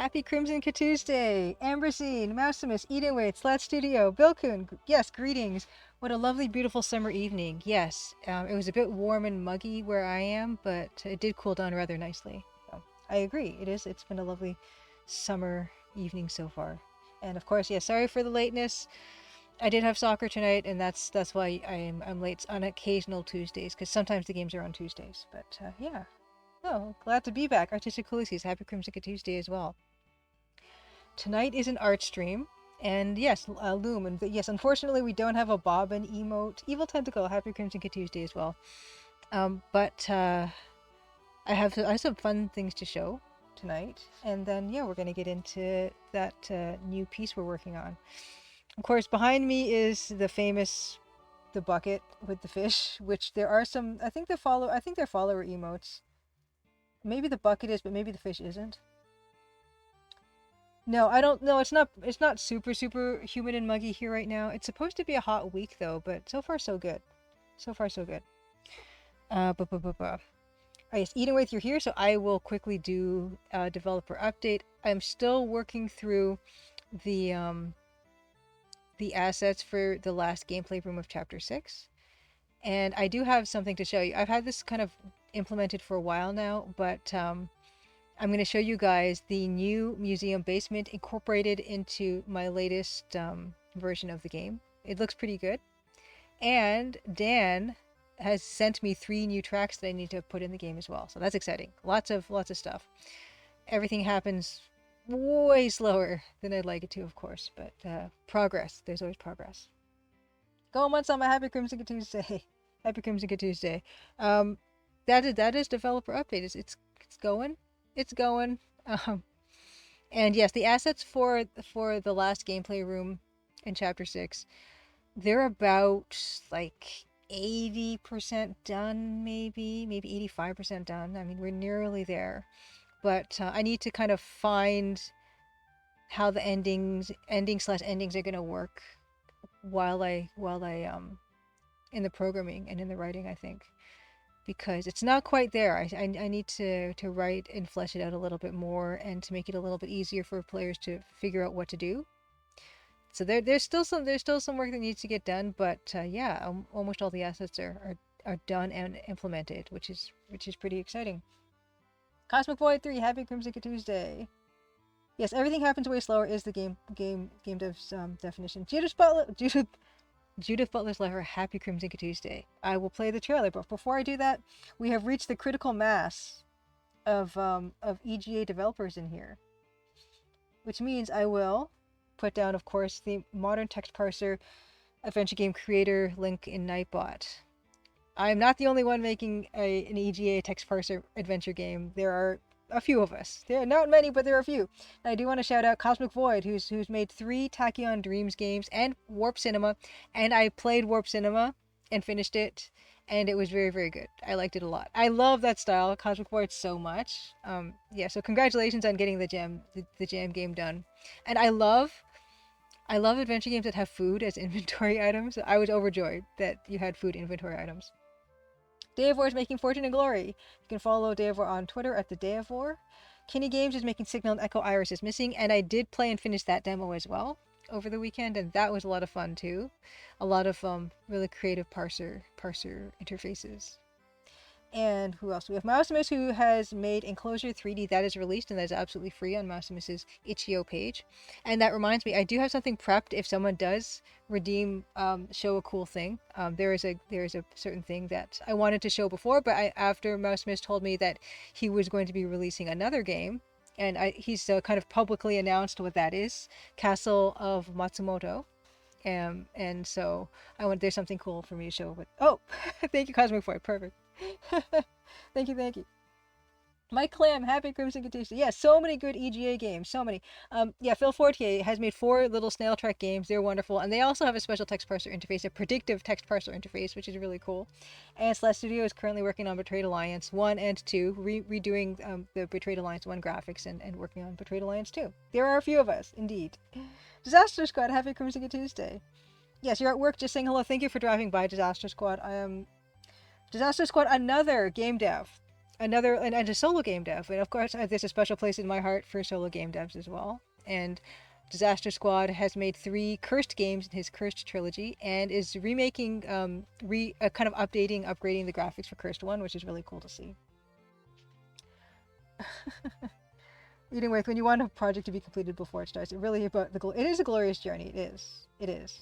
Happy Crimson Tuesday! Ambrosine, Mousimus, Edenwait, Slat Studio, Bilkun. Yes, greetings. What a lovely, beautiful summer evening. Yes, it was a bit warm and muggy where I am, but it did cool down rather nicely. So, I agree. It is. It's been a lovely summer evening so far. And of course, yeah, sorry for the lateness. I did have soccer tonight, and that's why I'm late on occasional Tuesdays, because sometimes the games are on Tuesdays. But yeah. Oh, glad to be back. Artistic Coolies, happy Crimson Tuesday as well. Tonight is an art stream, and yes, Loom, and yes, unfortunately we don't have a Bobbin emote. Evil Tentacle, happy Crimson Tuesday as well. But I have some fun things to show tonight, and then yeah, we're gonna get into that new piece we're working on. Of course, behind me is the bucket with the fish, which there are some. I think they're follower emotes. Maybe the bucket is, but maybe the fish isn't. No, I don't know. It's not super humid and muggy here right now. It's supposed to be a hot week though, but so far so good. So far so good. Oh yes, Edenwith, you're here, so I will quickly do a developer update. I'm still working through the assets for the last gameplay room of chapter 6. And I do have something to show you. I've had this kind of implemented for a while now, but I'm going to show you guys the new museum basement incorporated into my latest version of the game. It looks pretty good. And Dan has sent me 3 new tracks that I need to put in the game as well. So that's exciting. Lots of stuff. Everything happens way slower than I'd like it to, of course. But progress. There's always progress. Go on on my Happy Crimson Tuesday. Happy Crimson Tuesday. That is developer update. It's going. It's going. And yes, the assets for the last gameplay room in chapter 6, they're about like 80% done, maybe 85% done. I mean, we're nearly there, but I need to kind of find how the endings are gonna work while I in the programming and in the writing, I think, because it's not quite there. I need to write and flesh it out a little bit more and to make it a little bit easier for players to figure out what to do. So there's still some work that needs to get done, but yeah, almost all the assets are done and implemented, which is pretty exciting. Cosmic Void 3, happy Crimson Tuesday. Yes, everything happens way slower is the game dev's definition. Judith Butler's letter, happy Crimson Tuesday. I will play the trailer, but before I do that, we have reached the critical mass of EGA developers in here, which means I will put down, of course, the modern text parser adventure game creator link in Nightbot. I'm not the only one making an EGA text parser adventure game. There are a few of us. There are not many, but there are a few. And I do want to shout out Cosmic Void, who's made 3 Tachyon Dreams games and Warp Cinema, and I played Warp Cinema and finished it, and it was very, very good. I liked it a lot. I love that style, Cosmic Void, so much. Yeah, so congratulations on getting the jam game done. And I love adventure games that have food as inventory items. I was overjoyed that you had food inventory items. Day of War is making Fortune and Glory. You can follow Day of War on Twitter at the Day of War. Kinney Games is making Signal and Echo Iris is Missing, and I did play and finish that demo as well over the weekend, and that was a lot of fun too. A lot of really creative parser interfaces. And who else? We have Mousimus, who has made Enclosure 3D that is released, and that is absolutely free on Mousimus's itch.io page. And that reminds me, I do have something prepped if someone does redeem show a cool thing. There is a certain thing that I wanted to show before, but after Mousimus told me that he was going to be releasing another game, and he's kind of publicly announced what that is, Castle of Matsumoto. And so there's something cool for me to show with. Oh, thank you, Cosmic Void. Perfect. Thank you. Mike Clam, happy Crimson Tuesday. Yeah, so many good EGA games, so many. Yeah, Phil Fortier has made 4 little snail track games. They're wonderful, and they also have a special text parser interface, a predictive text parser interface, which is really cool. And Slash Studio is currently working on Betrayed Alliance 1 and 2, redoing the Betrayed Alliance 1 graphics and working on Betrayed Alliance 2. There are a few of us, indeed. Disaster Squad, happy Crimson Tuesday. Yes, you're at work, just saying hello. Thank you for driving by, Disaster Squad. Disaster Squad, another game dev. and a solo game dev. And of course, there's a special place in my heart for solo game devs as well. And Disaster Squad has made 3 Cursed games in his Cursed trilogy and is remaking, kind of upgrading the graphics for Cursed 1, which is really cool to see. Eating with, when you want a project to be completed before it starts, it really about it is a glorious journey. It is.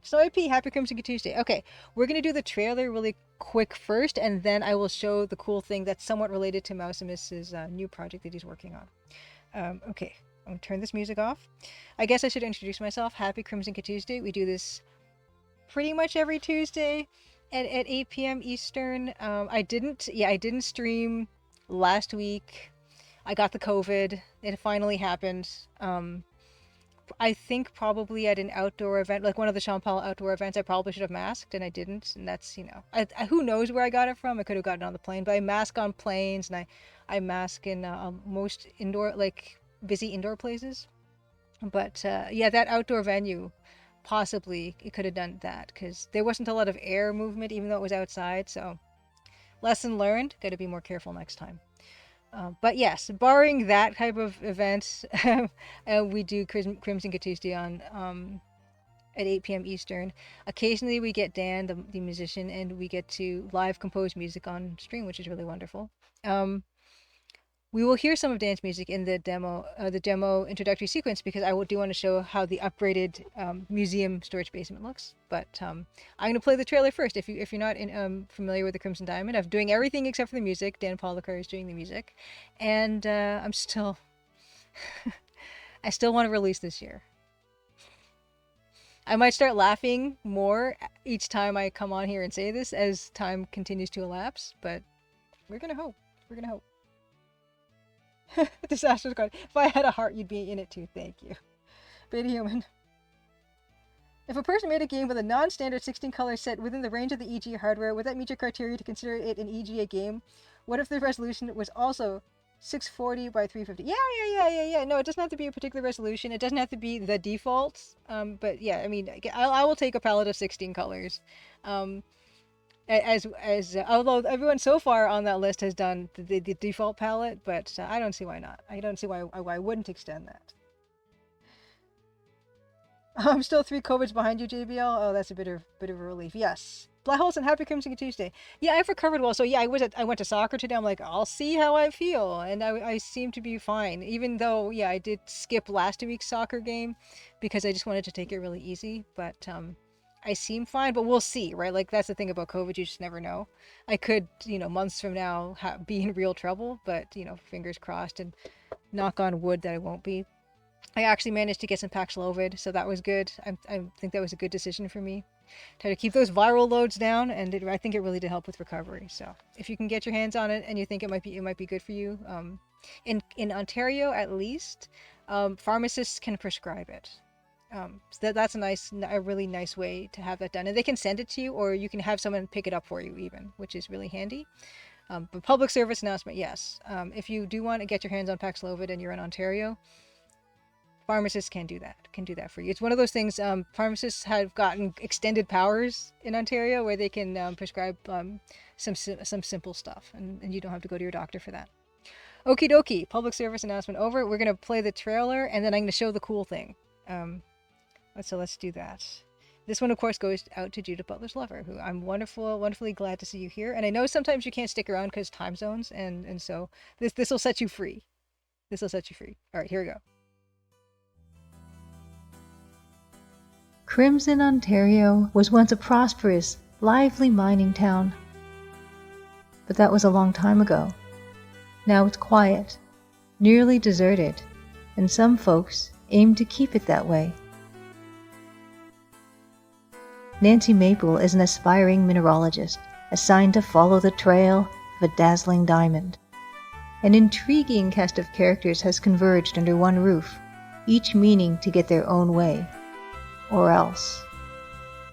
So AP, happy Crimson Tuesday. Okay, we're gonna do the trailer really quick first, and then I will show the cool thing that's somewhat related to Mousemus's new project that he's working on. Okay, I'm gonna turn this music off. I guess I should introduce myself. Happy Crimson Tuesday. We do this pretty much every Tuesday at 8 p.m. Eastern. I didn't stream last week. I got the COVID. It finally happened. I think probably at an outdoor event, like one of the Champal outdoor events, I probably should have masked, and I didn't. And that's, who knows where I got it from? I could have gotten it on the plane, but I mask on planes, and I mask in most indoor, like busy indoor places. But yeah, that outdoor venue, possibly it could have done that because there wasn't a lot of air movement, even though it was outside. So, lesson learned. Got to be more careful next time. But yes, barring that type of event, we do Crimson Tuesday on at 8 p.m. Eastern. Occasionally we get Dan, the musician, and we get to live compose music on stream, which is really wonderful. We will hear some of Dan's music in the demo introductory sequence, because I do want to show how the upgraded museum storage basement looks. But I'm going to play the trailer first. If you're not familiar with the Crimson Diamond, I'm doing everything except for the music. Dan Pollicar is doing the music, and I still want to release this year. I might start laughing more each time I come on here and say this as time continues to elapse, but we're gonna hope. We're gonna hope. Disaster Squad. If I had a heart, you'd be in it too. Thank you. Beta Human. If a person made a game with a non-standard 16-color set within the range of the EG hardware, would that meet your criteria to consider it an EGA game? What if the resolution was also 640 by 350? Yeah. No, it doesn't have to be a particular resolution. It doesn't have to be the default. But yeah, I mean, I will take a palette of 16 colors. Although everyone so far on that list has done the default palette, but I don't see why not. I don't see why I wouldn't extend that. I'm still 3 COVIDs behind you, JBL. Oh, that's a bit of a relief. Yes. Black Holes and happy Crimson Tuesday. Yeah, I've recovered well. So yeah, I went to soccer today. I'm like, I'll see how I feel, and I seem to be fine. Even though, yeah, I did skip last week's soccer game because I just wanted to take it really easy. But I seem fine, but we'll see, right? Like, that's the thing about COVID, you just never know. I could, months from now be in real trouble, but, fingers crossed and knock on wood that I won't be. I actually managed to get some Paxlovid, so that was good. I think that was a good decision for me. Try to keep those viral loads down, and I think it really did help with recovery. So if you can get your hands on it and you think it might be good for you, in Ontario at least, pharmacists can prescribe it. So that's a really nice way to have that done, and they can send it to you, or you can have someone pick it up for you even, which is really handy. But public service announcement, yes. If you do want to get your hands on Paxlovid and you're in Ontario, pharmacists can do that for you. It's one of those things. Pharmacists have gotten extended powers in Ontario where they can prescribe some simple stuff, and you don't have to go to your doctor for that. Okie dokie, public service announcement over. We're gonna play the trailer, and then I'm gonna show the cool thing. So let's do that. This one, of course, goes out to Judith Butler's lover, who I'm wonderfully glad to see you here. And I know sometimes you can't stick around because time zones, and so this will set you free. This will set you free. All right, here we go. Crimson, Ontario was once a prosperous, lively mining town. But that was a long time ago. Now it's quiet, nearly deserted, and some folks aim to keep it that way. Nancy Maple is an aspiring mineralogist assigned to follow the trail of a dazzling diamond. An intriguing cast of characters has converged under one roof, each meaning to get their own way. Or else.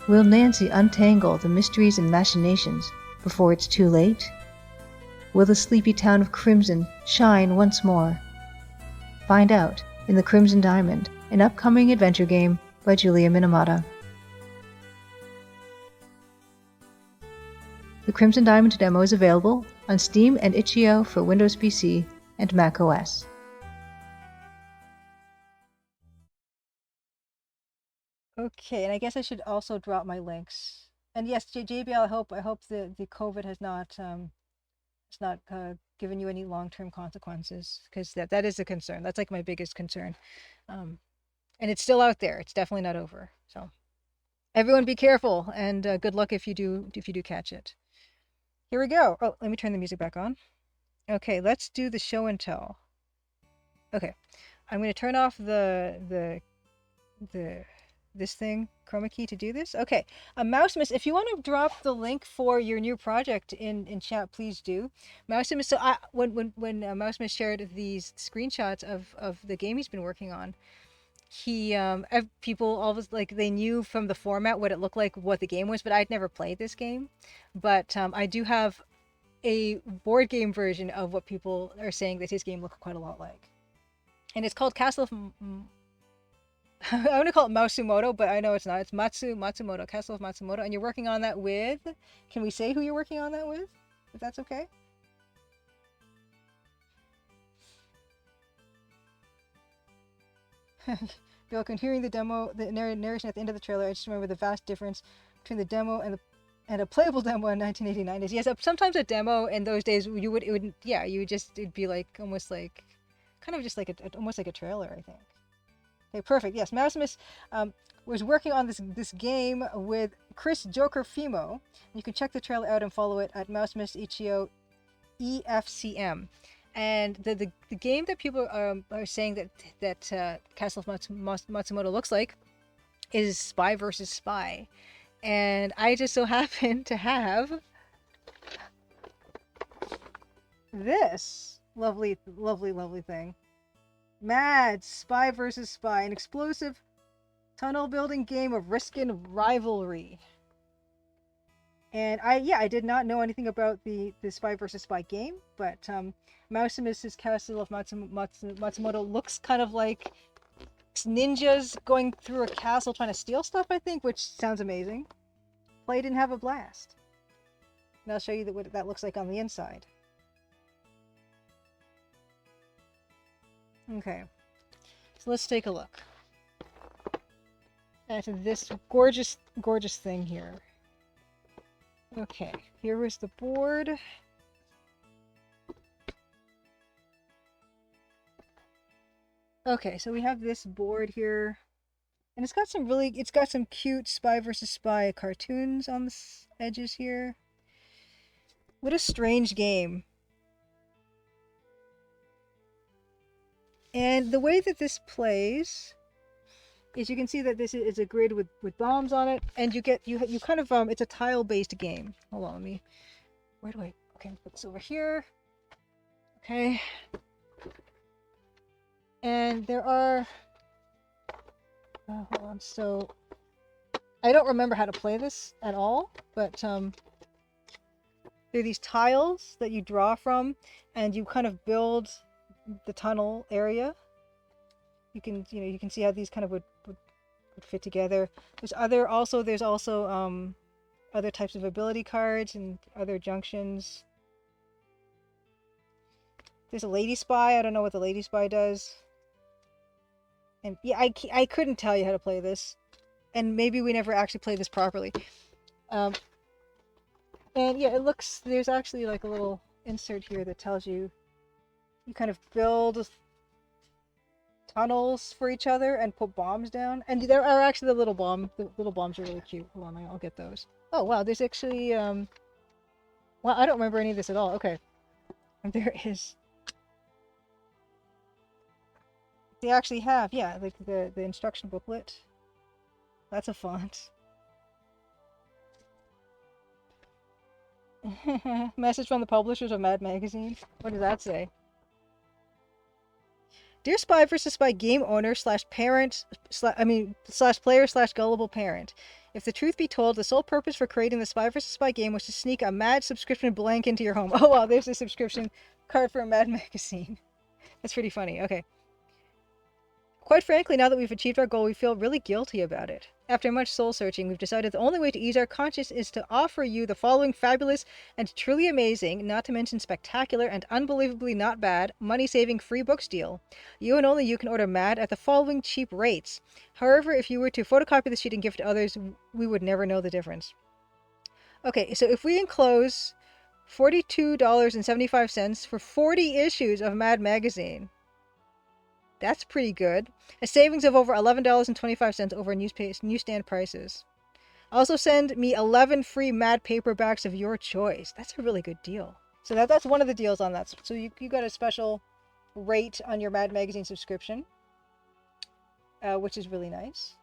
Will Nancy untangle the mysteries and machinations before it's too late? Will the sleepy town of Crimson shine once more? Find out in The Crimson Diamond, an upcoming adventure game by Julia Minamata. The Crimson Diamond demo is available on Steam and itch.io for Windows PC and Mac OS. Okay, and I guess I should also drop my links. And yes, JBL, I hope the COVID has not it's not given you any long-term consequences, because that is a concern. That's like my biggest concern. Um, and it's still out there. It's definitely not over. So everyone be careful, and good luck if you do catch it. Here we go. Oh, let me turn the music back on. Okay, let's do the show and tell. Okay, I'm going to turn off the this thing chroma key to do this. Okay, Mousemas, if you want to drop the link for your new project in chat, please do. Mousemas, so when Mousemas shared these screenshots of the game he's been working on, he people always like they knew from the format what it looked like, what the game was, but I'd never played this game. But I do have a board game version of what people are saying that his game looked quite a lot like, and it's called Castle of I want to call it Matsumoto, but I know it's not. It's Matsumoto, Castle of Matsumoto, and you're working on that with. Can we say who you're working on that with? If that's okay. Bill, when hearing the demo, the narration at the end of the trailer, I just remember the vast difference between the demo and a playable demo in 1989 is yes. Sometimes a demo in those days you would yeah, you would just it'd be like almost like kind of just like almost like a trailer, I think. Okay, perfect. Yes, Maximus was working on this game with Chris Joker Fimo. You can check the trailer out and follow it at Maximus Ichio EFCM. And the game that people are saying that Castle of Matsumoto looks like is Spy versus Spy. And I just so happen to have this lovely thing. Mad Spy vs. Spy, an explosive tunnel building game of risk and rivalry. And I did not know anything about the Spy vs. Spy game, but Mausimus's Castle of Matsumoto looks kind of like ninjas going through a castle trying to steal stuff, I think, which sounds amazing. Play it and have a blast. And I'll show you what that looks like on the inside. Okay, so let's take a look at this gorgeous thing here. Okay, here is the board. Okay, so we have this board here, and it's got some cute Spy versus Spy cartoons on the edges here. What a strange game. And the way that this plays is you can see that this is a grid with bombs on it, and you kind of it's a tile-based game. Hold on, okay, put this over here. Okay. And there are hold on. So I don't remember how to play this at all, but there are these tiles that you draw from, and you kind of build the tunnel area. You can see how these kind of would fit together. There's also other types of ability cards and other junctions. There's a Lady Spy. I don't know what the Lady Spy does. And yeah, I couldn't tell you how to play this, and maybe we never actually played this properly. And yeah, there's actually like a little insert here that tells you kind of build tunnels for each other and put bombs down. And there are actually the little bombs are really cute. Hold on, I'll get those. Oh wow, there's actually well, I don't remember any of this at all. Okay, there is. They actually have, yeah, like the instruction booklet. That's a font. Message from the publishers of Mad Magazine. What does that say? Dear Spy vs. Spy game owner slash parent slash player slash gullible parent. If the truth be told, the sole purpose for creating the Spy vs. Spy game was to sneak a Mad subscription blank into your home. Oh wow, there's a subscription card for a Mad Magazine. That's pretty funny. Okay. Quite frankly, now that we've achieved our goal, we feel really guilty about it. After much soul searching, we've decided the only way to ease our conscience is to offer you the following fabulous and truly amazing, not to mention spectacular and unbelievably not bad, money saving free books deal. You and only you can order Mad at the following cheap rates. However, if you were to photocopy the sheet and give it to others, we would never know the difference. Okay, so if we enclose $42.75 for 40 issues of Mad Magazine, that's pretty good. A savings of over $11.25 over newsstand prices. Also send me 11 free Mad paperbacks of your choice. That's a really good deal. So that's one of the deals on that. So you got a special rate on your Mad Magazine subscription, which is really nice.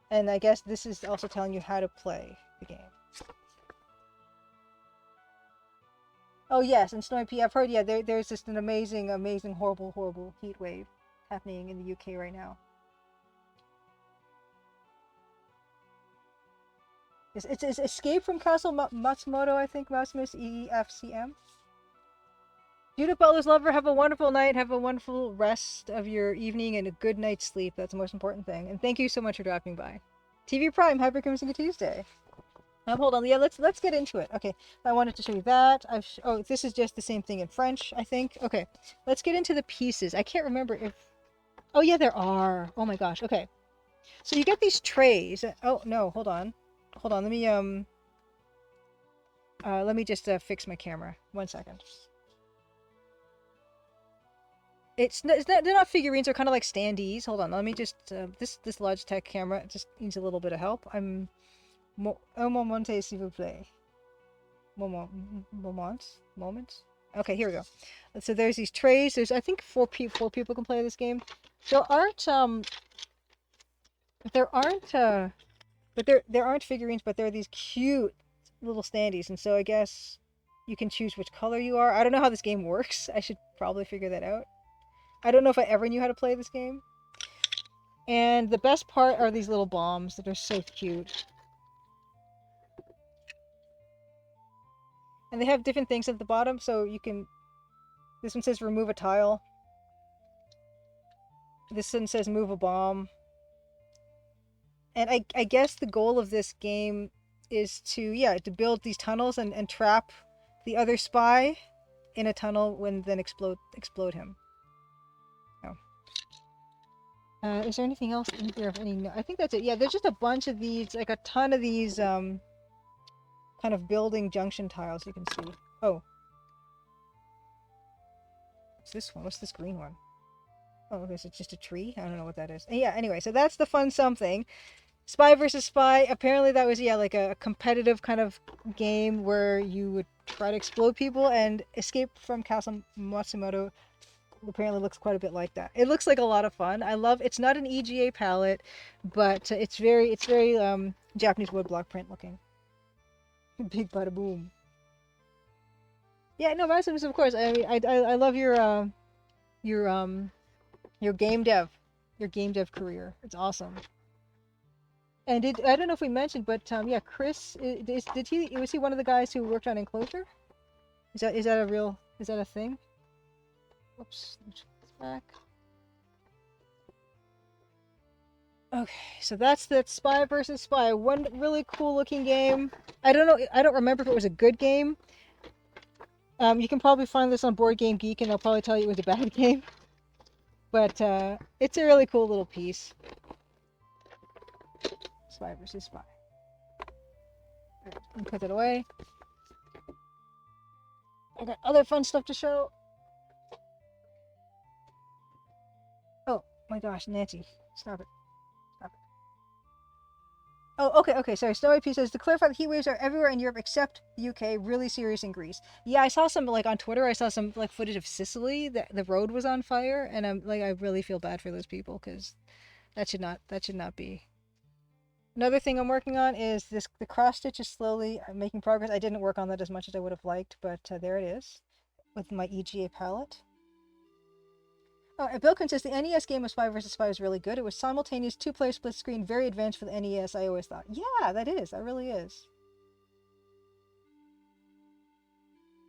And I guess this is also telling you how to play the game. Oh yes, and Snowy P, I've heard, yeah, there's just an amazing, horrible heat wave happening in the UK right now. It's Escape from Castle Matsumoto, I think, Maximus EFCM. Judith Butler's lover, have a wonderful night, have a wonderful rest of your evening, and a good night's sleep. That's the most important thing. And thank you so much for dropping by. TV Prime, happy Crimson Tuesday. Hold on, yeah, let's get into it. Okay, I wanted to show you that. Oh, this is just the same thing in French, I think. Okay, let's get into the pieces. I can't remember if... Oh yeah, there are. Oh my gosh, okay. So you get these trays. Oh no, hold on. Hold on, let me just fix my camera. 1 second. They're not figurines, they're kind of like standees. Hold on, let me just... this Logitech camera just needs a little bit of help. Un moment, s'il vous plaît. Moment. Okay, here we go. So there's these trays. There's, I think, four people can play this game. There aren't figurines, but there are these cute little standees, and so I guess you can choose which color you are. I don't know how this game works. I should probably figure that out. I don't know if I ever knew how to play this game. And the best part are these little bombs that are so cute. And they have different things at the bottom, so you can... This one says remove a tile. This one says move a bomb. And I guess the goal of this game is to build these tunnels and trap the other spy in a tunnel and then explode him. Oh. Is there anything else in here of any... I think that's it. Yeah, there's just a bunch of these, like a ton of these kind of building junction tiles you can see. Oh. What's this one? What's this green one? Oh, is it just a tree? I don't know what that is. Yeah, anyway, so that's the fun something. Spy versus Spy. Apparently that was, yeah, like a competitive kind of game where you would try to explode people, and Escape from Castle Matsumoto apparently looks quite a bit like that. It looks like a lot of fun. I love... It's not an EGA palette, but it's very Japanese woodblock print looking. Big bada boom. Yeah, no, Maximus, of course. I mean, I love your game dev career. It's awesome. And I don't know if we mentioned, but yeah, Chris was he one of the guys who worked on Enclosure? Is that a thing? Whoops, let me check this back. Okay, so that's that Spy versus Spy. One really cool looking game. I don't remember if it was a good game. You can probably find this on Board Game Geek, and they'll probably tell you it was a bad game. But it's a really cool little piece. Spy versus Spy. Alright, let me put that away. I got other fun stuff to show. Oh my gosh, Nancy, stop it. Oh, okay, sorry. Snowy P says, to clarify, the heat waves are everywhere in Europe except the UK, really serious in Greece. Yeah, I saw some, like, on Twitter, I saw some, like, footage of Sicily, that the road was on fire, and I really feel bad for those people, because that should not be. Another thing I'm working on is the cross stitch is slowly making progress. I didn't work on that as much as I would have liked, but there it is, with my EGA palette. Oh, Bilkin says the NES game of Spy vs. Spy was really good. It was simultaneous, two-player split screen, very advanced for the NES, I always thought. Yeah, that really is.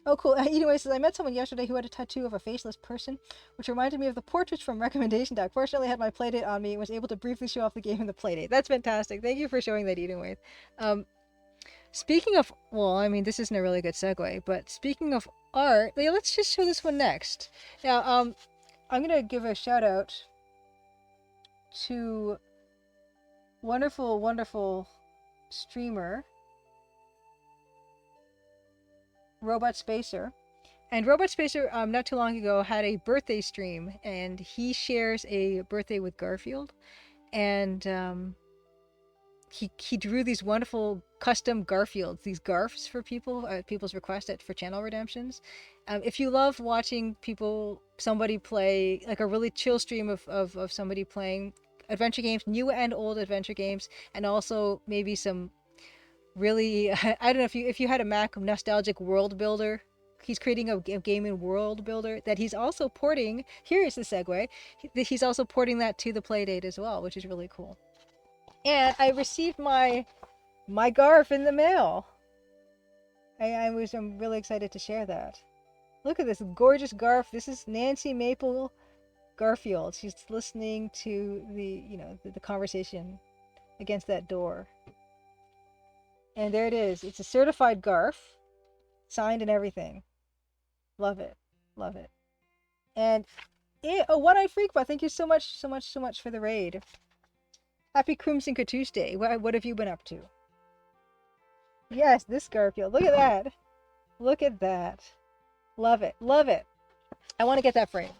Oh, cool. Anyway, says I met someone yesterday who had a tattoo of a faceless person, which reminded me of the portraits from recommendation deck. Fortunately, I had my playdate on me and was able to briefly show off the game in the playdate. That's fantastic. Thank you for showing that, Edenwaith. Um, Speaking of, well, I mean, this isn't a really good segue, but speaking of art, yeah, let's just show this one next. Now, I'm gonna give a shout out to wonderful, wonderful streamer Robot Spacer. And Robot Spacer, not too long ago, had a birthday stream, and he shares a birthday with Garfield, and he drew these wonderful custom Garfields, these Garfs for people, people's request for channel redemptions. If you love watching somebody play like a really chill stream of somebody playing adventure games, new and old adventure games, and also maybe some really I don't know if you had a Mac nostalgic world builder. He's creating a game in world builder that he's also porting. Here's the segue. He's also porting that to the Playdate as well, which is really cool. And I received my Garf in the mail. I'm really excited to share that. Look at this gorgeous Garf. This is Nancy Maple Garfield. She's listening to the conversation against that door. And there it is. It's a certified Garf, signed and everything. Love it. Love it. And One-Eyed Freakbot, thank you so much for the raid. Happy Crimson Tuesday. What have you been up to? Yes, this Garfield. Look at that. Look at that. Love it. Love it. I want to get that frame.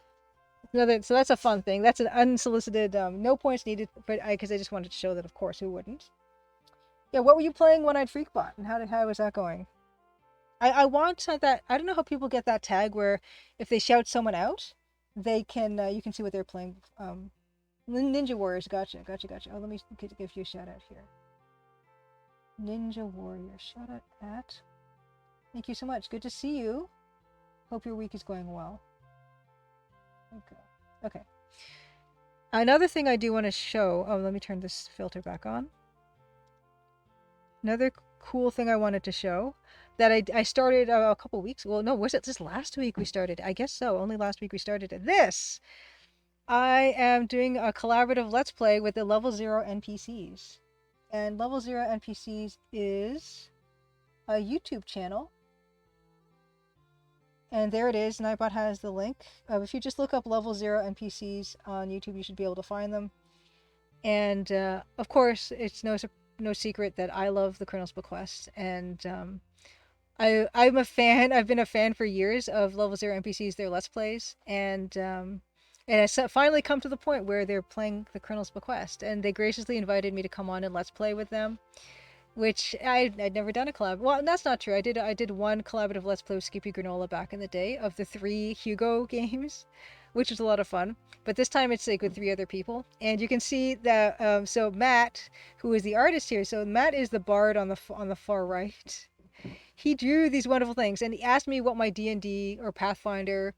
So that's a fun thing. That's an unsolicited, no points needed, but because I just wanted to show that, of course, who wouldn't? Yeah, what were you playing One-Eyed Freakbot, and how was that going? I want that. I don't know how people get that tag where if they shout someone out, they can you can see what they're playing. Ninja Warriors, gotcha. Oh, let me give you a shout out here. Ninja Warrior, shout out at. Thank you so much. Good to see you. Hope your week is going well. Okay. Another thing I do want to show. Oh, let me turn this filter back on. Another cool thing I wanted to show that I started a couple weeks. Well, no, was it just last week we started? I guess so. Only last week we started it. This. I am doing a collaborative Let's Play with the Level 0 NPCs. And Level 0 NPCs is a YouTube channel. And there it is. Nightbot has the link. If you just look up Level 0 NPCs on YouTube, you should be able to find them. And of course, it's no secret that I love the Colonel's Bequest. And I'm a fan. I've been a fan for years of Level 0 NPCs, their Let's Plays. And it's finally come to the point where they're playing the Colonel's Bequest. And they graciously invited me to come on and Let's Play with them. Which I'd never done a collab. Well, that's not true. I did one collaborative Let's Play with Skippy Granola back in the day of the 3 Hugo games, which was a lot of fun. But this time it's like with 3 other people, and you can see that. So Matt, who is the artist here, so Matt is the bard on the far right. He drew these wonderful things, and he asked me what my D&D or Pathfinder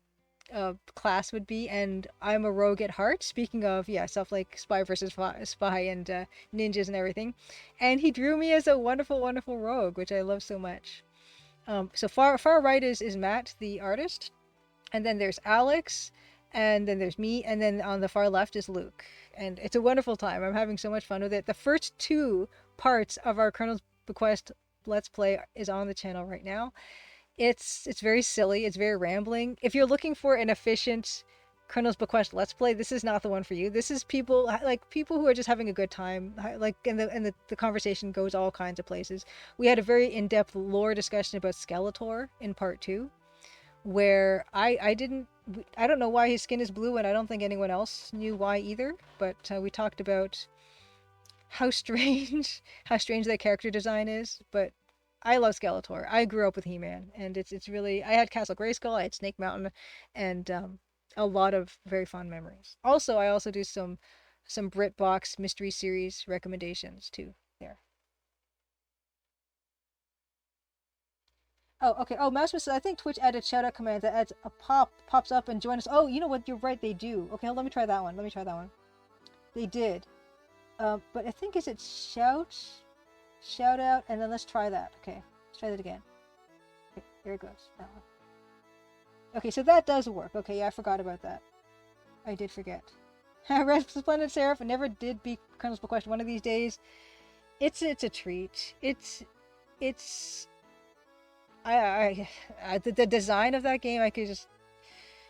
class would be, and I'm a rogue at heart. Speaking of, yeah, stuff like spy versus spy and ninjas and everything, and he drew me as a wonderful rogue, which I love so much. So far right is Matt, the artist, and then there's Alex, and then there's me, and then on the far left is Luke, and it's a wonderful time. I'm having so much fun with it. The first 2 parts of our Colonel's Bequest Let's Play is on the channel right now. It's very silly. It's very rambling. If you're looking for an efficient Colonel's Bequest Let's Play, this is not the one for you. This is people who are just having a good time. And the conversation goes all kinds of places. We had a very in-depth lore discussion about Skeletor in part 2, where I don't know why his skin is blue, and I don't think anyone else knew why either. But we talked about how strange that character design is, but I love Skeletor. I grew up with He-Man, and it's really, I had Castle Grayskull, I had Snake Mountain, and a lot of very fond memories. Also, I also do some BritBox mystery series recommendations too there. Oh, okay. Oh, Master says, I think Twitch added shout-out command that adds a pops up and join us. Oh, you know what? You're right. They do. Okay, let me try that one. They did. But I think is it shout out, and then let's try that. Okay, let's try that again. Okay, here it goes. That one. Okay, so that does work. Okay, yeah, I forgot about that. I did forget. Red Splendid Seraph never did beat Colonel's Question. One of these days, it's a treat. It's the design of that game. I could just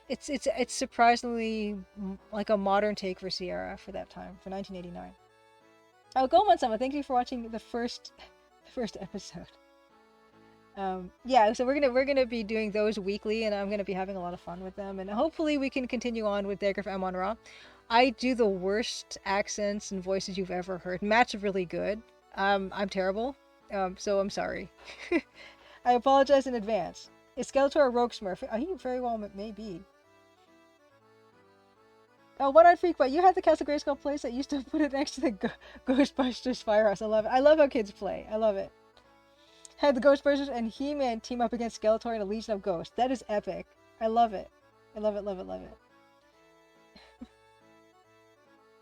it's surprisingly like a modern take for Sierra for that time for 1989. Oh, Goemon-sama, thank you for watching the first episode. Yeah, so we're gonna be doing those weekly, and I'm gonna be having a lot of fun with them, and hopefully we can continue on with Dagger Amon Ra. I do the worst accents and voices you've ever heard. Matt's really good. I'm terrible. So I'm sorry. I apologize in advance. Is Skeletor a rogue smurf? He very well may be. Oh, what I'd freak, but you had the Castle Grayskull place that used to put it next to the Ghostbusters Firehouse. I love it. I love how kids play. I love it. Had the Ghostbusters and He-Man team up against Skeletor and a Legion of Ghosts. That is epic. I love it. I love it, love it, love it.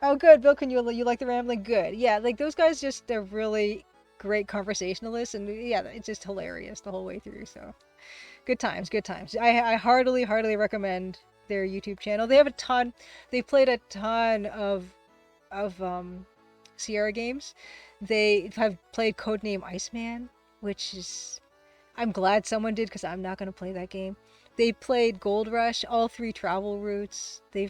Oh, good, Bill Canula. You like the rambling? Good. Yeah, like those guys they're really great conversationalists, and yeah, it's just hilarious the whole way through. So good times, good times. I heartily, heartily recommend their YouTube channel. They have a ton, they played a ton of Sierra games. They have played Codename Iceman, which is I'm glad someone did because I'm not going to play that game. They played Gold Rush, all three travel routes. They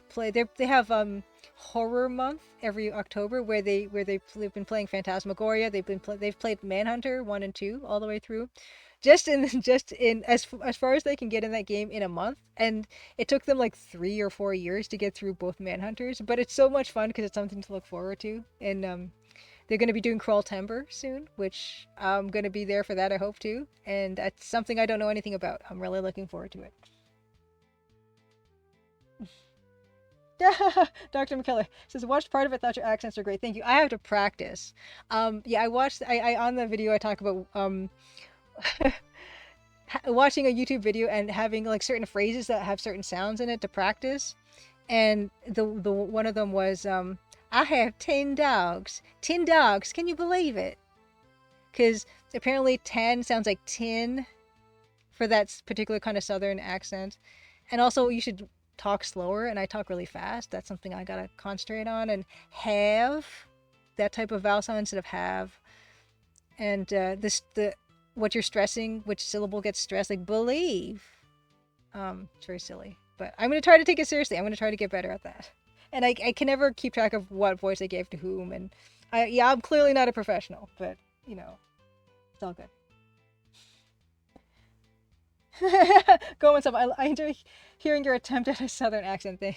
have Horror Month every October where they've been playing Phantasmagoria. They've played Manhunter 1 and 2 all the way through. Just in as far as they can get in that game in a month, and it took them like 3 or 4 years to get through both Manhunters, but it's so much fun because it's something to look forward to. And they're going to be doing Crawl Timber soon, which I'm going to be there for that, I hope, too. And that's something I don't know anything about. I'm really looking forward to it. Dr. McKellar says, watched part of it, thought your accents are great. Thank you. I have to practice. Yeah, I on the video I talk about watching a YouTube video and having like certain phrases that have certain sounds in it to practice. And the one of them was, I have 10 dogs. 10 dogs. Can you believe it? Because apparently 10 sounds like tin for that particular kind of southern accent. And also you should talk slower, and I talk really fast. That's something I gotta concentrate on. And have, that type of vowel sound instead of have. And what you're stressing, which syllable gets stressed, like believe. It's very silly. But I'm going to try to take it seriously. I'm going to try to get better at that. And I can never keep track of what voice I gave to whom. And I'm clearly not a professional, but, it's all good. Go on, some. I enjoy hearing your attempt at a southern accent thing.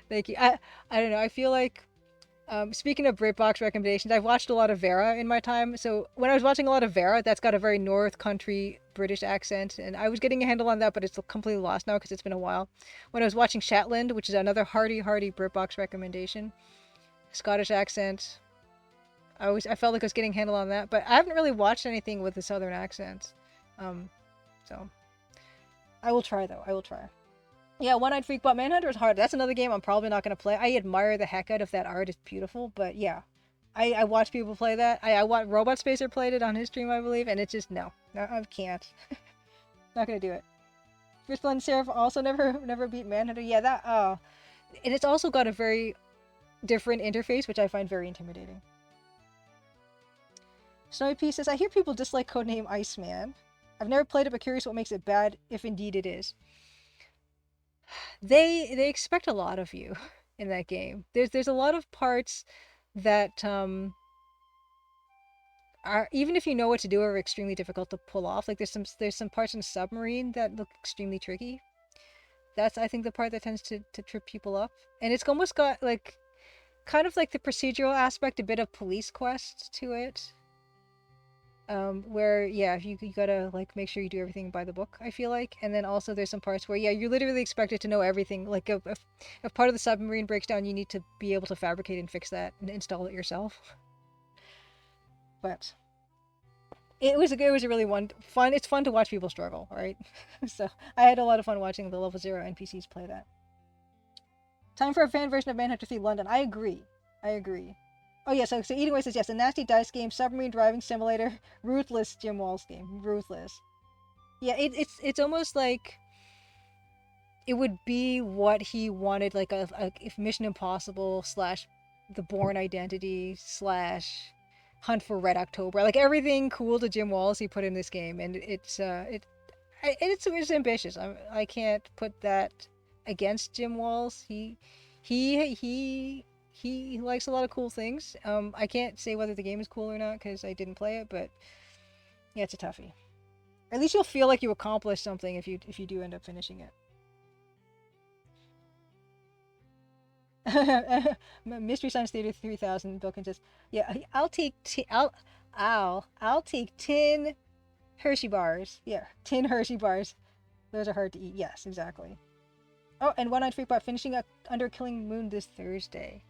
Thank you. I don't know. I feel like, speaking of BritBox recommendations, I've watched a lot of Vera in my time. So when I was watching a lot of Vera, that's got a very North Country British accent, and I was getting a handle on that, but it's completely lost now because it's been a while. When I was watching Shetland, which is another hearty BritBox recommendation, Scottish accent, I felt like I was getting a handle on that, but I haven't really watched anything with a Southern accent. So I will try though. I will try. Yeah, One-Eyed Freak, but Manhunter is hard. That's another game I'm probably not going to play. I admire the heck out of that art. It's beautiful, but yeah. I watch people play that. I watch Robot Spacer played it on his stream, I believe, and it's just, no, I can't. Not going to do it. Crystal and Seraph also never beat Manhunter. Yeah, and it's also got a very different interface, which I find very intimidating. Snowy P says, I hear people dislike Codename Iceman. I've never played it, but curious what makes it bad, if indeed it is. They expect a lot of you in that game. There's a lot of parts that are, even if you know what to do, are extremely difficult to pull off. Like there's some parts in Submarine that look extremely tricky. That's, I think, the part that tends to trip people up. And it's almost got like kind of like the procedural aspect, a bit of police quest to it. Where, yeah, you gotta like make sure you do everything by the book, I feel like. And then also there's some parts where, yeah, you're literally expected to know everything. Like if part of the submarine breaks down, you need to be able to fabricate and fix that and install it yourself. But it was a really fun. It's fun to watch people struggle, right? So I had a lot of fun watching the level 0 NPCs play that. Time for a fan version of Manhunter 3 London. I agree. Oh yeah, so Eating Away says yes, a nasty dice game, submarine driving simulator, ruthless Jim Walls game. Ruthless. Yeah, it's almost like it would be what he wanted, like a if Mission Impossible slash The Bourne Identity slash Hunt for Red October, like everything cool to Jim Wallace he put in this game, and it's ambitious. I can't put that against Jim Wallace. He he he likes a lot of cool things. I can't say whether the game is cool or not because I didn't play it, but yeah, it's a toughie. At least you'll feel like you accomplished something if you do end up finishing it. Mystery Science Theater 3000. Bill says, "Yeah, I'll take I'll take 10 Hershey bars. Yeah, 10 Hershey bars. Those are hard to eat. Yes, exactly. Oh, and One Night Freak Bot finishing up Under Killing Moon this Thursday.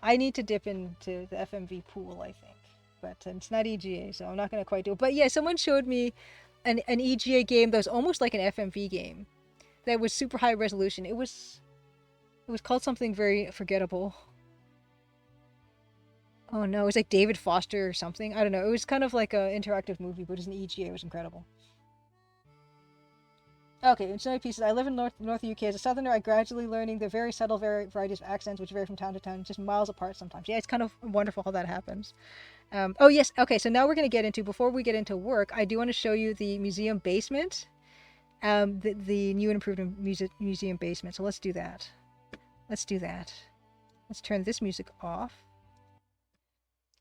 I need to dip into the FMV pool, I think, but it's not EGA, so I'm not gonna quite do it. But yeah, someone showed me an EGA game that was almost like an FMV game that was super high resolution. It was called something very forgettable. Oh no, it was like David Foster or something. I don't know. It was kind of like an interactive movie, but it was an EGA. It was incredible. Okay, in snowy pieces. I live in North UK. As a southerner, I gradually learning the very subtle varieties of accents, which vary from town to town, just miles apart sometimes. Yeah, it's kind of wonderful how that happens. Oh yes, okay. So now we're going to get into, before we get into work, I do want to show you the museum basement. The new and improved museum basement. So let's do that. Let's do that. Let's turn this music off,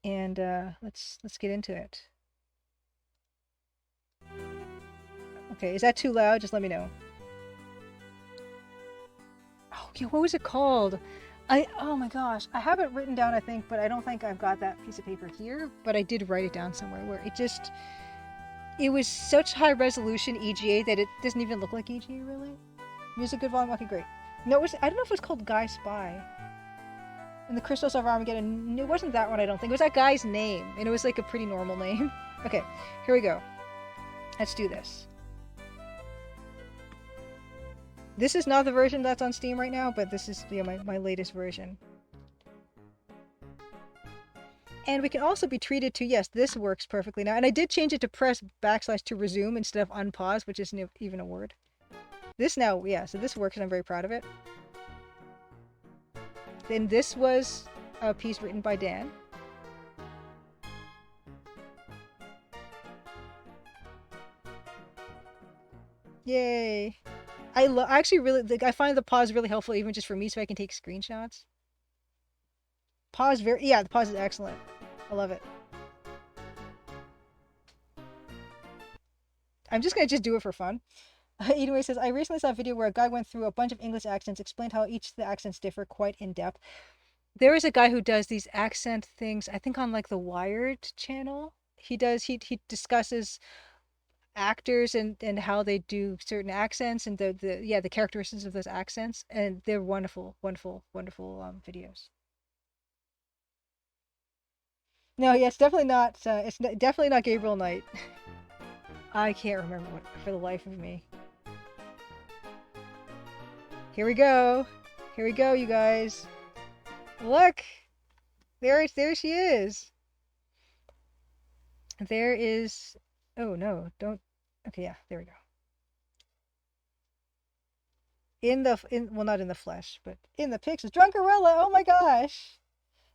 and let's get into it. Okay, is that too loud? Just let me know. Oh, yeah, what was it called? Oh my gosh, I have it written down, I think, but I don't think I've got that piece of paper here. But I did write it down somewhere where it was such high resolution EGA that it doesn't even look like EGA really. Music good volume, okay, great. No, I don't know if it was called Guy Spy. And the Crystals of Armageddon, it wasn't that one, I don't think. It was that guy's name, and it was like a pretty normal name. Okay, here we go. Let's do this. This is not the version that's on Steam right now, but this is my latest version. And we can also be treated to, yes, this works perfectly now. And I did change it to press backslash to resume instead of unpause, which isn't even a word. This now, yeah, so this works and I'm very proud of it. Then this was a piece written by Dan. Yay. I actually really, I find the pause really helpful even just for me so I can take screenshots. Pause the pause is excellent. I love it. I'm just gonna just do it for fun. Anyway says, I recently saw a video where a guy went through a bunch of English accents, explained how each of the accents differ quite in depth. There is a guy who does these accent things, I think on like the Wired channel. He discusses actors and how they do certain accents and the characteristics of those accents, and they're wonderful, wonderful, wonderful videos. No, yeah, it's definitely not. Definitely not Gabriel Knight. I can't remember what for the life of me. Here we go. Here we go, you guys. Look, there she is. There is. Oh no, don't. Okay, yeah, there we go. Well, not in the flesh, but in the pictures. Drunkarella. Oh my gosh.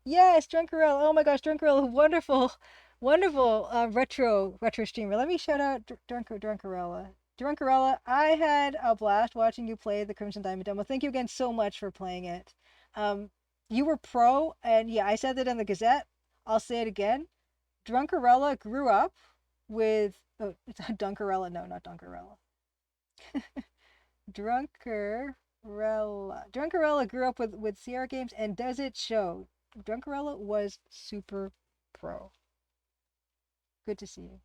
Yes, Drunkarella. Oh my gosh, Drunkarella. Wonderful, wonderful retro streamer. Let me shout out Drunkarella. Drunkarella, I had a blast watching you play the Crimson Diamond demo. Thank you again so much for playing it. Um, you were pro, and yeah, I said that in the Gazette. I'll say it again. Drunkarella grew up with it's Dunkarella. No, not Dunkarella. Drunkarella. Drunkarella grew up with Sierra Games, and does it show? Drunkarella was super pro. Good to see you.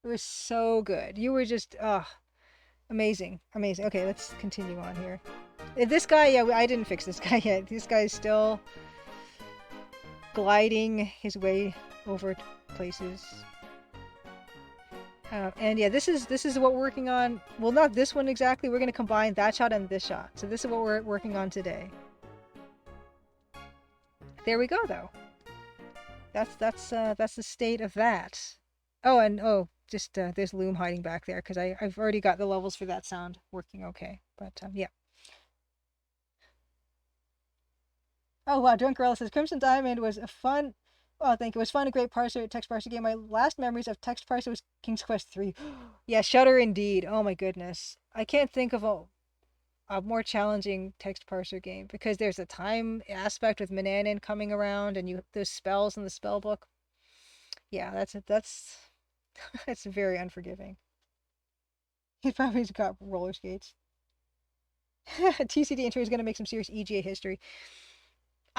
It was so good. You were just amazing, amazing. Okay, let's continue on here. This guy, yeah, I didn't fix this guy yet. This guy is still gliding his way over places. And yeah, this is what we're working on. Well, not this one exactly. We're gonna combine that shot and this shot. So this is what we're working on today. There we go, though. That's the state of that. Oh, and oh, just there's Loom hiding back there because I've already got the levels for that sound working okay. But yeah. Oh wow, Drunk Gorilla says Crimson Diamond was a fun. Oh, thank you. It was fun, a great parser, text parser game. My last memories of text parser was King's Quest 3. Yeah, Shudder indeed. Oh my goodness. I can't think of a more challenging text parser game because there's a time aspect with Mananan coming around and you those spells in the spell book. Yeah, that's it's very unforgiving. He probably's got roller skates. TCD intro is gonna make some serious EGA history.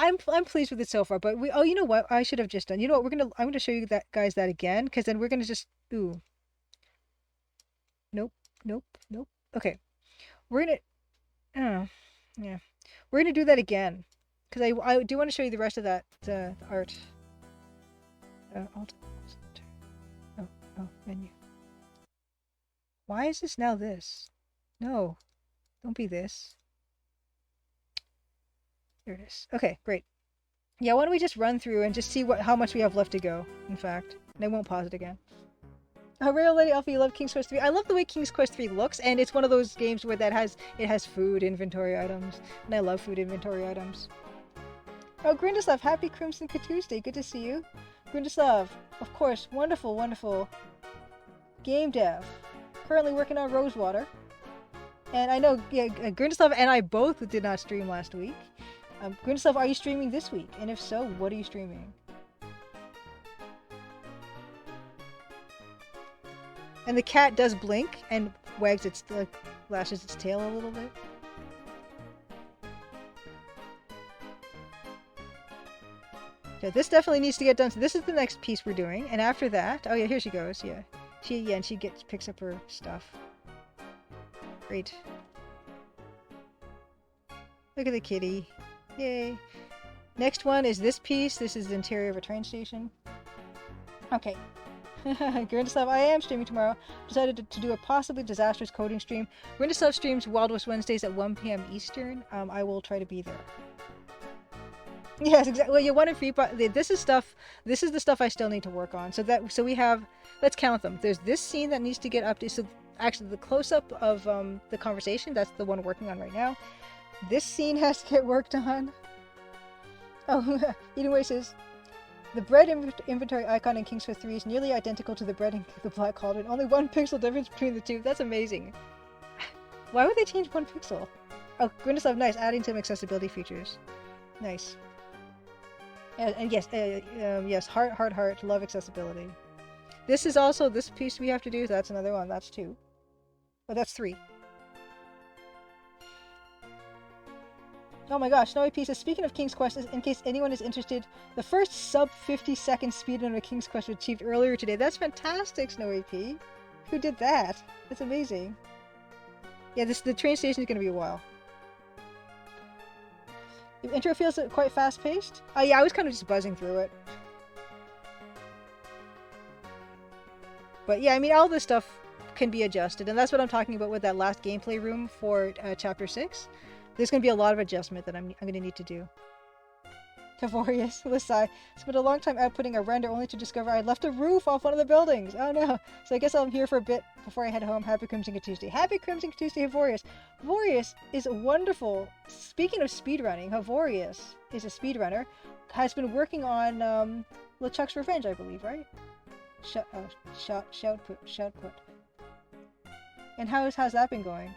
I'm pleased with it so far, but you know what I should have just done. You know what I'm gonna show you that guys that again because then we're gonna just ooh nope nope nope okay we're gonna yeah we're gonna do that again because I do want to show you the rest of that the art. Alt, oh menu. Why is this now this? No, don't be this. There it is. Okay, great. Yeah, why don't we just run through and just see how much we have left to go, in fact. And I won't pause it again. Real Lady Alpha, you love King's Quest 3. I love the way King's Quest 3 looks, and it's one of those games where it has food inventory items, and I love food inventory items. Oh, Grindislav, happy Crimson Tuesday. Good to see you. Grindislav, of course, wonderful, wonderful game dev. Currently working on Rosewater. And I know, yeah, Grindislav and I both did not stream last week. Grindislav, are you streaming this week? And if so, what are you streaming? And the cat does blink and wags its, lashes its tail a little bit. Yeah, this definitely needs to get done. So this is the next piece we're doing. And after that, oh yeah, here she goes. Yeah, and she picks up her stuff. Great. Look at the kitty. Yay. Next one is this piece. This is the interior of a train station. Okay. Grindislav, I am streaming tomorrow. Decided to do a possibly disastrous coding stream. Grindislav streams Wild West Wednesdays at 1 p.m. Eastern. I will try to be there. Yes, exactly. Well, you want to free, but this is stuff. This is the stuff I still need to work on. So we have. Let's count them. There's this scene that needs to get updated. So actually, the close-up of the conversation. That's the one we're working on right now. This scene has to get worked on. Oh, Eden Way says, the bread inventory icon in King's Quest 3 is nearly identical to the bread in the Black Cauldron. Only 1 pixel difference between the two. That's amazing. Why would they change 1 pixel? Oh, Grindislav, nice. Adding some accessibility features. Nice. And yes, yes, heart, love accessibility. This is also, this piece we have to do. That's another one. That's 2. Oh, that's 3. Oh my gosh, Snowy Pieces. Speaking of King's Quest, in case anyone is interested, the first sub 50-second speedrun of King's Quest was achieved earlier today. That's fantastic, Snowy P. Who did that? That's amazing. Yeah, the train station is going to be a while. The intro feels quite fast-paced. Oh yeah, I was kind of just buzzing through it. But yeah, I mean, all this stuff can be adjusted, and that's what I'm talking about with that last gameplay room for Chapter 6. There's going to be a lot of adjustment that I'm going to need to do. Tavorius, Lissai, spent a long time outputting a render only to discover I left a roof off one of the buildings. Oh no. So I guess I'm here for a bit before I head home. Happy Crimson Tuesday. Happy Crimson Tuesday, Havorius. Havorius is wonderful. Speaking of speedrunning, Havorius is a speedrunner. Has been working on LeChuck's Revenge, I believe, right? Shout put. And how's that been going?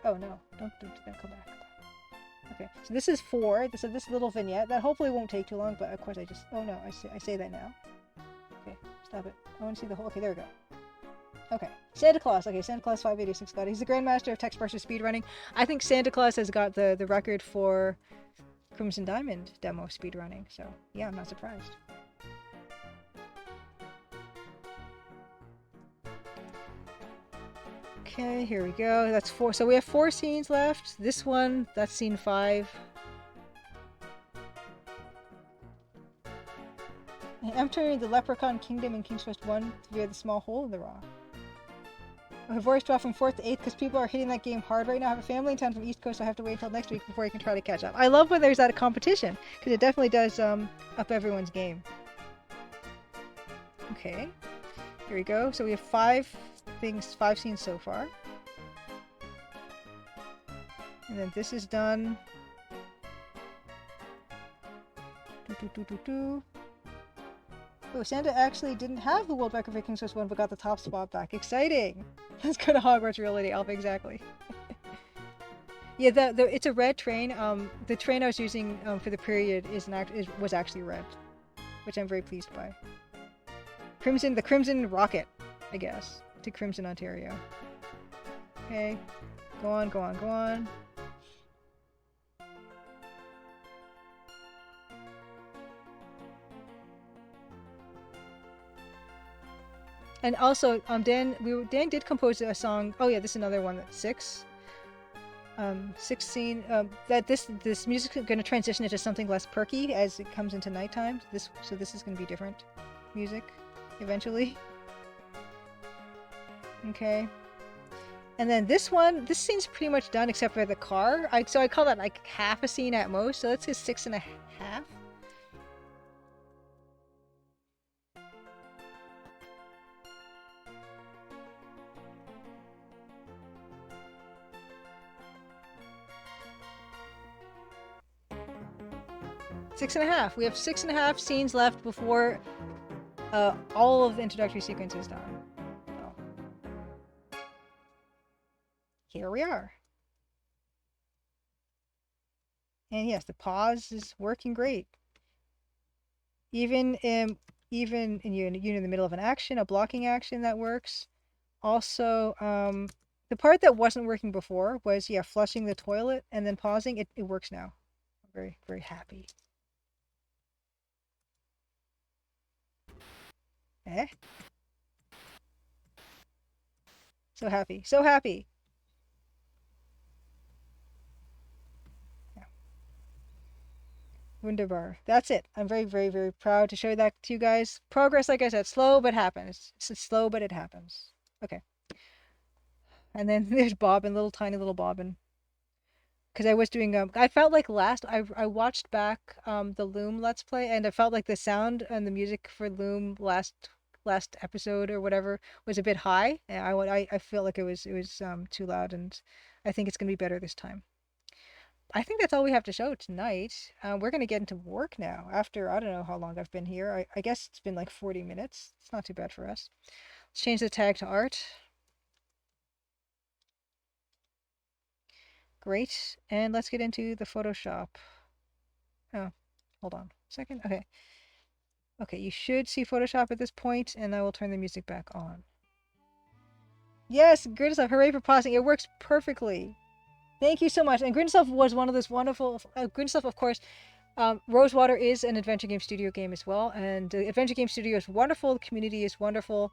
Oh no, don't come back. Okay, so this is 4. So this little vignette that hopefully won't take too long, but of course oh no, I say that now. Okay, stop it. I want to see the whole. Okay, there we go. Okay, Santa Claus. Okay, Santa Claus 586 got it. He's the grandmaster of text parser speedrunning. I think Santa Claus has got the record for Crimson Diamond demo speedrunning. So yeah, I'm not surprised. Okay, here we go. That's 4. So we have 4 scenes left. This one, that's scene 5. I'm entering the Leprechaun Kingdom in King's Quest 1 via the small hole in the rock. My voice dropped from 4th to 8th because people are hitting that game hard right now. I have a family in town from East Coast, so I have to wait until next week before I can try to catch up. I love when there's that competition because it definitely does up everyone's game. Okay. Here we go. So we have 5 scenes so far. And then this is done. Oh, Santa actually didn't have the world record for King's Quest 1, but got the top spot back. Exciting! Let's go to Hogwarts Reality Alpha, exactly. Yeah, it's a red train. The train I was using for the period was actually red, which I'm very pleased by. The Crimson Rocket, I guess, to Crimson, Ontario. Okay, go on, go on, go on. And also, Dan did compose a song. Oh yeah, this is another one. That's 6. 16. That this music is going to transition into something less perky as it comes into nighttime. This is going to be different music eventually. Okay. And then this scene's pretty much done except for the car. So I call that like half a scene at most. So let's say 6.5. 6.5. We have 6.5 scenes left before all of the introductory sequence is done. So, here we are. And yes, the pause is working great. Even in the middle of an action, a blocking action, that works. Also, the part that wasn't working before was flushing the toilet and then pausing. It works now. I'm very, very happy. Eh? So happy. So happy. Yeah. Wunderbar. That's it. I'm very, very, very proud to show that to you guys. Progress, like I said, slow but happens. It's slow but it happens. Okay. And then there's Bobbin, tiny little Bobbin. Because I was doing I felt like I watched back the Loom Let's Play, and I felt like the sound and the music for Loom last episode or whatever was a bit high, and I feel like it was too loud, and I think it's gonna be better this time. I think that's all we have to show tonight. We're gonna get into work now after I don't know how long I've been here. I guess it's been like 40 minutes. It's not too bad for us. Let's change the tag to art. Great, and let's get into the Photoshop. Oh, hold on a second. Okay. Okay, you should see Photoshop at this point, and I will turn the music back on. Yes, Grindelwald, hooray for pausing. It works perfectly. Thank you so much. And Grindelwald was one of those wonderful... Grindelwald, of course, Rosewater is an Adventure Game Studio game as well, and the Adventure Game Studio is wonderful, the community is wonderful,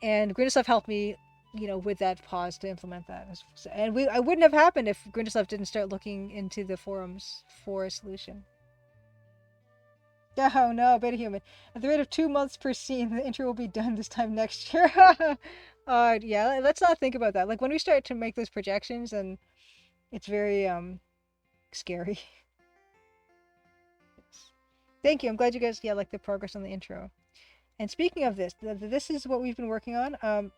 and Grindelwald helped me, with that pause to implement that. And I wouldn't have happened if Grindelwald didn't start looking into the forums for a solution. Oh no, Beta Human. At the rate of 2 months per scene, the intro will be done this time next year. Yeah, let's not think about that. Like, when we start to make those projections, and it's very, scary. Thank you. I'm glad you guys, like the progress on the intro. And speaking of this, this is what we've been working on.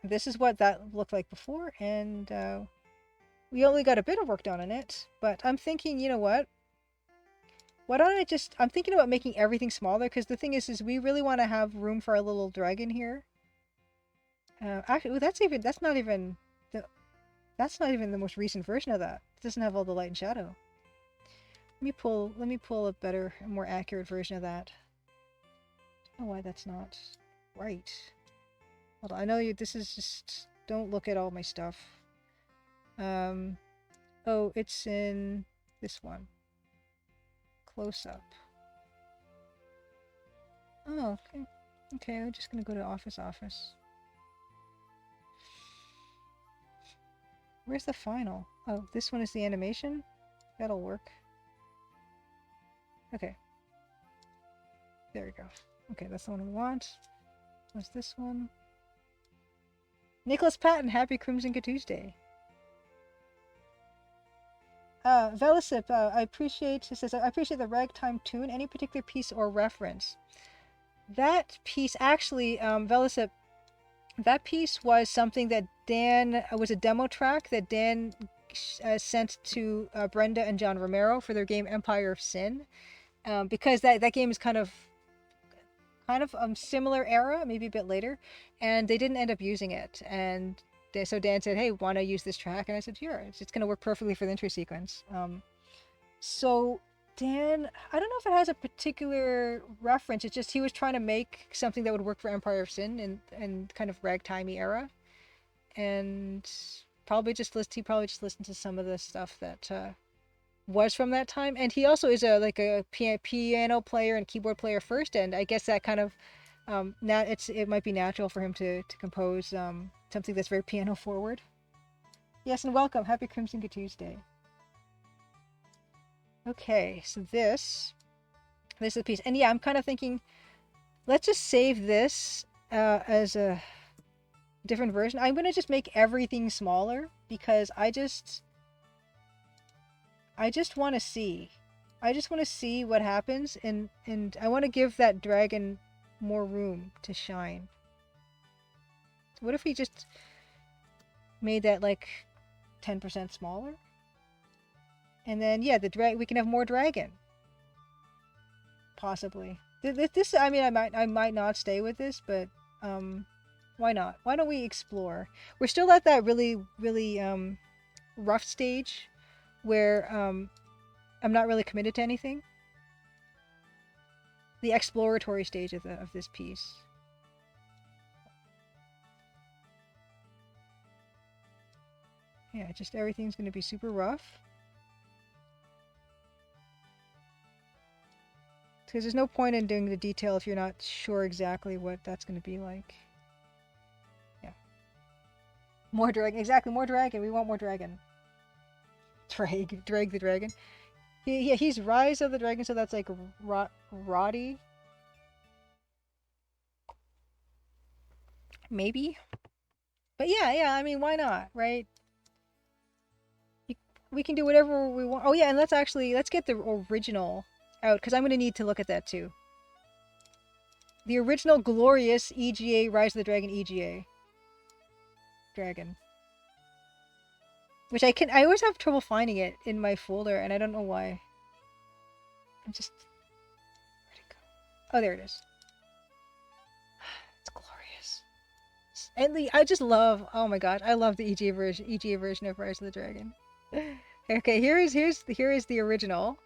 This is what that looked like before, and, we only got a bit of work done on it, but I'm thinking, you know what? Why don't I'm thinking about making everything smaller, because the thing is we really want to have room for our little dragon here. Actually, that's not even the most recent version of that. It doesn't have all the light and shadow. Let me pull a better, more accurate version of that. I don't know why that's not right. Hold on, I know this is just, don't look at all my stuff. Oh, it's in this one. Close up. Oh, okay. Okay, I'm just gonna go to office. Where's the final? Oh, this one is the animation? That'll work. Okay. There we go. Okay, that's the one we want. What's this one? Nicholas Patton, happy Crimson Tuesday. Velisip, I appreciate the ragtime tune. Any particular piece or reference? that piece actually, Velocip, that piece was something that Dan was a demo track that Dan sent to Brenda and John Romero for their game Empire of Sin, because that game is kind of similar era, maybe a bit later, and they didn't end up using it. And so Dan said, "Hey, want to use this track?" And I said, "Sure." It's going to work perfectly for the intro sequence. So Dan, I don't know if it has a particular reference. It's just he was trying to make something that would work for Empire of Sin and kind of ragtimey era, and he probably just listened to some of the stuff that was from that time. And he also is a piano player and keyboard player first, and I guess that kind of it might be natural for him to compose something that's very piano forward. Yes, and welcome. Happy Crimson Tuesday. Okay, so this is the piece. And yeah, I'm kind of thinking, let's just save this as a different version. I'm going to just make everything smaller because I just want to see. I just want to see what happens, and I want to give that dragon more room to shine. What if we just made that like 10% smaller? And then yeah, we can have more dragon. Possibly. This I mean I might not stay with this, but why not? Why don't we explore? We're still at that really rough stage where I'm not really committed to anything. The exploratory stage of this piece. Yeah, just everything's going to be super rough. Because there's no point in doing the detail if you're not sure exactly what that's going to be like. Yeah. More dragon. Exactly, more dragon. We want more dragon. Drag the dragon. Yeah, he's Rise of the Dragon, so that's like Roddy. Maybe. But yeah, I mean, why not, right? We can do whatever we want. Oh yeah, and let's get the original out, because I'm going to need to look at that too. The original glorious EGA Rise of the Dragon EGA. Dragon. Which I always have trouble finding it in my folder, and I don't know why. I'm just... Where'd it go? Oh, there it is. It's glorious. And I just love... Oh my god, I love the EGA version of Rise of the Dragon. Okay, here is the original.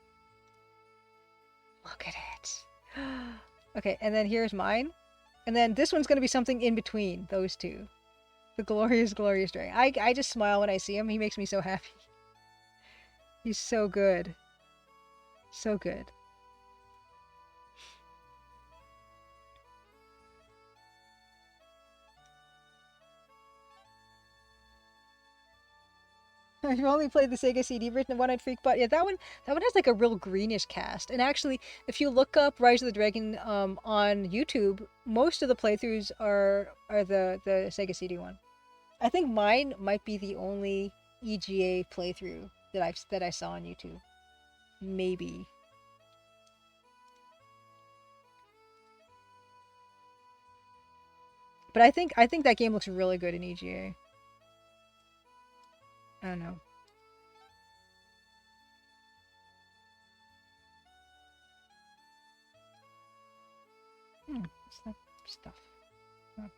Look at it. Okay, and then here's mine. And then this one's going to be something in between those two. The glorious dragon. I just smile when I see him. He makes me so happy. He's so good. So good. I've only played the Sega CD version of One Eyed Freak, but yeah, that one has like a real greenish cast. And actually, if you look up Rise of the Dragon on YouTube, most of the playthroughs are the Sega CD one. I think mine might be the only EGA playthrough that I saw on YouTube. Maybe. But I think that game looks really good in EGA. I don't know. What's that stuff? Oh.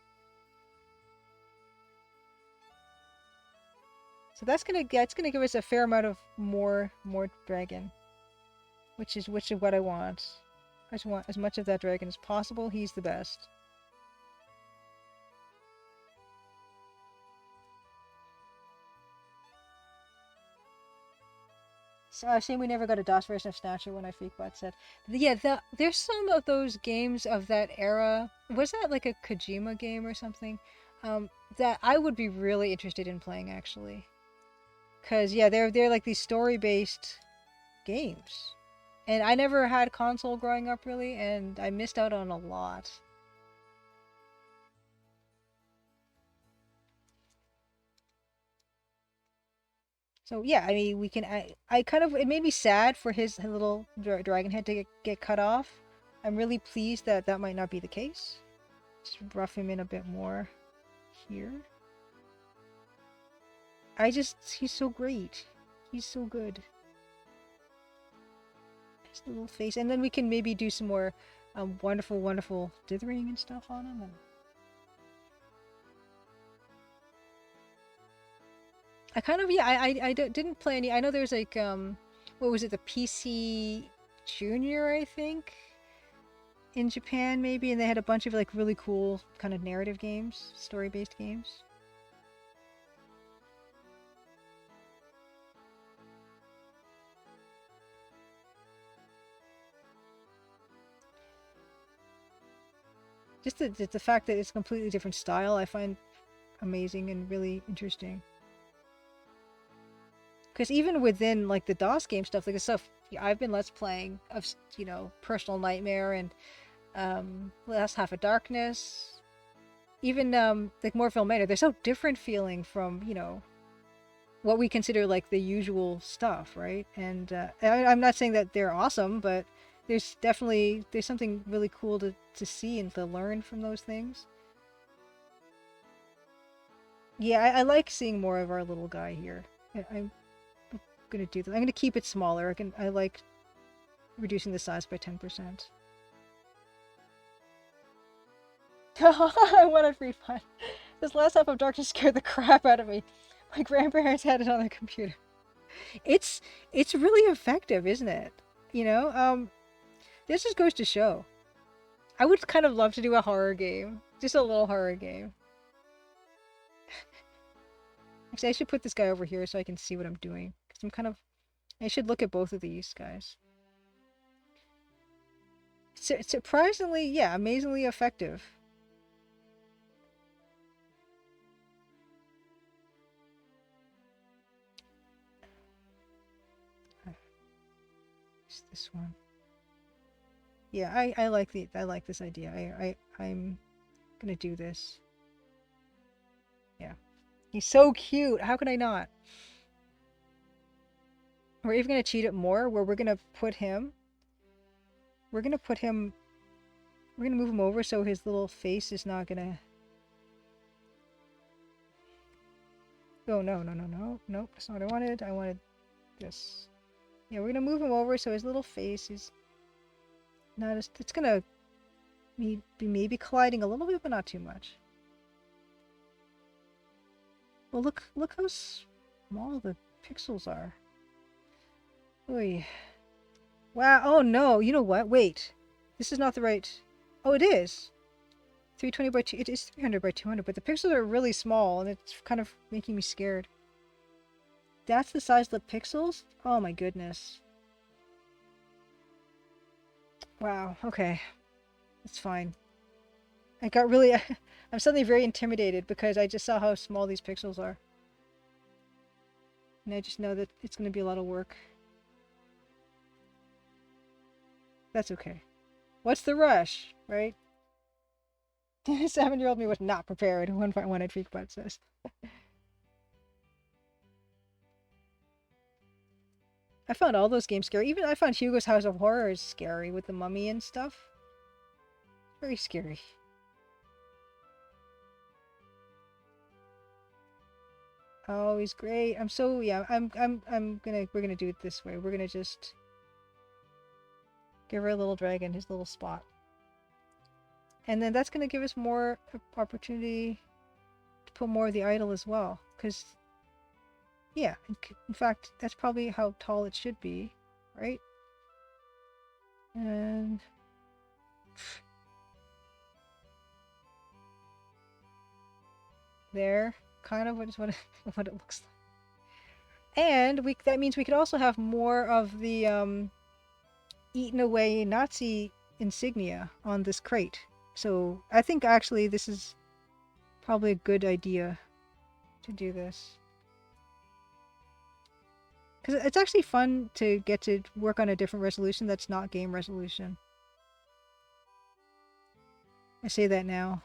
So that's gonna give us a fair amount of more dragon, which is what I want. I just want as much of that dragon as possible. He's the best. So, shame we never got a DOS version of Snatcher when I Freakbot said. Yeah, there's some of those games of that era. Was that like a Kojima game or something? That I would be really interested in playing actually. Cause yeah, they're like these story-based games. And I never had console growing up really, and I missed out on a lot. So yeah, I mean, I kind of, it made me sad for his little dragon head to get cut off. I'm really pleased that that might not be the case. Just rough him in a bit more here. He's so great. He's so good. His little face. And then we can maybe do some more wonderful, wonderful dithering and stuff on him. And I kind of, yeah, didn't play any. I know there's like, what was it, the PC Junior, I think, in Japan maybe, and they had a bunch of like really cool kind of narrative games, story-based games. Just the fact that it's a completely different style, I find amazing and really interesting. Because even within like the DOS game stuff, like the stuff I've been let's playing of, you know, Personal Nightmare and Last Half of Darkness, even like Morphil Manor, they're so different feeling from, you know, what we consider like the usual stuff, right? And I'm not saying that they're awesome, but there's something really cool to see and to learn from those things. Yeah, I like seeing more of our little guy here. I'm gonna do that. I'm gonna keep it smaller. I like reducing the size by 10%. I wanted free fun. This Last Half of Darkness scared the crap out of me. My grandparents had it on their computer. It's it's really effective, isn't it? You know, this just goes to show. I would kind of love to do a horror game, just a little horror game. Actually, I should put this guy over here so I can see what I'm doing. Because I should look at both of these guys. Surprisingly, yeah, amazingly effective. It's this one. Yeah, I like this idea. I'm gonna do this. Yeah. He's so cute. How could I not? We're even gonna cheat it more where we're gonna put him. We're gonna put him. We're gonna move him over so his little face is not gonna. Oh no no no no nope! That's not what I wanted. I wanted this. Yeah, we're gonna move him over so his little face is not as. It's gonna be maybe colliding a little bit, but not too much. Well, look how small the pixels are. Oy. Wow. Oh no. You know what? Wait. This is not the right. Oh, it is. 320 by 2. It is 300 by 200, but the pixels are really small, and it's kind of making me scared. That's the size of the pixels? Oh my goodness. Wow. Okay. It's fine. I got really. I'm suddenly very intimidated because I just saw how small these pixels are. And I just know that it's going to be a lot of work. That's okay. What's the rush, right? 7-year-old me was not prepared. 1.1 at Freakbot says. I found all those games scary. Even I found Hugo's House of Horrors scary with the mummy and stuff. Very scary. Oh, he's great. I'm so yeah. We're gonna do it this way. We're gonna just give our little dragon his little spot, and then that's gonna give us more opportunity to put more of the idol as well. Cause yeah, in fact, that's probably how tall it should be, right? And there, kind of what what it looks like. And that means we could also have more of the eaten away Nazi insignia on this crate. So I think actually this is probably a good idea to do this. Because it's actually fun to get to work on a different resolution that's not game resolution. I say that now.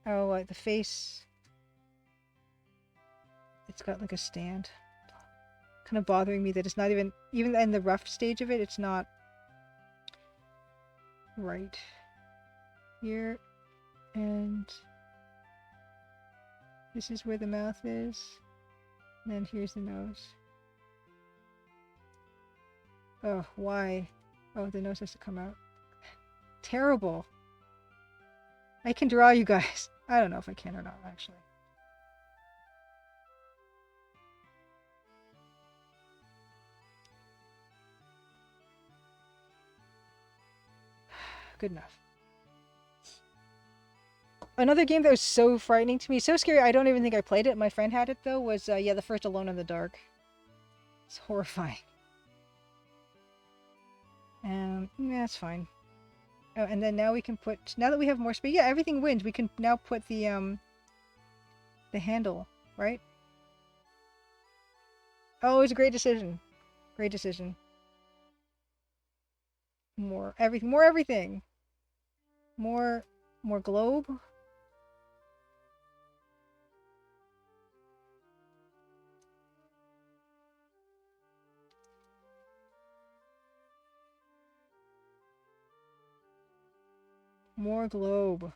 Oh, the face. It's got like a stand. kind of bothering me that it's not even in the rough stage of it, it's not right here. And this is where the mouth is. And then here's the nose. Oh, why? Oh, the nose has to come out. Terrible. I can draw, you guys. I don't know if I can or not, actually. Good enough. Another game that was so frightening to me, so scary, I don't even think I played it. My friend had it, though, was, yeah, the first Alone in the Dark. It's horrifying. Yeah, it's fine. Oh, and then now we can put, now that we have more space, yeah, everything wins. We can now put the handle, right? Oh, it's a great decision. Great decision. More everything. More everything. More globe. More globe.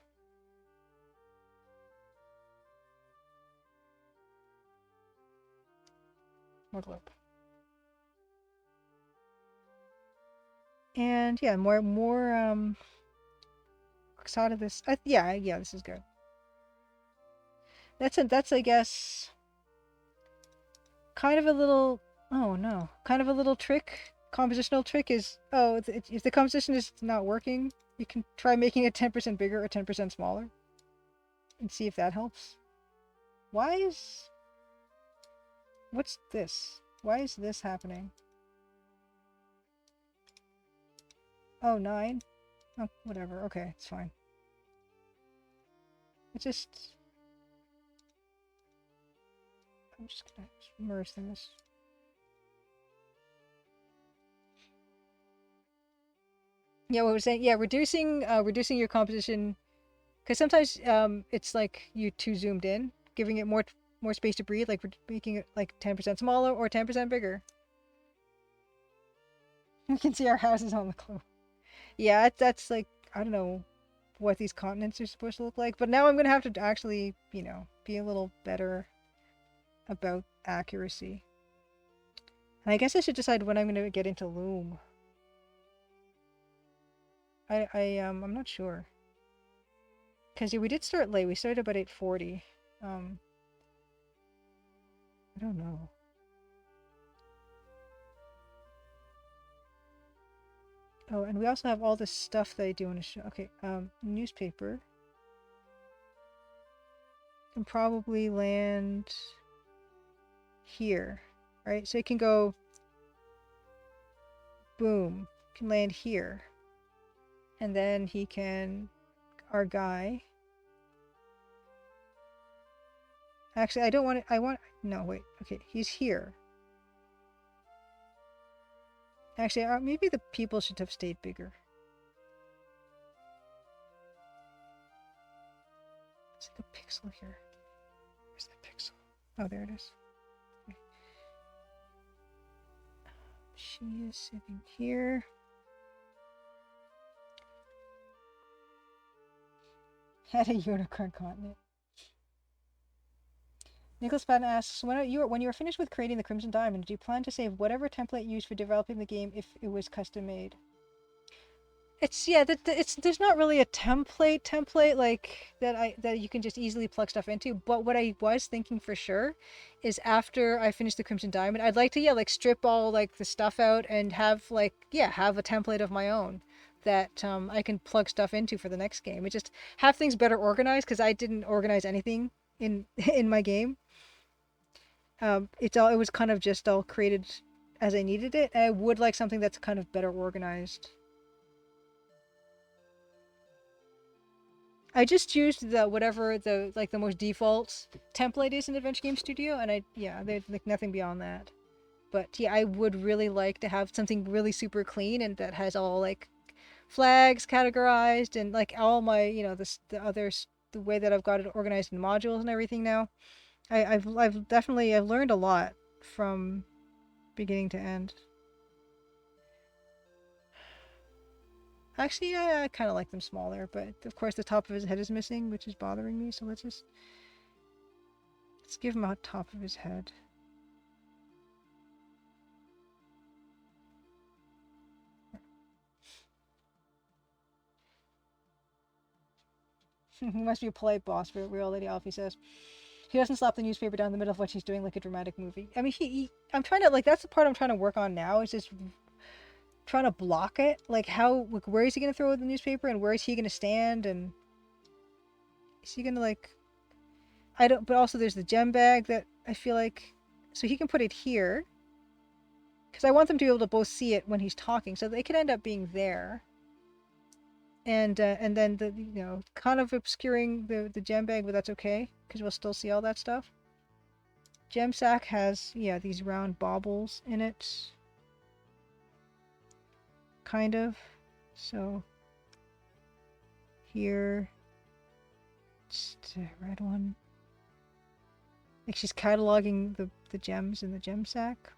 More globe. And yeah, more out of this. Yeah, this is good. That's I guess kind of a little, oh no, kind of a little trick. Compositional trick is, oh, if the composition is not working, you can try making it 10% bigger or 10% smaller and see if that helps. What's this? Why is this happening? Oh, 9? Oh, whatever. Okay, it's fine. I'm just gonna merge this. Yeah, what was saying? Yeah, reducing your composition, because sometimes it's like you too zoomed in, giving it more space to breathe, like making it like 10% smaller or 10% bigger. You can see our houses on the globe. Yeah, that's like, I don't know what these continents are supposed to look like, but now I'm gonna have to actually, be a little better about accuracy. And I guess I should decide when I'm gonna get into Loom. I'm not sure. Because yeah, we did start late. We started about 8:40. I don't know. Oh, and we also have all this stuff that I do want to show. Okay, newspaper can probably land here, right? So it can go boom, can land here. And then he can, our guy. Actually, I don't want it. No, wait. Okay, he's here. Actually, maybe the people should have stayed bigger. It's like a pixel here. Where's that pixel? Oh, there it is. Okay. She is sitting here. Had a unicorn continent. Nicholas Patton asks, when you were finished with creating the Crimson Diamond, do you plan to save whatever template used for developing the game if it was custom made? It's, yeah, there's not really a template like that you can just easily plug stuff into. But what I was thinking for sure is after I finish the Crimson Diamond, I'd like to, yeah, like strip all like the stuff out and have like, yeah, have a template of my own that I can plug stuff into for the next game. It just have things better organized because I didn't organize anything in in my game. It was kind of just all created as I needed it. And I would like something that's kind of better organized. I just used whatever the most default template is in Adventure Game Studio, and there's like nothing beyond that. But yeah, I would really like to have something really super clean and that has all like flags categorized and like all my, the way that I've got it organized in modules and everything now. I've learned a lot from beginning to end. Actually, I kind of like them smaller, but of course the top of his head is missing, which is bothering me. So let's give him a top of his head. He must be a polite boss for a real lady off, he says. He doesn't slap the newspaper down the middle of what she's doing like a dramatic movie. I mean, I'm trying to, like, that's the part I'm trying to work on now, is just trying to block it. Like, how, like, where is he going to throw the newspaper, and where is he going to stand, and is he going to, like, I don't, but also there's the gem bag that I feel like, so he can put it here, because I want them to be able to both see it when he's talking, so they could end up being there. And then the, you know, kind of obscuring the gem bag, but that's okay because we'll still see all that stuff. Gem sack has, yeah, these round baubles in it, kind of. So here, just a red one. Like she's cataloging the gems in the gem sack.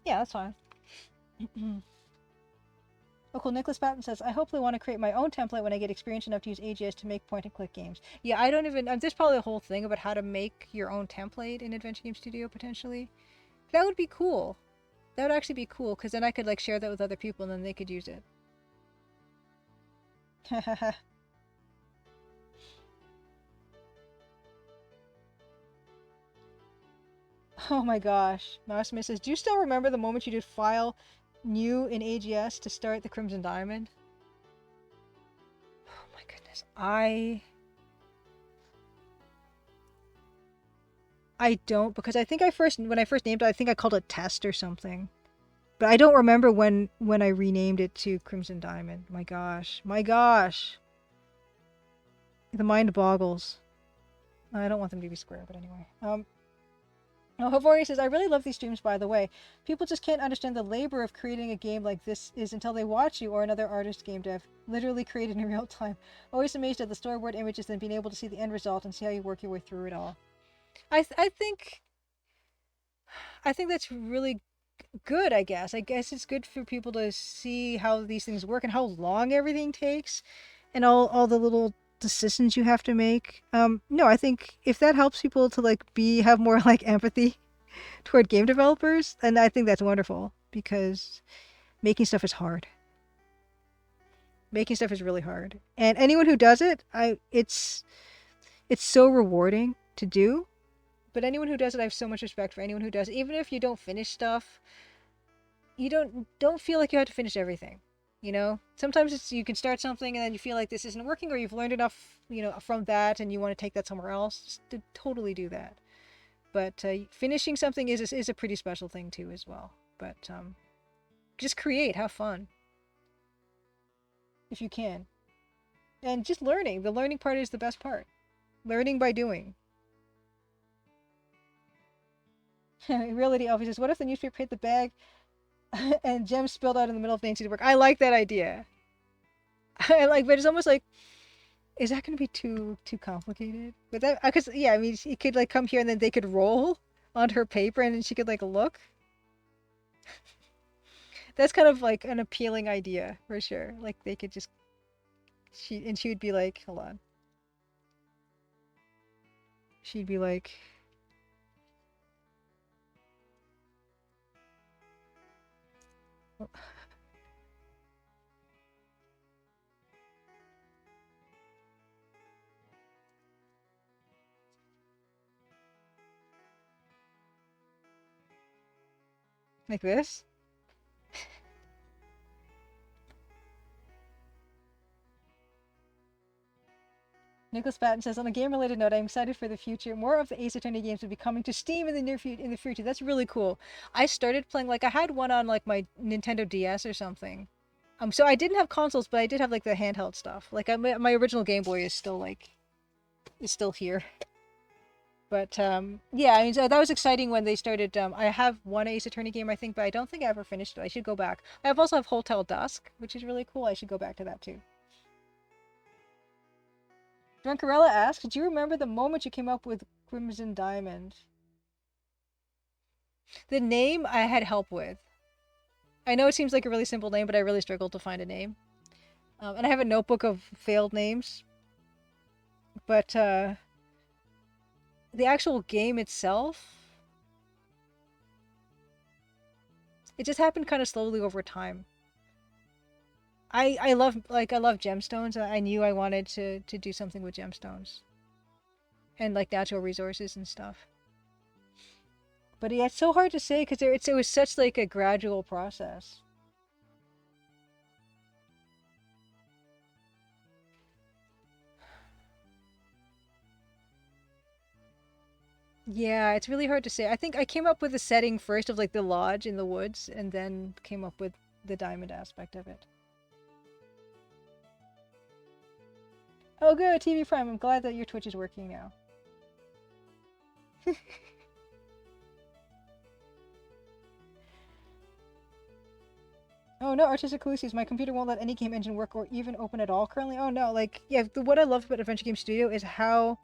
Yeah, that's fine. Oh, cool. Nicholas Patton says, I hopefully want to create my own template when I get experience enough to use AGS to make point-and-click games. Yeah, I don't even... there's probably a whole thing about how to make your own template in Adventure Game Studio, potentially. That would be cool. That would actually be cool, because then I could, like, share that with other people, and then they could use it. Oh my gosh. Mouse says, do you still remember the moment you did file new in AGS to start the Crimson Diamond? Oh my goodness. I don't, because I think when I first named it, I think I called it Test or something. But I don't remember when I renamed it to Crimson Diamond. My gosh. My gosh. The mind boggles. I don't want them to be square, but anyway. Oh, Havori says, I really love these streams, by the way. People just can't understand the labor of creating a game like this is until they watch you or another artist game dev. Literally created in real time. Always amazed at the storyboard images and being able to see the end result and see how you work your way through it all. I think that's really good, I guess. I guess it's good for people to see how these things work and how long everything takes and all the little decisions you have to make. No, I think if that helps people to like have more like empathy toward game developers, then I think that's wonderful, because making stuff is hard. Making stuff is really hard. And anyone who does it, it's so rewarding to do. But anyone who does it, I have so much respect for anyone who does it. Even if you don't finish stuff, you don't feel like you have to finish everything. You know, sometimes you can start something and then you feel like this isn't working, or you've learned enough, you know, from that, and you want to take that somewhere else. Just to totally do that. But finishing something is a pretty special thing too, as well. But just create, have fun, if you can, and just learning. The learning part is the best part. Learning by doing. Reality Elvis says, what if the newspaper hit the bag and gems spilled out in the middle of Nancy's work? I like that idea. But it's almost like, is that going to be too complicated? But that, because yeah, I mean, it could like come here and then they could roll onto her paper and then she could like look. That's kind of like an appealing idea for sure. Like they could just, she would be like, hold on. She'd be like, like this. Nicholas Patton says, on a game-related note, I'm excited for the future. More of the Ace Attorney games will be coming to Steam in the future. That's really cool. I started playing, like, I had one on, like, my Nintendo DS or something. So I didn't have consoles, but I did have, like, the handheld stuff. Like, my original Game Boy is still, like, here. But, yeah, I mean, so that was exciting when they started. I have one Ace Attorney game, I think, but I don't think I ever finished it. I should go back. I also have Hotel Dusk, which is really cool. I should go back to that, too. Drunkarella asks, do you remember the moment you came up with Crimson Diamond. The name I had help with. I know it seems like a really simple name, but I really struggled to find a name. And I have a notebook of failed names. But the actual game itself, it just happened kind of slowly over time. I love gemstones. I knew I wanted to do something with gemstones and like natural resources and stuff. But yeah, it's so hard to say because it was such like a gradual process. Yeah, it's really hard to say. I think I came up with the setting first of like the lodge in the woods and then came up with the diamond aspect of it. Oh, good, TV Prime. I'm glad that your Twitch is working now. Oh no, Artistic Lucy's. My computer won't let any game engine work or even open at all currently. Oh no, like yeah, what I love about Adventure Game Studio is how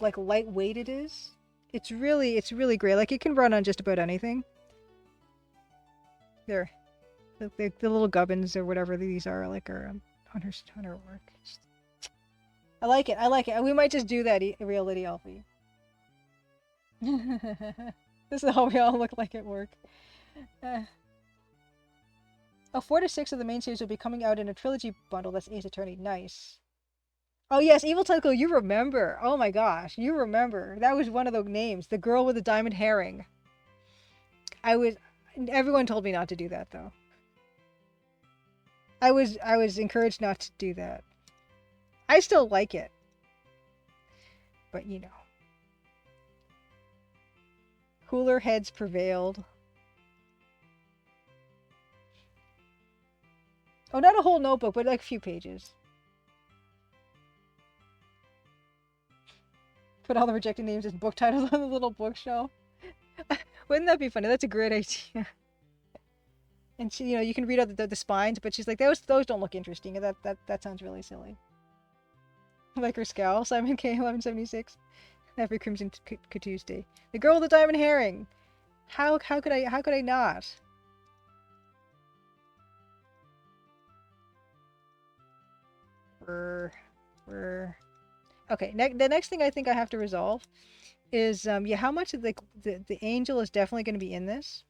like lightweight it is. It's really great. Like it can run on just about anything. There, the little gubbins or whatever these are like are hunter work. I like it. I like it. We might just do that, Reality Alfie. This is how we all look like at work. Oh, 4 to 6 of the main series will be coming out in a trilogy bundle. That's Ace Attorney. Nice. Oh yes, Evil Tentacle, you remember. Oh my gosh, you remember. That was one of the names. The girl with the diamond herring. I was everyone told me not to do that though. I was encouraged not to do that. I still like it. But you know. Cooler heads prevailed. Oh, not a whole notebook, but like a few pages. Put all the rejected names as book titles on the little bookshelf. Wouldn't that be funny? That's a great idea. And she, you can read out the spines, but she's like, those don't look interesting. That sounds really silly. Like her scowl, Simon K. 1176. Every Crimson Tuesday. The girl with the diamond herring. How could I not? Okay. The next thing I think I have to resolve is yeah, how much of the angel is definitely going to be in this.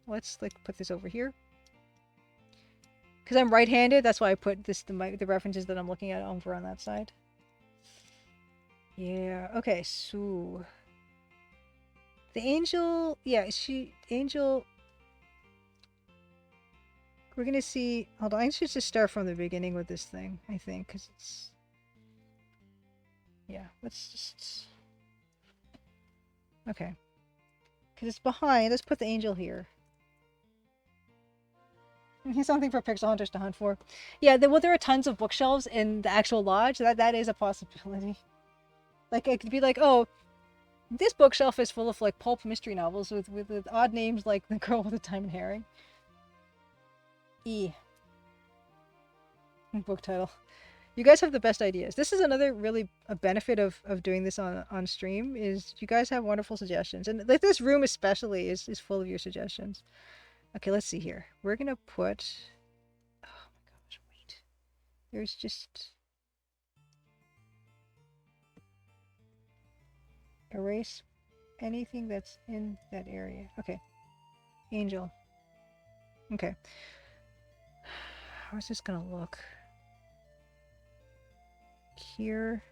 Let's like put this over here. Because I'm right-handed, that's why I put the references that I'm looking at over on that side. Yeah, okay, so the angel, yeah, angel, we're gonna see, hold on, I should just start from the beginning with this thing, I think, because it's, yeah, let's just, okay, because it's behind, let's put the angel here. Something for pixel hunters to hunt for. Yeah, well, there are tons of bookshelves in the actual lodge. That is a possibility. Like, it could be like, oh, this bookshelf is full of like pulp mystery novels with odd names like The Girl with the Diamond Herring. Book title. You guys have the best ideas. This is another really a benefit of doing this on stream is you guys have wonderful suggestions. And like this room especially is full of your suggestions. Okay, let's see here. We're gonna put, oh my gosh, wait. There's just erase anything that's in that area. Okay. Angel. Okay. How's this gonna look? Here.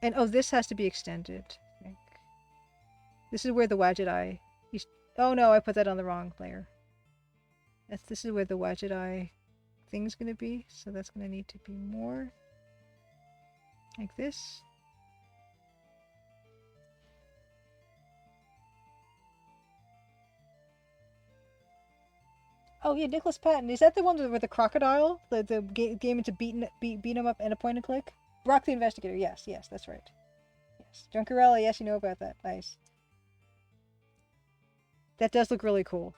And oh, this has to be extended, I think. This is where the Wadget Eye. Oh no, I put that on the wrong layer. This is where the Wadget Eye thing's gonna be, so that's gonna need to be more like this. Oh yeah, Nicholas Patton. Is that the one with the crocodile? The game into beat 'em up and a point and click? Brock the Investigator. Yes, that's right. Yes, Junkarella. Yes, you know about that. Nice. That does look really cool.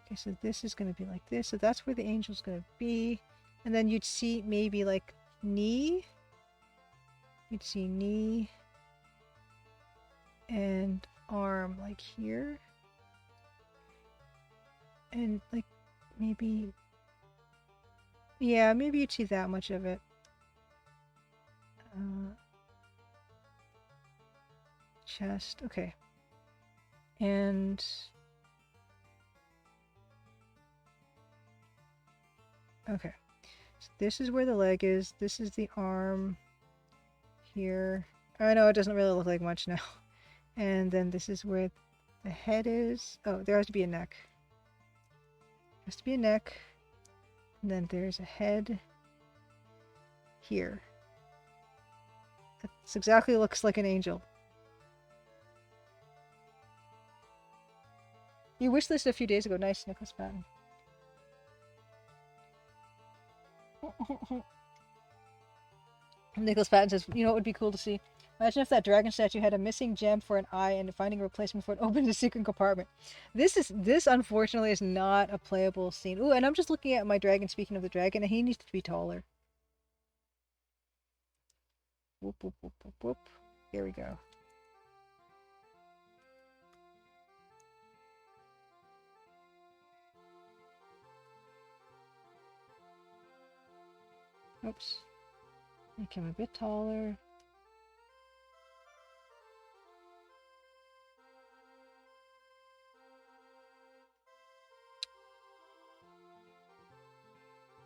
Okay, so this is going to be like this. So that's where the angel's going to be. And then you'd see maybe like knee. You'd see knee and arm like here. And like maybe, yeah, maybe you'd see that much of it. Chest, okay. And okay, so this is where the leg is. This is the arm here. I know it doesn't really look like much now. And then this is where the head is. Oh, there has to be a neck. There has to be a neck. And then there's a head here. That's exactly looks like an angel. You wishlist a few days ago. Nice, Nicholas Patton. Nicholas Patton says, you know what would be cool to see? Imagine if that dragon statue had a missing gem for an eye and finding a replacement for it opened a secret compartment. This unfortunately is not a playable scene. Ooh, and I'm just looking at my dragon, speaking of the dragon, and he needs to be taller. Whoop, whoop, whoop, whoop, whoop. Here we go. Oops. Make him a bit taller.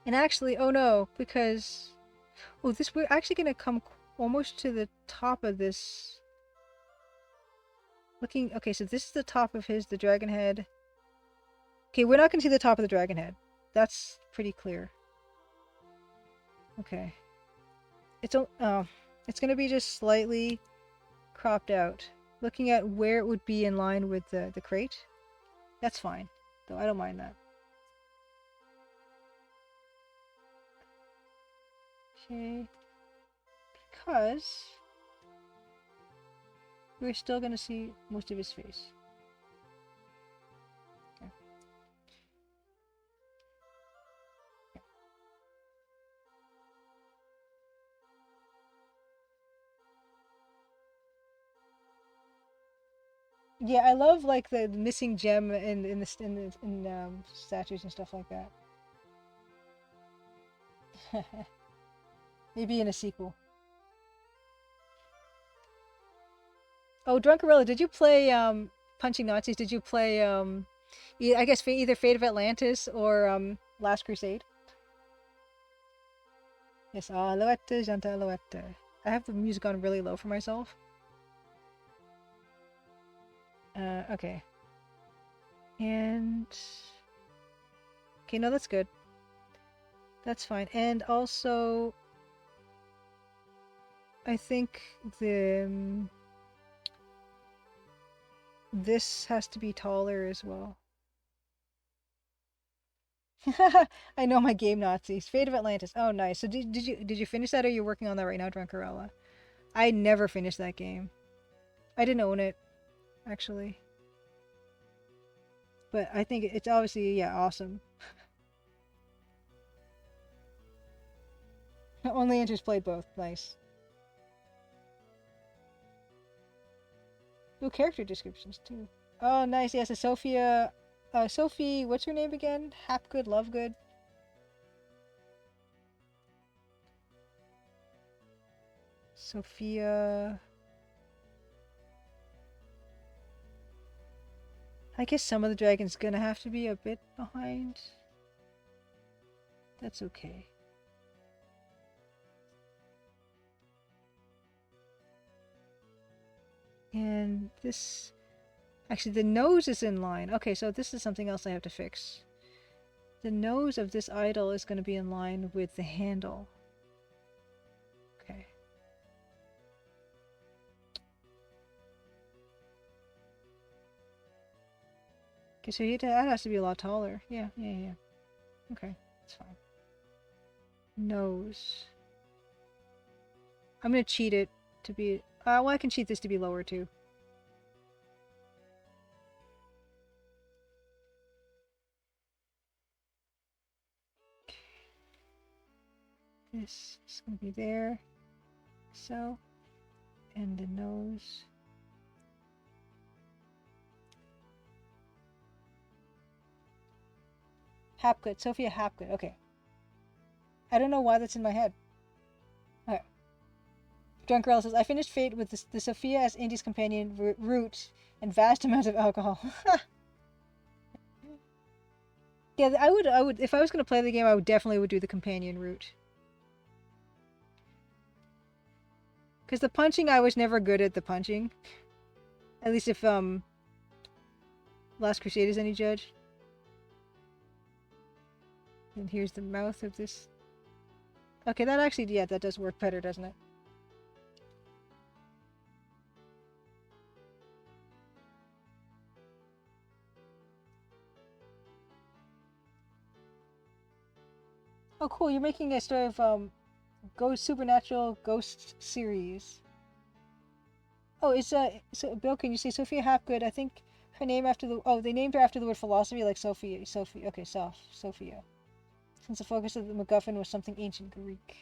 And actually, oh no, because this we're actually gonna come almost to the top of this. Looking, okay, so this is the top of the dragon head. Okay, we're not gonna see the top of the dragon head. That's pretty clear. Okay. It's gonna be just slightly cropped out. Looking at where it would be in line with the crate. That's fine, though I don't mind that. Okay. Because we're still gonna see most of his face. Okay. Yeah, I love like the missing gem in statues and stuff like that. Maybe in a sequel. Oh, Drunkarella, did you play Punching Nazis? Did you play I guess either Fate of Atlantis or Last Crusade? Yes, Alouette, Janta Alouette. I have the music on really low for myself. Okay. And okay, no, that's good. That's fine. And also I think this has to be taller as well. I know my game Nazis. Fate of Atlantis. Oh, nice. So did you finish that, or are you working on that right now, Drunkarella? I never finished that game. I didn't own it, actually. But I think it's obviously, yeah, awesome. Only Enters played both. Nice. Ooh, character descriptions too. Oh, nice. Yes, a Sophia. Sophie, what's her name again? Hapgood, Lovegood. Sophia. I guess some of the dragon's gonna have to be a bit behind. That's okay. And this... Actually, the nose is in line. Okay, so this is something else I have to fix. The nose of this idol is going to be in line with the handle. Okay. Okay, so that has to be a lot taller. Yeah. Okay, that's fine. Nose. I'm going to cheat it to be... well, I can cheat this to be lower too. This is going to be there. So, and the nose. Hapgood, Sophia Hapgood. Okay. I don't know why that's in my head. Okay. Drunk Girl says, I finished Fate with the Sophia as Indy's companion, root, and vast amounts of alcohol. Yeah, I would, if I was going to play the game, I would definitely do the companion route. Because the punching, I was never good at the punching. At least if, Last Crusade is any judge. And here's the mouth of this. Okay, that actually, yeah, that does work better, doesn't it? Oh, cool, you're making a story of, Ghost Supernatural Ghost series. Oh, so Bill, can you say Sophia Hapgood? I think her name after they named her after the word philosophy, like Sophia. Okay, Sophia. Since the focus of the MacGuffin was something ancient Greek.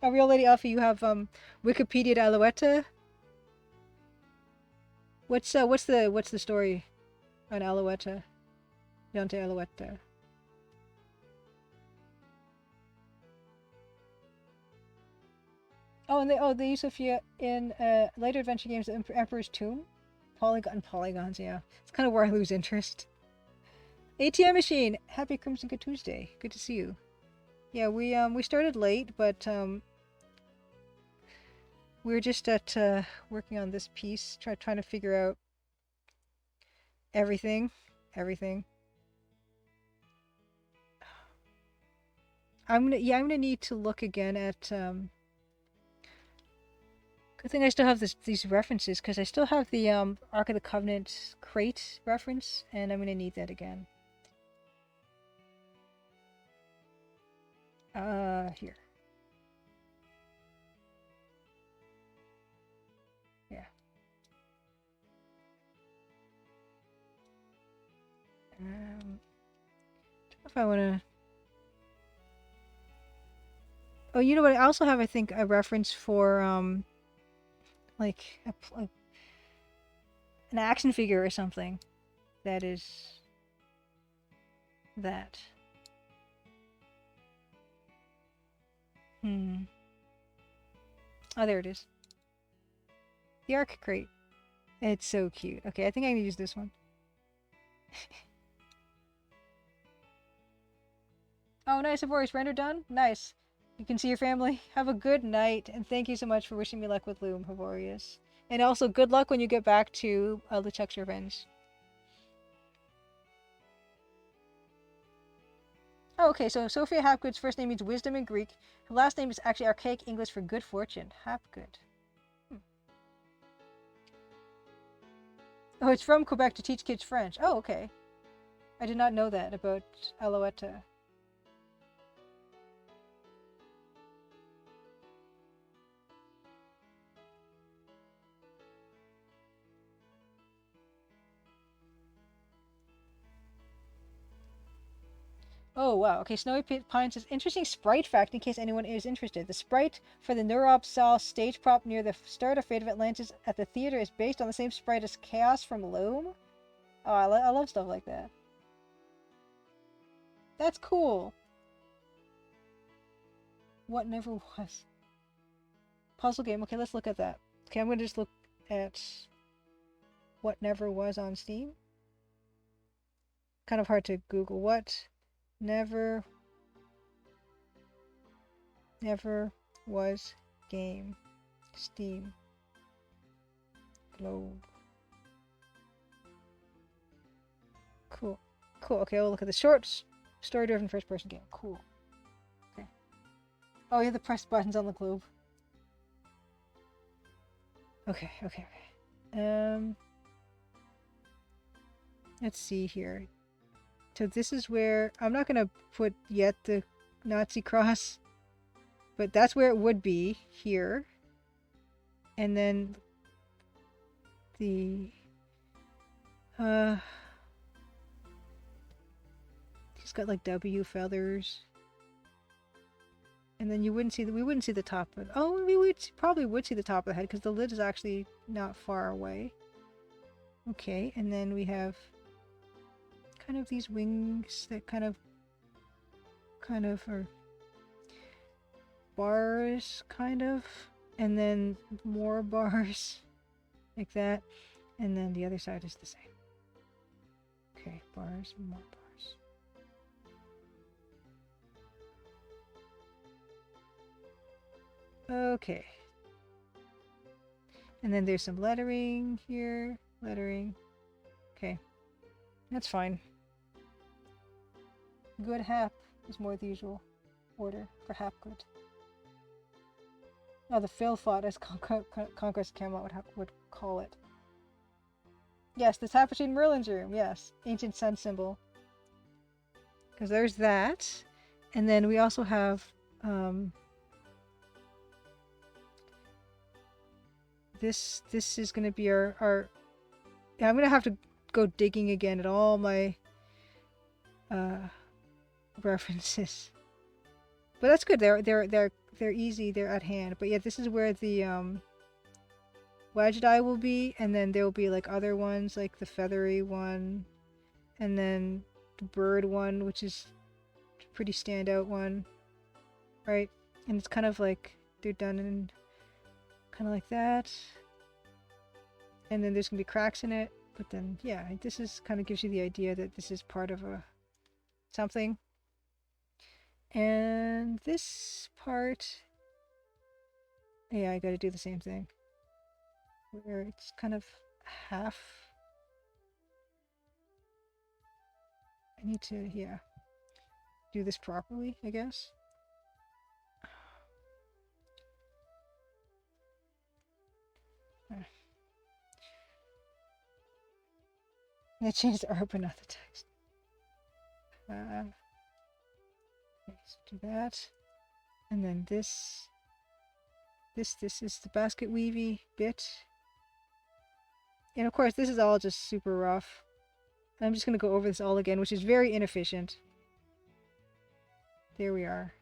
Oh, Real Lady Alfie, you have Wikipedia Alouetta. What's the story on Alouetta? Dante Alouetta. Oh, and they use Sophia in later adventure games, The Emperor's Tomb. Polygons, yeah. It's kind of where I lose interest. ATM machine. Happy Crimson Good Tuesday. Good to see you. Yeah, we started late, but we were just at working on this piece, trying to figure out everything. I'm gonna need to look again at Good thing I still have these references, because I still have the Ark of the Covenant crate reference, and I'm gonna need that again. Here. Yeah. If I wanna. Oh, you know what? I also have, I think, a reference for like an action figure or something. That is that. Oh, there it is. The Ark crate. It's so cute. Okay, I think I'm gonna use this one. Oh, nice. Avorius, render done? Nice. You can see your family. Have a good night, and thank you so much for wishing me luck with Loom, Havorius. And also, good luck when you get back to LeChuck's Revenge. Oh, okay, so Sophia Hapgood's first name means wisdom in Greek. Her last name is actually archaic English for good fortune. Hapgood. Oh, it's from Quebec to teach kids French. Oh, okay. I did not know that about Alouetta. Oh, wow. Okay, Snowy Pine says, interesting sprite fact in case anyone is interested. The sprite for the Neuropsal stage prop near the start of Fate of Atlantis at the theater is based on the same sprite as Chaos from Loom. Oh, I love stuff like that. That's cool. What never was. Puzzle game. Okay, let's look at that. Okay, I'm going to just look at what never was on Steam. Kind of hard to Google. What never was game. Steam. Globe. Cool. Okay, we'll look at the short story-driven first-person game. Cool. Okay. Oh, you have the press buttons on the globe. Okay. Let's see here. So this is where I'm not gonna put yet the Nazi cross, but that's where it would be here. And then the It's got like W feathers. And then we wouldn't see the top of it. Oh, we probably would see the top of the head because the lid is actually not far away. Okay, and then we have kind of these wings that kind of are bars, kind of, and then more bars like that, and then the other side is the same. Okay, bars, more bars. Okay. And then there's some lettering here. Lettering. Okay. That's fine. Good hap is more the usual order for hapgood. Oh, the Philfot, as Conquest Camelot would call it. Yes, the Tapestried Merlin's room. Yes, ancient sun symbol. Because there's that. And then we also have this is going to be our yeah, I'm going to have to go digging again at all my references. But that's good. They're easy. They're at hand. But yeah, this is where the wedged eye will be, and then there will be like other ones, like the feathery one, and then the bird one, which is a pretty standout one, right? And it's kind of like they're done in kind of like that, and then there's gonna be cracks in it. But then yeah, this is kind of gives you the idea that this is part of a something. And this part, yeah, I gotta do the same thing. Where it's kind of half. I need to, yeah, do this properly, I guess. I changed the art but not the text. Okay, so do that. And then this is the basket weavy bit. And of course, this is all just super rough. I'm just going to go over this all again, which is very inefficient. There we are.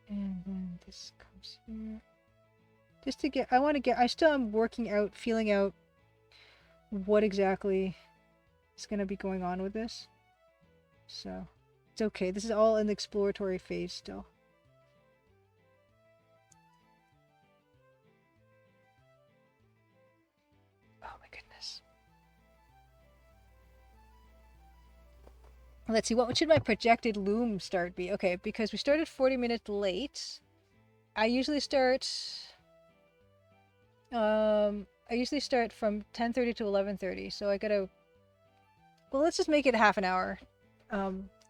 And then this comes here. Just to get, I still am working out, feeling out what exactly is going to be going on with this. So, it's okay. This is all in the exploratory phase still. Oh my goodness. Let's see, what should my projected loom start be? Okay, because we started 40 minutes late. I usually start from 10:30 to 11:30, so I gotta, well, let's just make it half an hour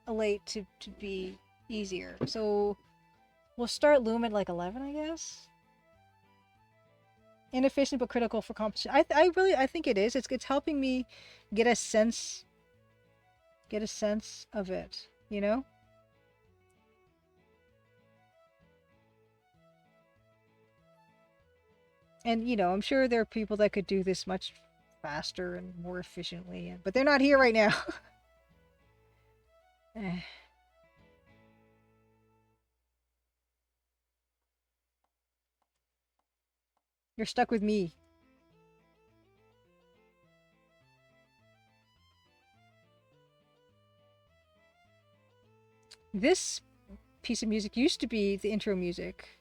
late to be easier. So we'll start loom at like 11, I guess. Inefficient but critical for competition. I think it is. It's helping me get a sense of it, you know? And, you know, I'm sure there are people that could do this much faster and more efficiently, but they're not here right now. You're stuck with me. This piece of music used to be the intro music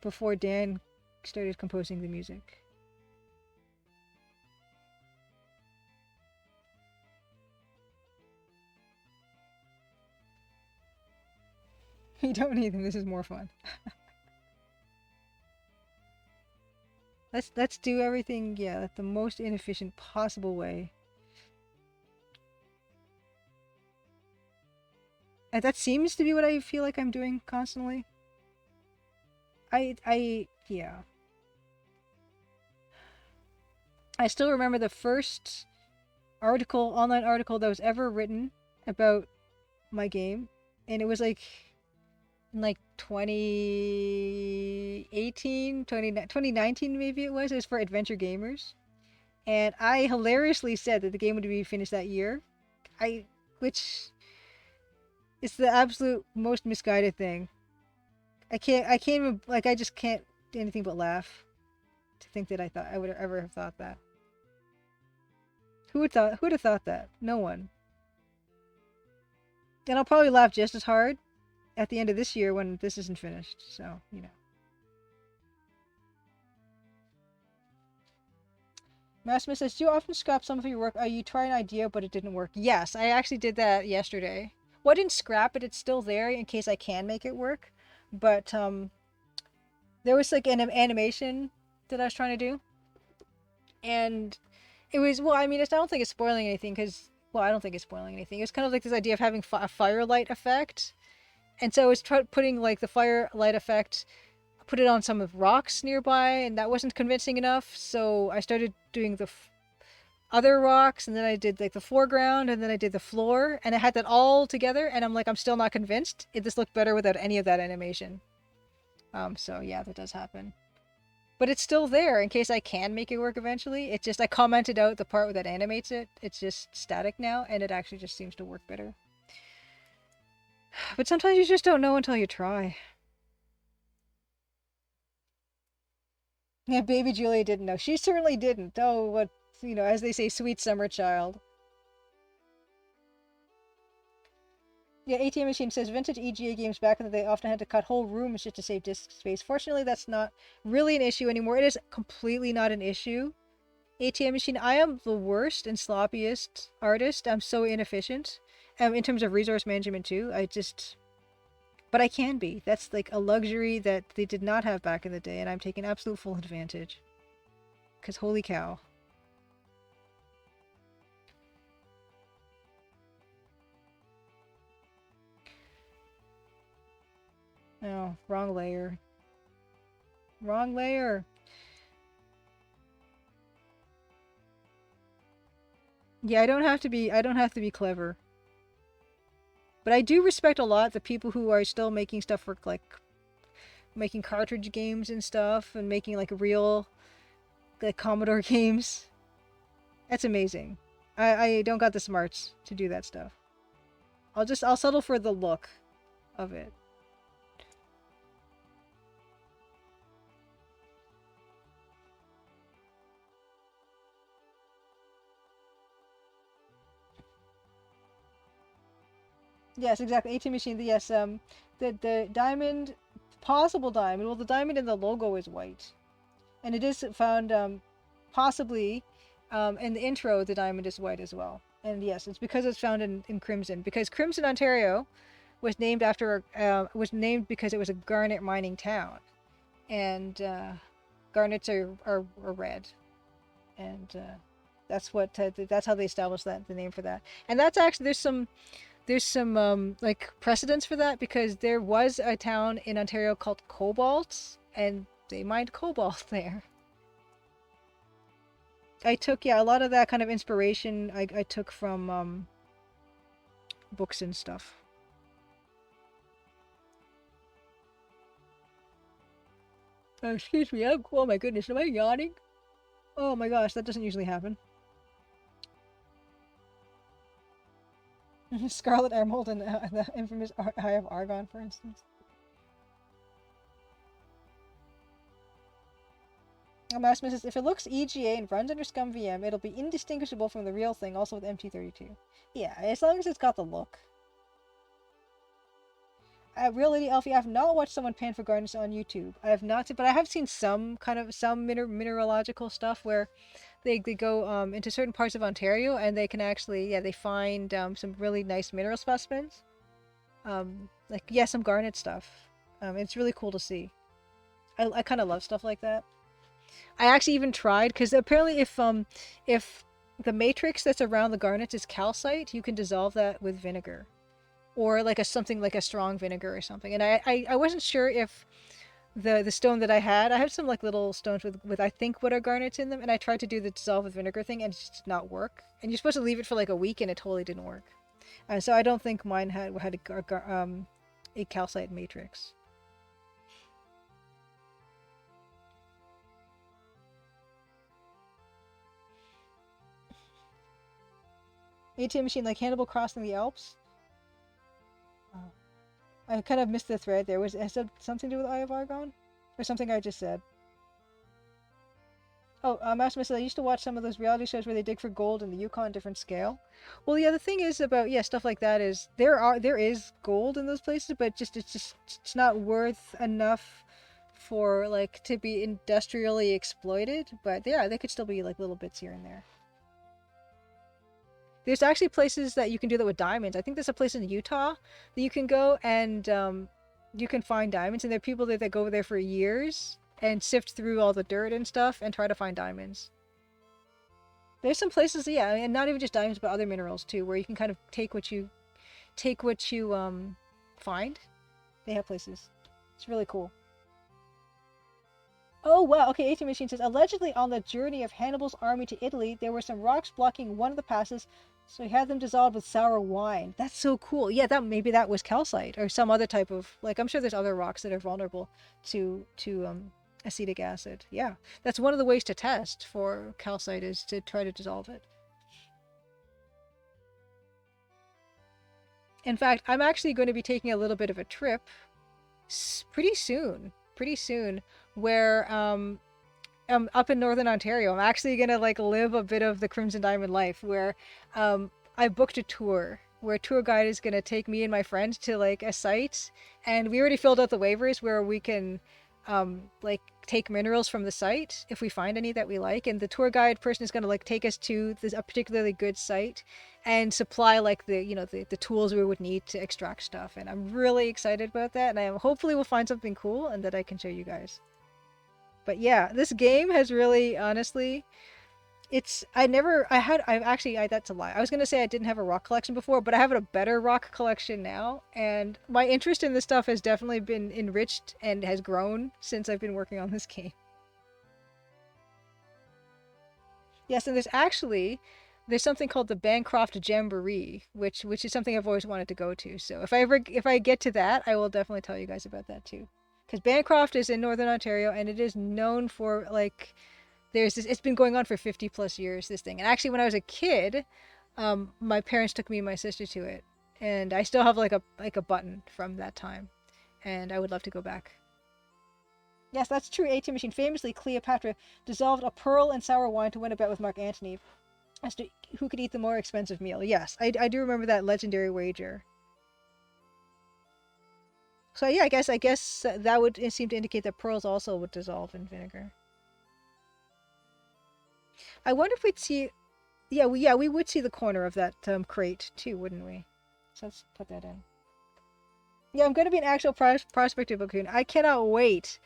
before Dan started composing the music. You don't need them. This is more fun. Let's do everything, yeah, the most inefficient possible way. And that seems to be what I feel like I'm doing constantly. Yeah. I still remember the first online article that was ever written about my game, and it was like in like 2018, 2019 maybe it was. It was for adventure gamers. And I hilariously said that the game would be finished that year. I, which is the absolute most misguided thing. I can't even, like, I just can't do anything but laugh to think that I thought I would ever have thought that. Who would have thought that? No one. And I'll probably laugh just as hard at the end of this year when this isn't finished. So, you know. Massimo says, do you often scrap some of your work? You try an idea, but it didn't work. Yes, I actually did that yesterday. Well, I didn't scrap it. It's still there in case I can make it work. But there was like an animation that I was trying to do. And it was, well, I mean, I don't think it's spoiling anything because, well, I don't think it's spoiling anything. It's kind of like this idea of having a firelight effect. And so it's putting like the firelight effect, put it on some of rocks nearby, and that wasn't convincing enough. So I started doing the other rocks, and then I did like the foreground, and then I did the floor, and I had that all together. And I'm like, I'm still not convinced. It just looked better without any of that animation. So yeah, that does happen. But it's still there in case I can make it work eventually. It's just I commented out the part that animates it. It's just static now, and it actually just seems to work better. But sometimes you just don't know until you try. Yeah, baby Julia didn't know. She certainly didn't. Oh, what, you know, as they say, sweet summer child. Yeah, ATM Machine says vintage EGA games back in the day often had to cut whole rooms just to save disk space. Fortunately, that's not really an issue anymore. It is completely not an issue. ATM Machine, I am the worst and sloppiest artist. I'm so inefficient. In terms of resource management too. But I can be. That's like a luxury that they did not have back in the day, and I'm taking absolute full advantage. Because holy cow. Oh, wrong layer. Wrong layer. Yeah, I don't have to be clever. But I do respect a lot the people who are still making stuff for like making cartridge games and stuff and making like real like Commodore games. That's amazing. I don't got the smarts to do that stuff. I'll settle for the look of it. Yes, exactly. 18 machine. Yes, the diamond, possible diamond. Well, the diamond in the logo is white, and it is found possibly in the intro. The diamond is white as well. And yes, it's because it's found in Crimson. Because Crimson, Ontario, was named because it was a garnet mining town, and garnets are red, and that's how they established that the name for that. And that's actually there's some like precedence for that because there was a town in Ontario called Cobalt, and they mined cobalt there. I took, yeah, a lot of that kind of inspiration I took from books and stuff. Oh, excuse me. Oh my goodness, am I yawning? Oh my gosh, that doesn't usually happen. Scarlet Emerald and the infamous Eye of Argon, for instance. Maximus says, if it looks EGA and runs under Scum VM, it'll be indistinguishable from the real thing, also with MT32. Yeah, as long as it's got the look. Real Lady Elfie, I have not watched someone pan for gardens on YouTube. I have not, but I have seen some mineralogical stuff where they go into certain parts of Ontario and they can actually, yeah, they find some really nice mineral specimens. Like, yeah, some garnet stuff. It's really cool to see. I kind of love stuff like that. I actually even tried because apparently if the matrix that's around the garnets is calcite, you can dissolve that with vinegar, or like something like a strong vinegar or something. And I wasn't sure if the stone that I had some like little stones with I think what are garnets in them, and I tried to do the dissolve with vinegar thing and it just did not work. And you're supposed to leave it for like a week and it totally didn't work. So I don't think mine had a calcite matrix. ATM machine like Hannibal crossing the Alps. Oh. I kind of missed the thread there. Has that something to do with Eye of Argon? Or something I just said? Oh, Master said I used to watch some of those reality shows where they dig for gold in the Yukon, different scale. Well, yeah, the thing is about stuff like that is there is gold in those places, but it's not worth enough for like to be industrially exploited. But yeah, they could still be like little bits here and there. There's actually places that you can do that with diamonds. I think there's a place in Utah that you can go and you can find diamonds, and there are people there that go there for years and sift through all the dirt and stuff and try to find diamonds. There's some places, yeah, and not even just diamonds, but other minerals too, where you can kind of take what you find. They have places. It's really cool. Oh wow, okay, 18 Machine says allegedly on the journey of Hannibal's army to Italy, there were some rocks blocking one of the passes, so he had them dissolved with sour wine. That's so cool. Yeah, that maybe that was calcite or some other type of like I'm sure there's other rocks that are vulnerable to acetic acid. Yeah. That's one of the ways to test for calcite is to try to dissolve it. In fact, I'm actually going to be taking a little bit of a trip pretty soon, where up in Northern Ontario. I'm actually gonna like live a bit of the Crimson Diamond life, where I booked a tour where a tour guide is gonna take me and my friend to like a site, and we already filled out the waivers where we can like take minerals from the site if we find any that we like, and the tour guide person is gonna like take us to a particularly good site and supply like the tools we would need to extract stuff, and I'm really excited about that, and I hopefully we'll find something cool and that I can show you guys. But yeah, this game has really, honestly, it's I've actually that's a lie. I was gonna say I didn't have a rock collection before, but I have a better rock collection now, and my interest in this stuff has definitely been enriched and has grown since I've been working on this game. Yes, and there's something called the Bancroft Jamboree, which is something I've always wanted to go to. So if I get to that, I will definitely tell you guys about that too. Because Bancroft is in Northern Ontario, and it is known for like there's this, it's been going on for 50 plus years, this thing. And actually when I was a kid, my parents took me and my sister to it, and I still have like a button from that time, and I would love to go back. Yes, that's true. 18 Machine. Famously, Cleopatra dissolved a pearl and sour wine to win a bet with Mark Antony as to who could eat the more expensive meal. Yes, I do remember that legendary wager. So yeah, I guess that would seem to indicate that pearls also would dissolve in vinegar. I wonder if we'd see. Yeah, we would see the corner of that crate too, wouldn't we? So let's put that in. Yeah, I'm going to be an actual prospector Bakun. I cannot wait.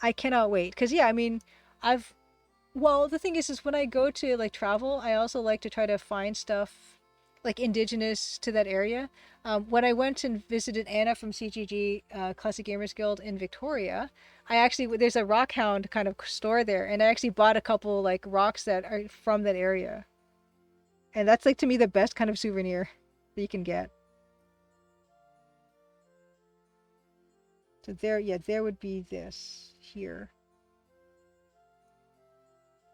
I cannot wait. Because, yeah, I mean, I've. Well, the thing is when I go to, like, travel, I also like to try to find stuff, like, indigenous to that area. When I went and visited Anna from CGG, Classic Gamers Guild in Victoria, there's a rockhound kind of store there, and I actually bought a couple, like, rocks that are from that area. And that's, like, to me, the best kind of souvenir that you can get. So there, yeah, there would be this here.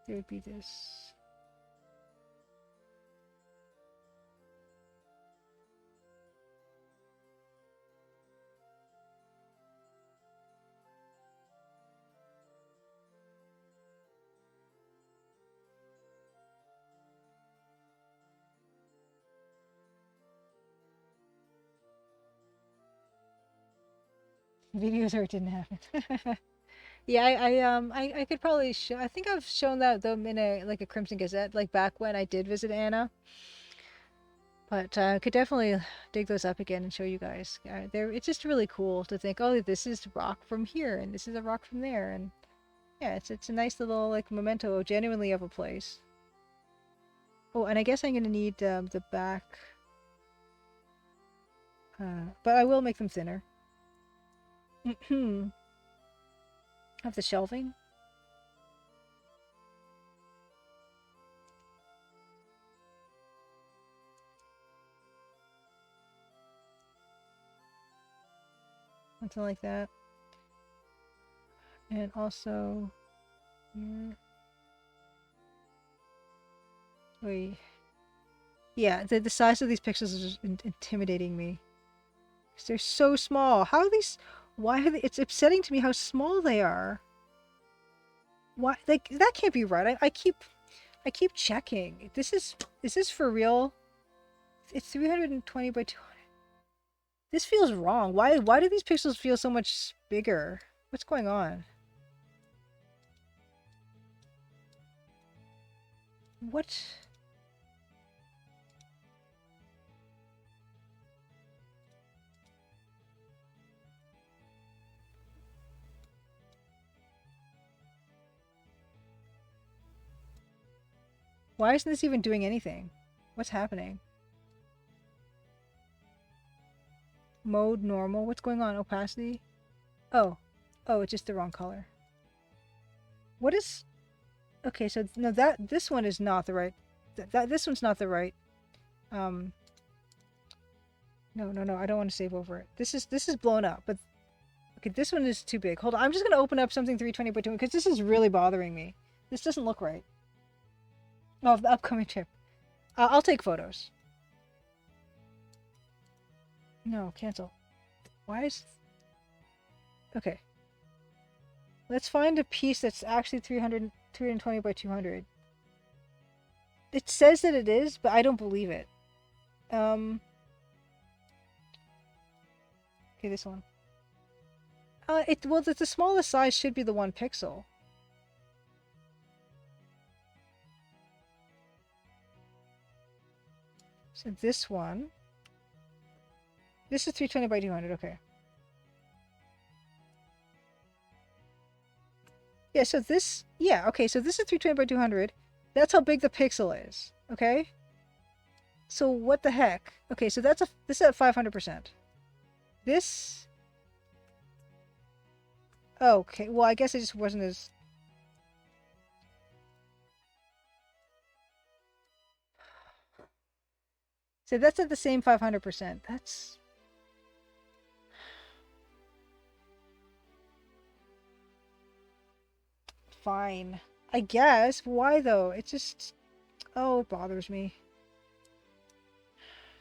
There would be this. Videos or it didn't happen. Yeah, I could probably show. I think I've shown that them in a like a Crimson Gazette, like back when I did visit Anna. But I could definitely dig those up again and show you guys. It's just really cool to think, oh, this is rock from here and this is a rock from there, and yeah, it's a nice little like memento, genuinely of a place. Oh, and I guess I'm gonna need the back, but I will make them thinner. Of the shelving. Something like that. And also here. Wait. Yeah, the size of these pixels is just intimidating me. 'Cause they're so small. How are these... Why are they... It's upsetting to me how small they are. Why... Like, that can't be right. I keep checking. Is this for real? It's 320 by 200. This feels wrong. Why do these pixels feel so much bigger? What's going on? What? Why isn't this even doing anything? What's happening? Mode normal. What's going on? Opacity? Oh. Oh, it's just the wrong color. What is... Okay, so no, this one is not the right... this one's not the right... No, I don't want to save over it. This is blown up, but... Okay, this one is too big. Hold on, I'm just going to open up something 320 by 200 because this is really bothering me. This doesn't look right. Oh, the upcoming trip. I'll take photos. No, cancel. Why is... Okay. Let's find a piece that's actually 320 by 200. It says that it is, but I don't believe it. Okay, this one. Well, the smallest size should be the 1 pixel. So this one. This is 320 by 200, okay. Yeah, so this... Yeah, okay, so this is 320 by 200. That's how big the pixel is, okay? So what the heck? Okay, so this is at 500%. This... Okay, well, I guess it just wasn't as... So that's at the same 500%. That's... Fine. I guess. Why, though? It just... Oh, it bothers me.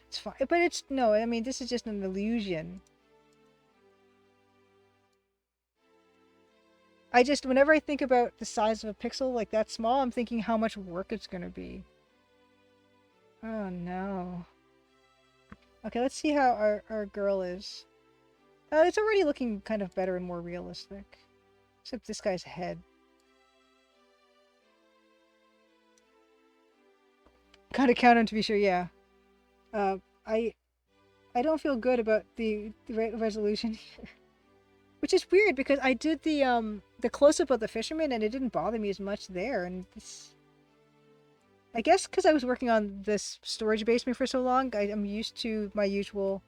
It's fine. But it's... No, I mean, this is just an illusion. I just... Whenever I think about the size of a pixel like that small, I'm thinking how much work it's gonna be. Oh, no. Okay, let's see how our girl is. It's already looking kind of better and more realistic. Except this guy's head. Gotta count him to be sure, yeah. I don't feel good about the resolution here. Which is weird because I did the close-up of the fisherman and it didn't bother me as much there, and this... I guess because I was working on this storage basement for so long, I'm used to my usual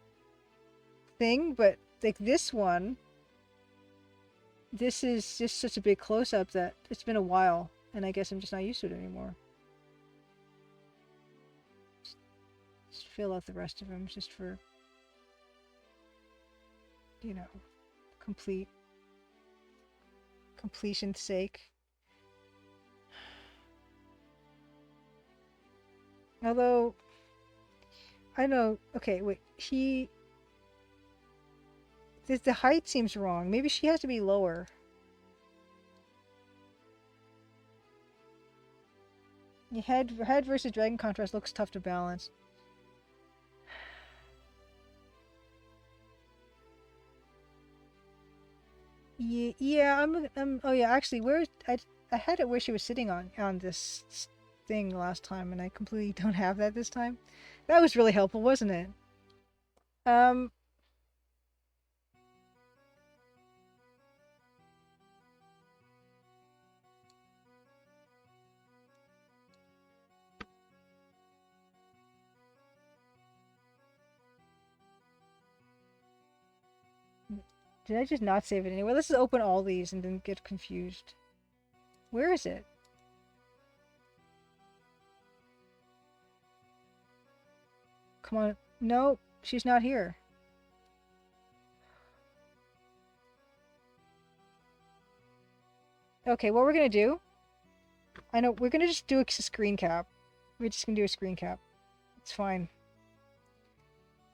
thing, but like this one, this is just such a big close-up that it's been a while, and I guess I'm just not used to it anymore. Just fill out the rest of them just for, you know, completion's sake. Although, I know, okay, wait, the height seems wrong. Maybe she has to be lower. The head versus dragon contrast looks tough to balance. Yeah, oh yeah, actually, I had it where she was sitting on this thing last time, and I completely don't have that this time. That was really helpful, wasn't it? Did I just not save it anyway? Let's just open all these and then get confused. Where is it? Come on. No, she's not here. Okay, what we're gonna do... I know, we're gonna just do a screen cap. We're just gonna do a screen cap. It's fine.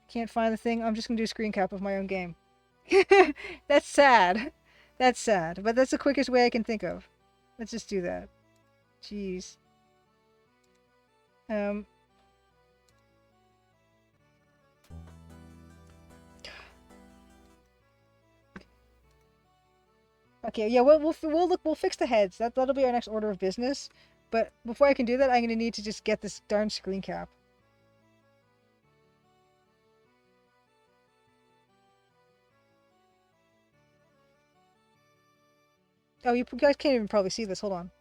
Can't find the thing. I'm just gonna do a screen cap of my own game. That's sad. That's sad. But that's the quickest way I can think of. Let's just do that. Jeez. Okay, yeah, we'll fix the heads. That'll be our next order of business. But before I can do that, I'm gonna need to just get this darn screen cap. Oh, you guys can't even probably see this. Hold on.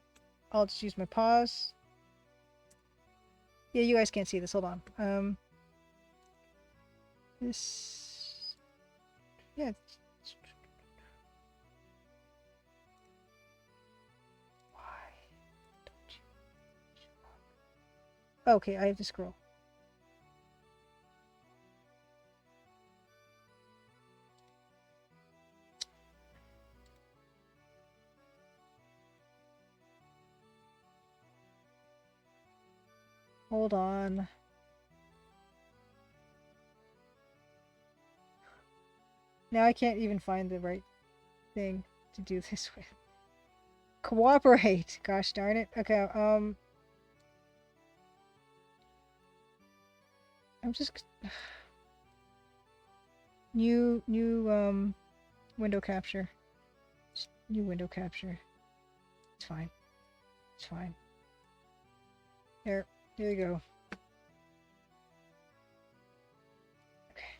I'll just use my pause. Yeah, you guys can't see this. Hold on. This. Yeah. Why don't you? Okay, I have to scroll. Hold on. Now I can't even find the right thing to do this with. Cooperate! Gosh darn it. Okay, I'm just... New, window capture. New window capture. It's fine. It's fine. There you go. Okay.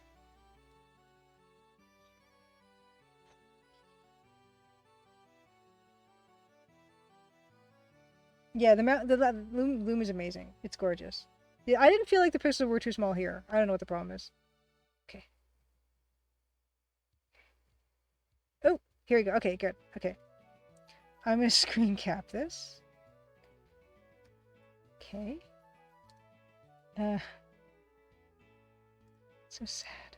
Yeah, the Loom is amazing. It's gorgeous. Yeah, I didn't feel like the pixels were too small here. I don't know what the problem is. Okay. Oh, here we go. Okay, good. Okay. I'm gonna screen cap this. Okay. So sad.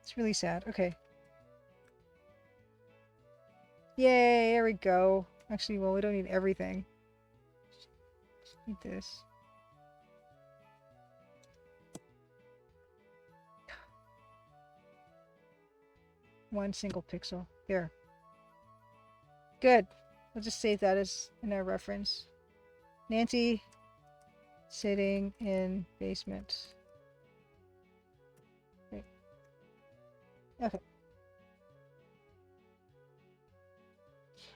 It's really sad. Okay. Yay, there we go. Actually, well, we don't need everything. Just need this. One single pixel. There. Good. We'll just save that as in our reference. Nancy sitting in basement. Great. Okay.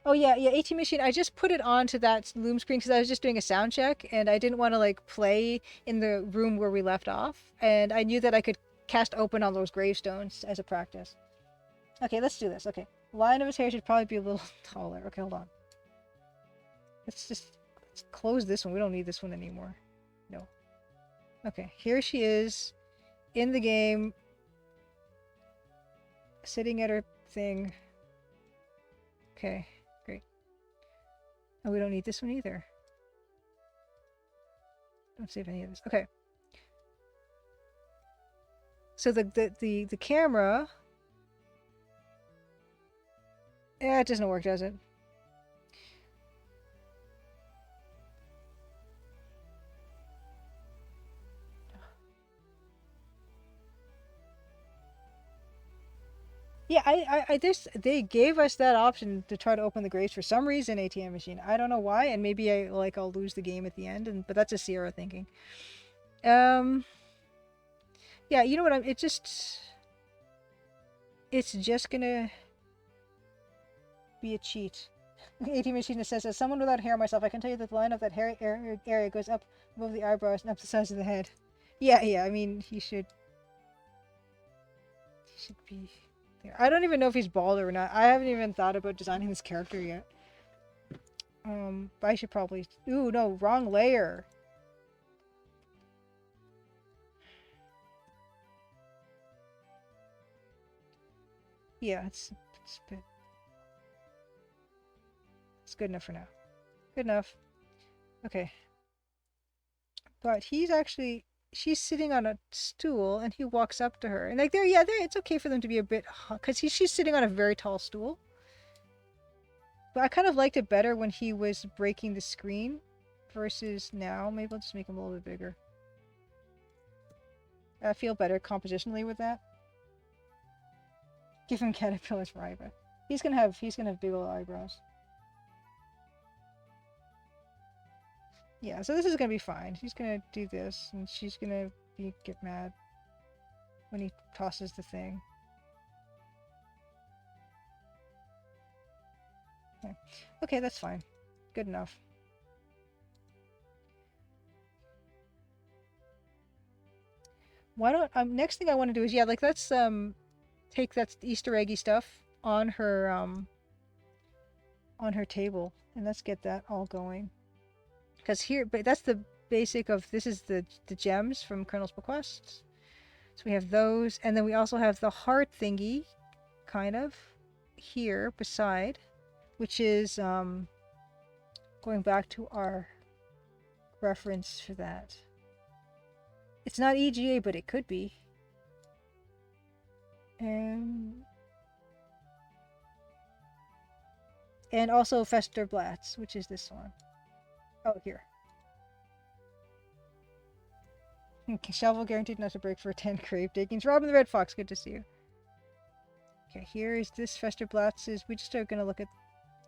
Oh yeah, AT Machine. I just put it onto that Loom screen because I was just doing a sound check and I didn't want to like play in the room where we left off. And I knew that I could cast open on those gravestones as a practice. Okay, let's do this. Okay. Line of his hair should probably be a little taller. Okay, hold on. Let's close this one. We don't need this one anymore. No. Okay, here she is in the game, sitting at her thing. Okay, great. Oh, we don't need this one either. Don't save any of this. Okay. So the camera. Yeah, it doesn't work, does it? Yeah, they gave us that option to try to open the graves for some reason, ATM machine. I don't know why, and maybe I'll lose the game at the end, but that's a Sierra thinking. Yeah, you know what? It's just gonna be a cheat. ATM machine says, as someone without hair myself, I can tell you that the line of that hair area goes up above the eyebrows and up the size of the head. Yeah. I mean, he should be. I don't even know if he's bald or not. I haven't even thought about designing this character yet. But I should probably... Ooh, no, wrong layer. Yeah, it's good enough for now. Good enough. Okay. But he's actually... She's sitting on a stool, and he walks up to her. And like, there, it's okay for them to be a bit... Because she's sitting on a very tall stool. But I kind of liked it better when he was breaking the screen versus now. Maybe I'll just make him a little bit bigger. I feel better compositionally with that. Give him caterpillars for eyebrows. He's gonna have big old eyebrows. Yeah, so this is gonna be fine. He's gonna do this, and she's gonna get mad when he tosses the thing. Okay, that's fine. Good enough. Why don't next thing I want to do is yeah, like let's take that Easter eggy stuff on her table, and let's get that all going. Because here, but that's the basic of this is the gems from Colonel's Bequests. So we have those, and then we also have the heart thingy, kind of, here beside, which is going back to our reference for that. It's not EGA, but it could be. And also Festerblatz, which is this one. Oh, here. Shovel guaranteed not to break for 10 grave diggings. Robin the Red Fox, good to see you. Okay, here is this Festerblatz. We just are going to look at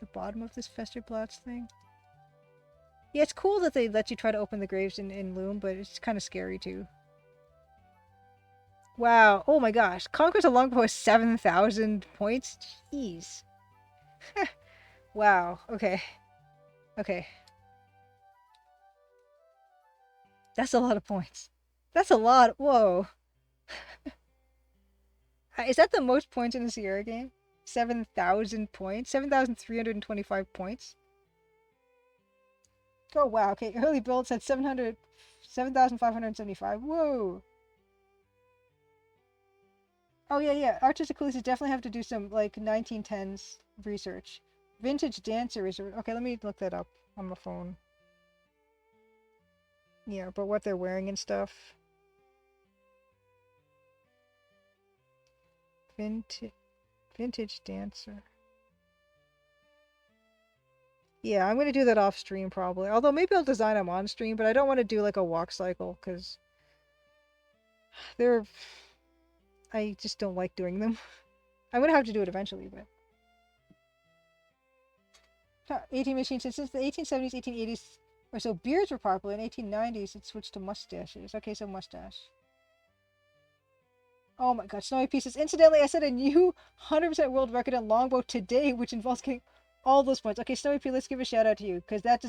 the bottom of this Festerblatz thing. Yeah, it's cool that they let you try to open the graves in Loom, but it's kind of scary too. Wow. Oh my gosh. Conquers a longbow is 7,000 points? Jeez. Wow. Okay. Okay. That's a lot of points. That's a lot. Whoa. Is that the most points in a Sierra game? 7,000 points? 7,325 points? Oh, wow. Okay, early build said 7,575. Whoa. Oh, yeah, yeah. Archers of Khaleesi definitely have to do some, like, 1910s research. Vintage dancer is... Okay, let me look that up on my phone. Yeah, but what they're wearing and stuff. Vintage dancer. Yeah, I'm going to do that off stream probably. Although maybe I'll design them on stream, but I don't want to do like a walk cycle because they're... I just don't like doing them. I'm going to have to do it eventually, but... 18 machines since the 1870s, 1880s, or so beards were popular. In 1890s, it switched to mustaches. Okay, so mustache. Oh my god, Snowy Pieces. Incidentally, I set a new 100% world record in longbow today, which involves getting all those points. Okay, Snowy Pea, let's give a shout out to you, because that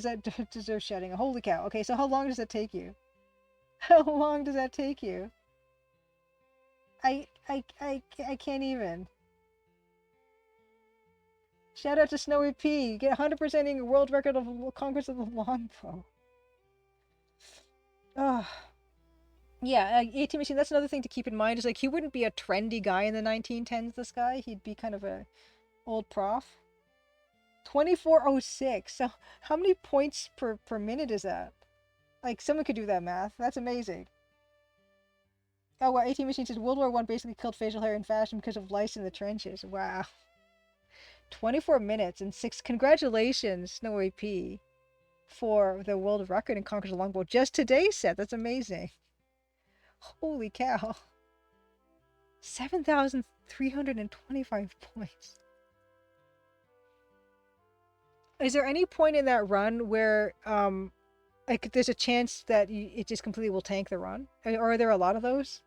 deserves shouting. Holy cow. Okay, so how long does that take you? How long does that take you? I can't even. Shout out to Snowy P. Get 100%ing world record of Conquest of the Longbow. Ugh. Yeah, 18 machine, that's another thing to keep in mind, is like he wouldn't be a trendy guy in the 1910s, this guy. He'd be kind of a old prof. 2406. So how many points per minute is that? Like someone could do that math. That's amazing. Oh wow, 18 machine says World War I basically killed facial hair in fashion because of lice in the trenches. Wow. 24 minutes and 6. Congratulations, Snowy P, for the world record in Conquers the Longbow. Just today's set. That's amazing. Holy cow. 7,325 points. Is there any point in that run where like there's a chance that it just completely will tank the run? Or are there a lot of those?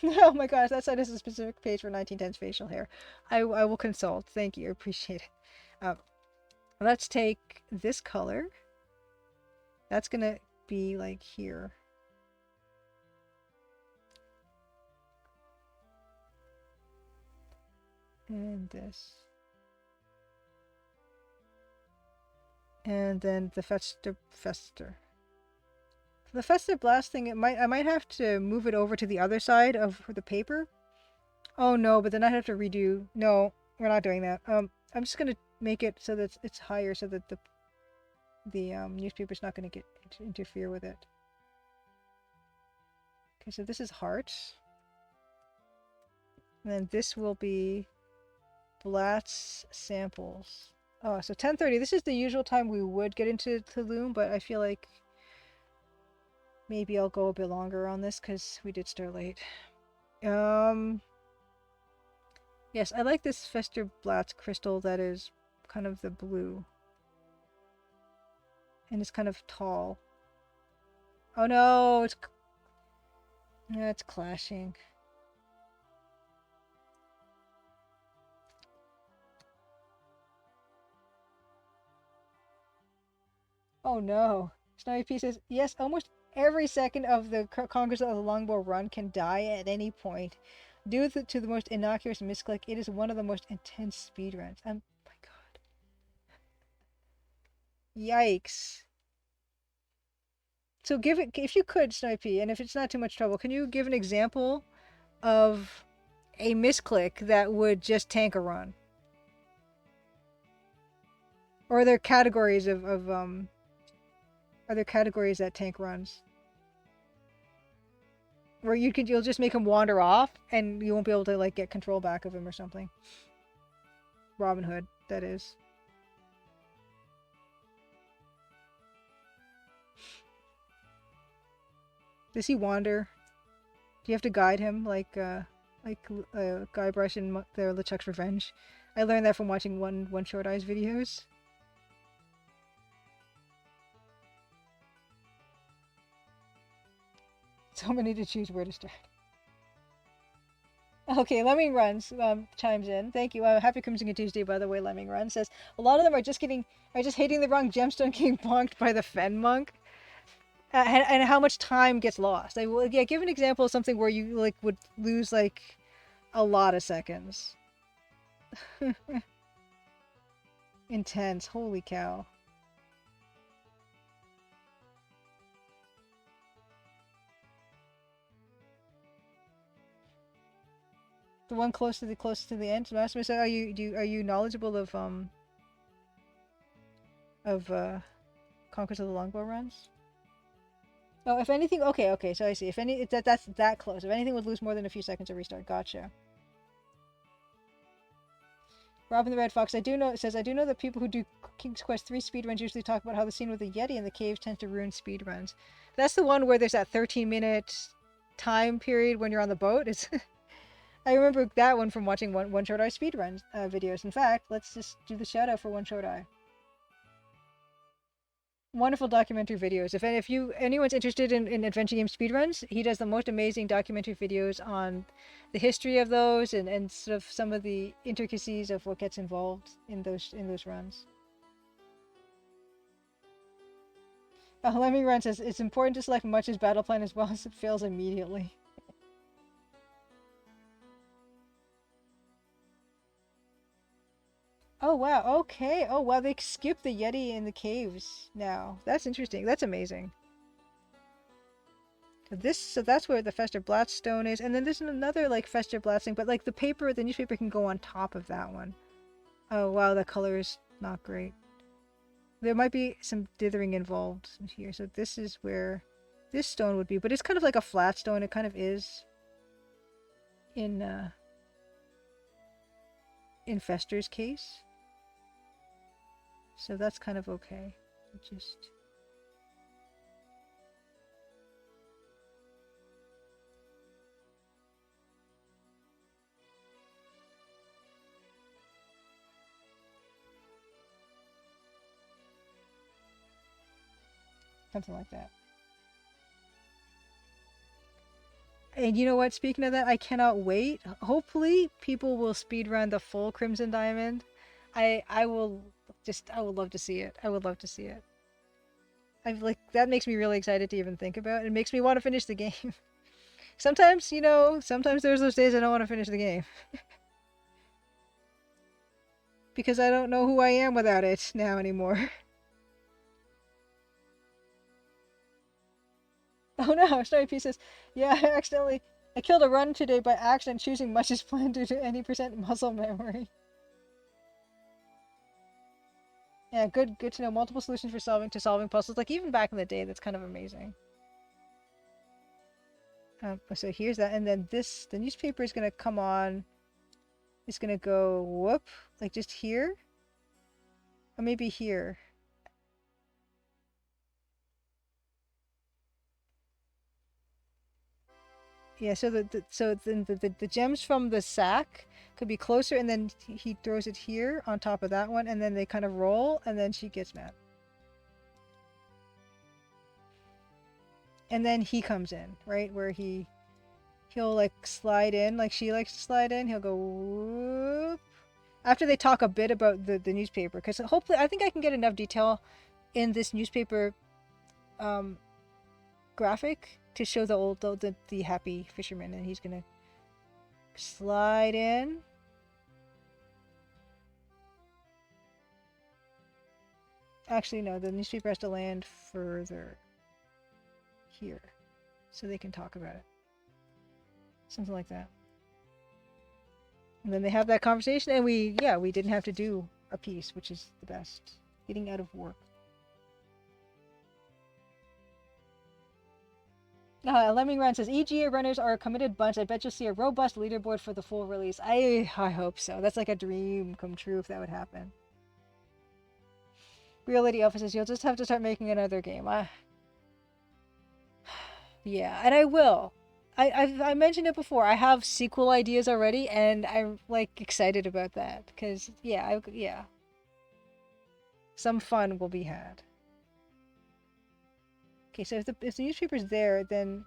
Oh my gosh, that site is a specific page for 1910s facial hair. I will consult. Thank you. Appreciate it. Let's take this color. That's gonna be like here. And this. And then the Fester. The Fester Blast thing, I might have to move it over to the other side of the paper. Oh no, but then I'd have to redo. No, we're not doing that. I'm just gonna make it so that it's higher, so that the newspaper's not gonna get interfere with it. Okay, so this is hearts. And then this will be Blatt's samples. Oh, so 10:30. This is the usual time we would get into Loom, but I feel like Maybe I'll go a bit longer on this because we did start late. Um, yes, I like this Festerblatt's crystal that is kind of the blue. And it's kind of tall. Oh no, it's clashing. Oh no. Snowy Pea says, yes, almost every second of the Congress of the Longbow run can die at any point. Due to the most innocuous misclick, it is one of the most intense speedruns. My god. Yikes. So give it, if you could, Snipey, and if it's not too much trouble, can you give an example of a misclick that would just tank a run? Or are there categories are there categories that tank runs? Where you'll just make him wander off and you won't be able to like get control back of him or something. Robin Hood, that is. Does he wander? Do you have to guide him like Guybrush in the LeChuck's Revenge? I learned that from watching one Short Eyes videos. So many to choose where to start. Okay, Lemming Runs chimes in. Thank you. Happy Crimson Tuesday, by the way. Lemming Run says a lot of them are just hating the wrong gemstone getting bonked by the Fen monk, and how much time gets lost. Yeah, give an example of something where you like would lose like a lot of seconds. Intense. Holy cow. The one closest to the end. Master, so are you knowledgeable of Conquest of the Longbow runs? Oh, if anything, okay. So I see. If that's that close. If anything would lose more than a few seconds to restart. Gotcha. Robin the Red Fox, I do know that people who do King's Quest 3 speedruns usually talk about how the scene with the Yeti in the caves tends to ruin speedruns. That's the one where there's that 13-minute time period when you're on the boat. It's I remember that one from watching one Short Eye speedrun videos. In fact, let's just do the shout out for One Short Eye. Wonderful documentary videos. If anyone's interested in adventure game speedruns, he does the most amazing documentary videos on the history of those and sort of some of the intricacies of what gets involved in those runs. Lemming Run says it's important to select Much's battle plan as well as it fails immediately. Oh wow, okay. Oh wow, they skip the Yeti in the caves now. That's interesting. That's amazing. So that's where the Festerblatt stone is, and then there's another like Festerblatt thing, but like the newspaper can go on top of that one. Oh wow, the color is not great. There might be some dithering involved here. So this is where this stone would be, but it's kind of like a flat stone. It kind of is in Fester's case. So that's kind of okay. Just something like that. And you know what? Speaking of that, I cannot wait. Hopefully, people will speedrun the full Crimson Diamond. I would love to see it. I would love to see it. I've like that makes me really excited to even think about. It makes me want to finish the game. Sometimes, sometimes there's those days I don't want to finish the game because I don't know who I am without it now anymore. Oh no, Snowy Pea says, yeah, I killed a run today by accident choosing Much's plan due to any percent muscle memory. Yeah, good to know multiple solutions for solving puzzles. Like even back in the day, that's kind of amazing. So here's that, and then the newspaper is gonna come on. It's gonna go whoop, like just here, or maybe here. Yeah, so the gems from the sack could be closer, and then he throws it here on top of that one, and then they kind of roll, and then she gets mad. And then he comes in, right? Where he'll like slide in, like she likes to slide in. He'll go whoop. After they talk a bit about the newspaper, because hopefully I think I can get enough detail in this newspaper um, graphic to show the happy fisherman, and he's gonna slide in. Actually, no, the newspaper has to land further here so they can talk about it. Something like that. And then they have that conversation, and we didn't have to do a piece, which is the best. Getting out of work. Lemming Run says, EGA runners are a committed bunch. I bet you'll see a robust leaderboard for the full release. I hope so. That's like a dream come true if that would happen. Real Lady Alpha says, you'll just have to start making another game. Yeah, and I will. I mentioned it before. I have sequel ideas already, and I'm like excited about that because yeah, some fun will be had. Okay, so if the newspaper's there, then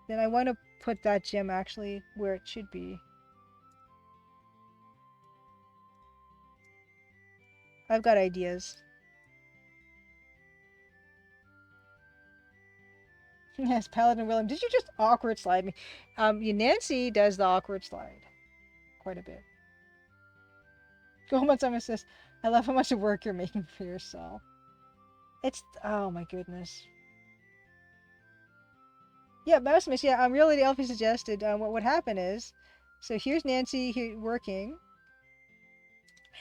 I want to put that gem actually where it should be. I've got ideas. Yes, Paladin William. Did you just awkward slide me? Nancy does the awkward slide quite a bit. Go home on some assist. I love how much work you're making for yourself. It's oh my goodness. Yeah, Mouse Miss. Yeah, really, Elfie suggested what would happen is, so here's Nancy here working,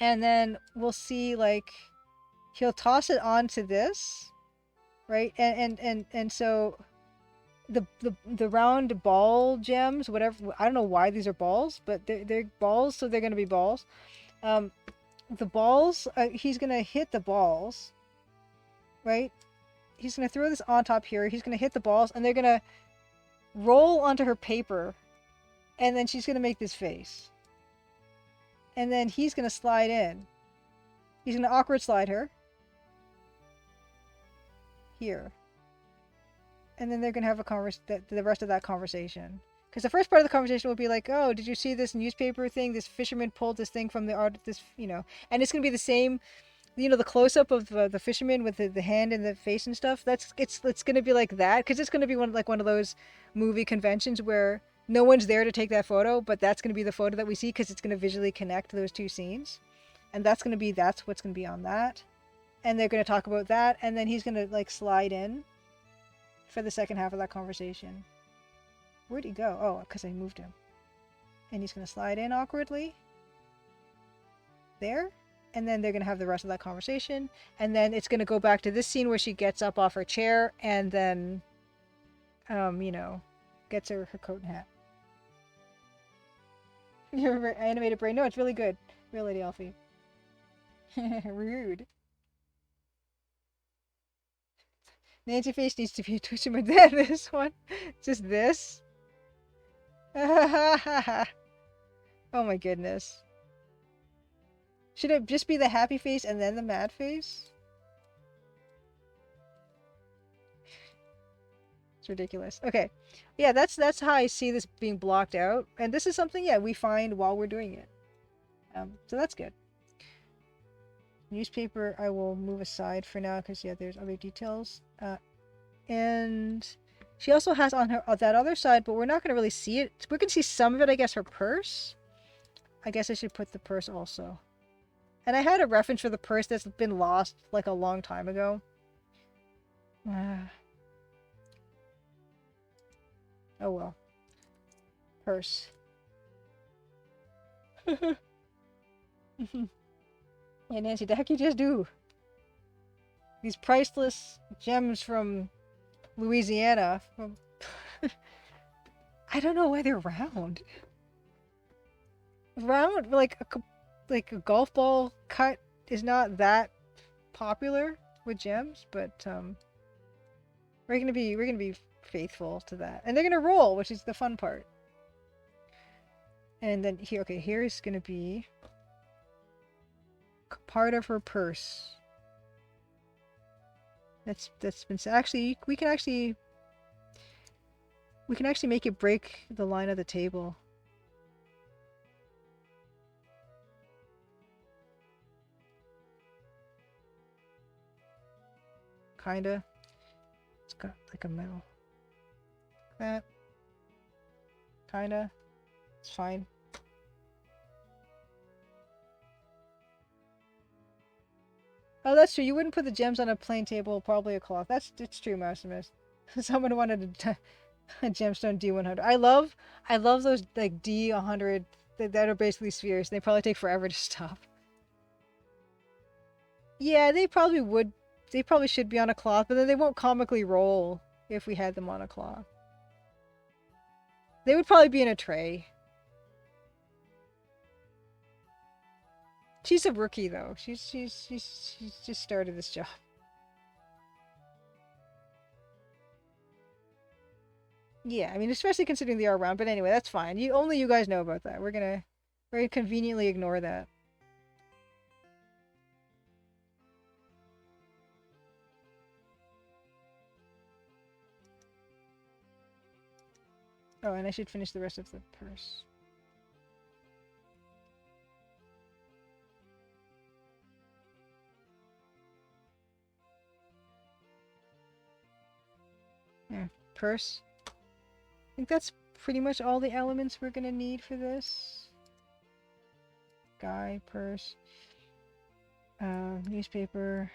and then we'll see like he'll toss it onto this, right? And so the round ball gems, whatever. I don't know why these are balls, but they're balls, so they're gonna be balls. The balls. He's gonna hit the balls, right? He's gonna throw this on top here. He's gonna hit the balls, and they're gonna roll onto her paper, and then she's gonna make this face, and then he's gonna slide in. He's gonna awkward slide her here. And then they're gonna have the rest of that conversation. Because the first part of the conversation will be like, "Oh, did you see this newspaper thing? This fisherman pulled this thing from the art. This, and it's gonna be the same, the close up of the fisherman with the hand and the face and stuff. It's gonna be like that because it's gonna be one of those movie conventions where no one's there to take that photo, but that's gonna be the photo that we see because it's gonna visually connect those two scenes, and that's what's gonna be on that, and they're gonna talk about that, and then he's gonna like slide in for the second half of that conversation. Where'd he go? Oh, because I moved him. And he's going to slide in awkwardly. There. And then they're going to have the rest of that conversation. And then it's going to go back to this scene where she gets up off her chair and then, gets her coat and hat. Your animated brain. No, it's really good. Real Lady Elfie. Rude. Nancy face needs to be twisted with this one. Just this. Oh my goodness. Should it just be the happy face and then the mad face? It's ridiculous. Okay. Yeah, that's how I see this being blocked out. And this is something, we find while we're doing it. So that's good. Newspaper I will move aside for now because there's other details. And she also has on her that other side, but we're not going to really see it. We can see some of it, I guess, her purse. I guess I should put the purse also. And I had a reference for the purse that's been lost like a long time ago. Oh well. Purse. Yeah, Nancy, the heck you just do? These priceless gems from Louisiana. I don't know why they're round. Round, like a golf ball cut is not that popular with gems, but we're gonna be faithful to that. And they're gonna roll, which is the fun part. And then here, okay, here's gonna be part of her purse. That's been actually we can actually make it break the line of the table. Kinda. It's got like a metal. Like that. Kinda. It's fine. Oh, that's true. You wouldn't put the gems on a plain table, probably a cloth. It's true, Maximus. Someone wanted a gemstone D100. I love those like D100 that are basically spheres. They probably take forever to stop. Yeah, they probably would. They probably should be on a cloth, but then they won't comically roll if we had them on a cloth. They would probably be in a tray. She's a rookie though. She's just started this job. Yeah, I mean, especially considering they are around. But anyway, that's fine. Only you guys know about that. We're gonna very conveniently ignore that. Oh, and I should finish the rest of the purse. Yeah, purse. I think that's pretty much all the elements we're gonna need for this. Guy, purse, newspaper,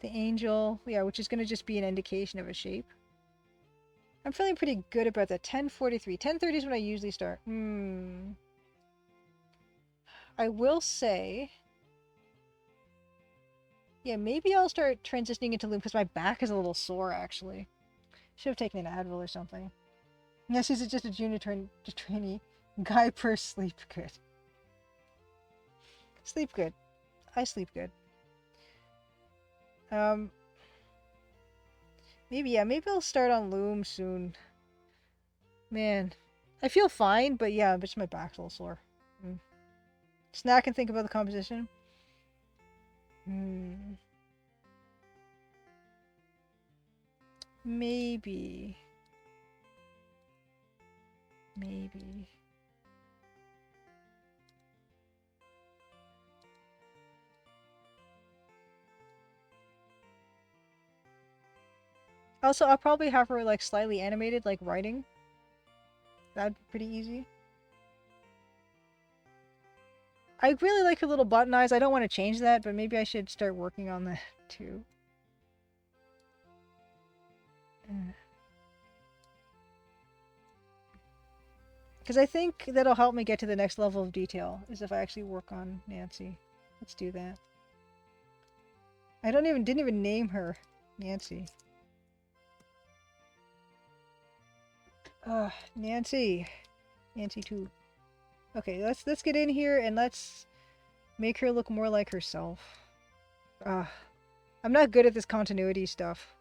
the angel, yeah, which is gonna just be an indication of a shape. I'm feeling pretty good about that. 10:43. 10:30 is when I usually start. I will say, yeah, maybe I'll start transitioning into Loom because my back is a little sore, actually. Should have taken an Advil or something. Yes, is it just a junior trainee? Guy per sleep good. Sleep good. I sleep good. Maybe I'll start on Loom soon. Man, I feel fine, but yeah, just my back's a little sore. Snack and think about the composition. Maybe. Also, I'll probably have her like slightly animated, like writing. That'd be pretty easy. I really like her little button eyes. I don't want to change that, but maybe I should start working on that too. Because I think that'll help me get to the next level of detail, is if I actually work on Nancy. Let's do that. I didn't even name her Nancy. Nancy. Nancy 2. Okay, let's get in here and let's make her look more like herself. I'm not good at this continuity stuff.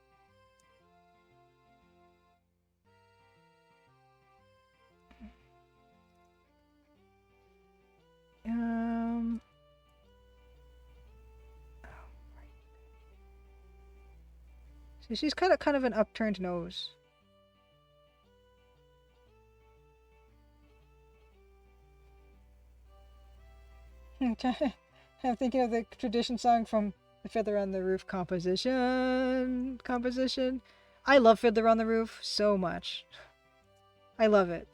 So she's kind of an upturned nose. I'm thinking of the tradition song from the Fiddler on the Roof composition. I love Fiddler on the Roof so much. I love it.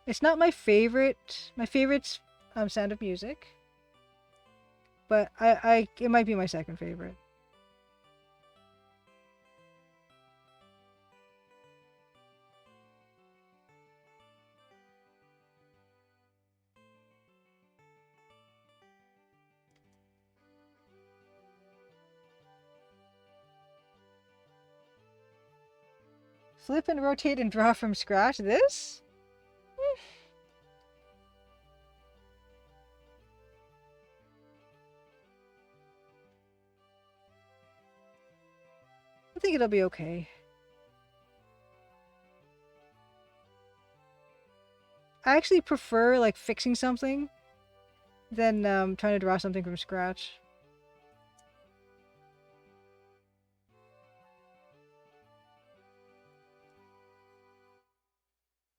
It's not my favorite. My favorite's Sound of Music. But it might be my second favorite. Flip and rotate and draw from scratch. This? I think it'll be okay. I actually prefer like fixing something than trying to draw something from scratch.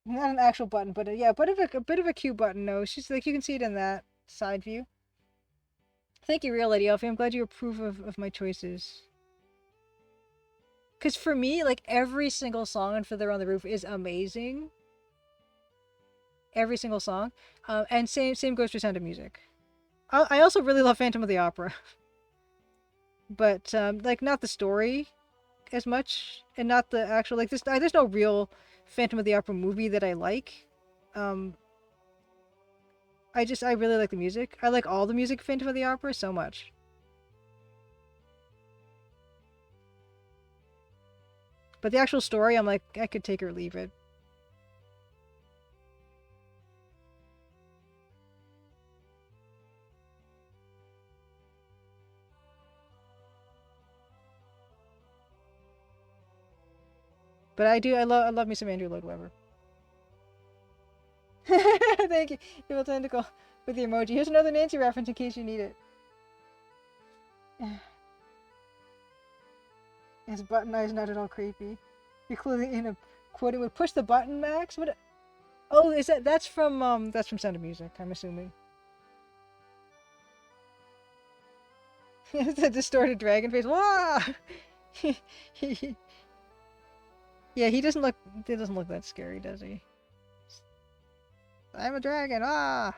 Not an actual button, but yeah, a bit of a cute button nose. She's like, you can see it in that side view. Thank you, Real Lady Elfie. I'm glad you approve of my choices. Because for me, like, every single song on Fiddler on the Roof is amazing. Every single song. And same goes for Sound of Music. I also really love Phantom of the Opera. But, like, not the story as much. And not the actual, like, there's no real Phantom of the Opera movie that I like. I really like the music. I like all the music of Phantom of the Opera so much. But the actual story, I'm like, I could take or leave it. But I love me some Andrew Lloyd Webber. Thank you. Evil Tentacle with the emoji. Here's another Nancy reference in case you need it. His button eye is not at all creepy. You're clearly in a quoting would push the button, Max? What? Oh, is that's from Sound of Music, I'm assuming. It's a distorted dragon face. Wah! Yeah, he doesn't look that scary, does he? I'm a dragon. Ah!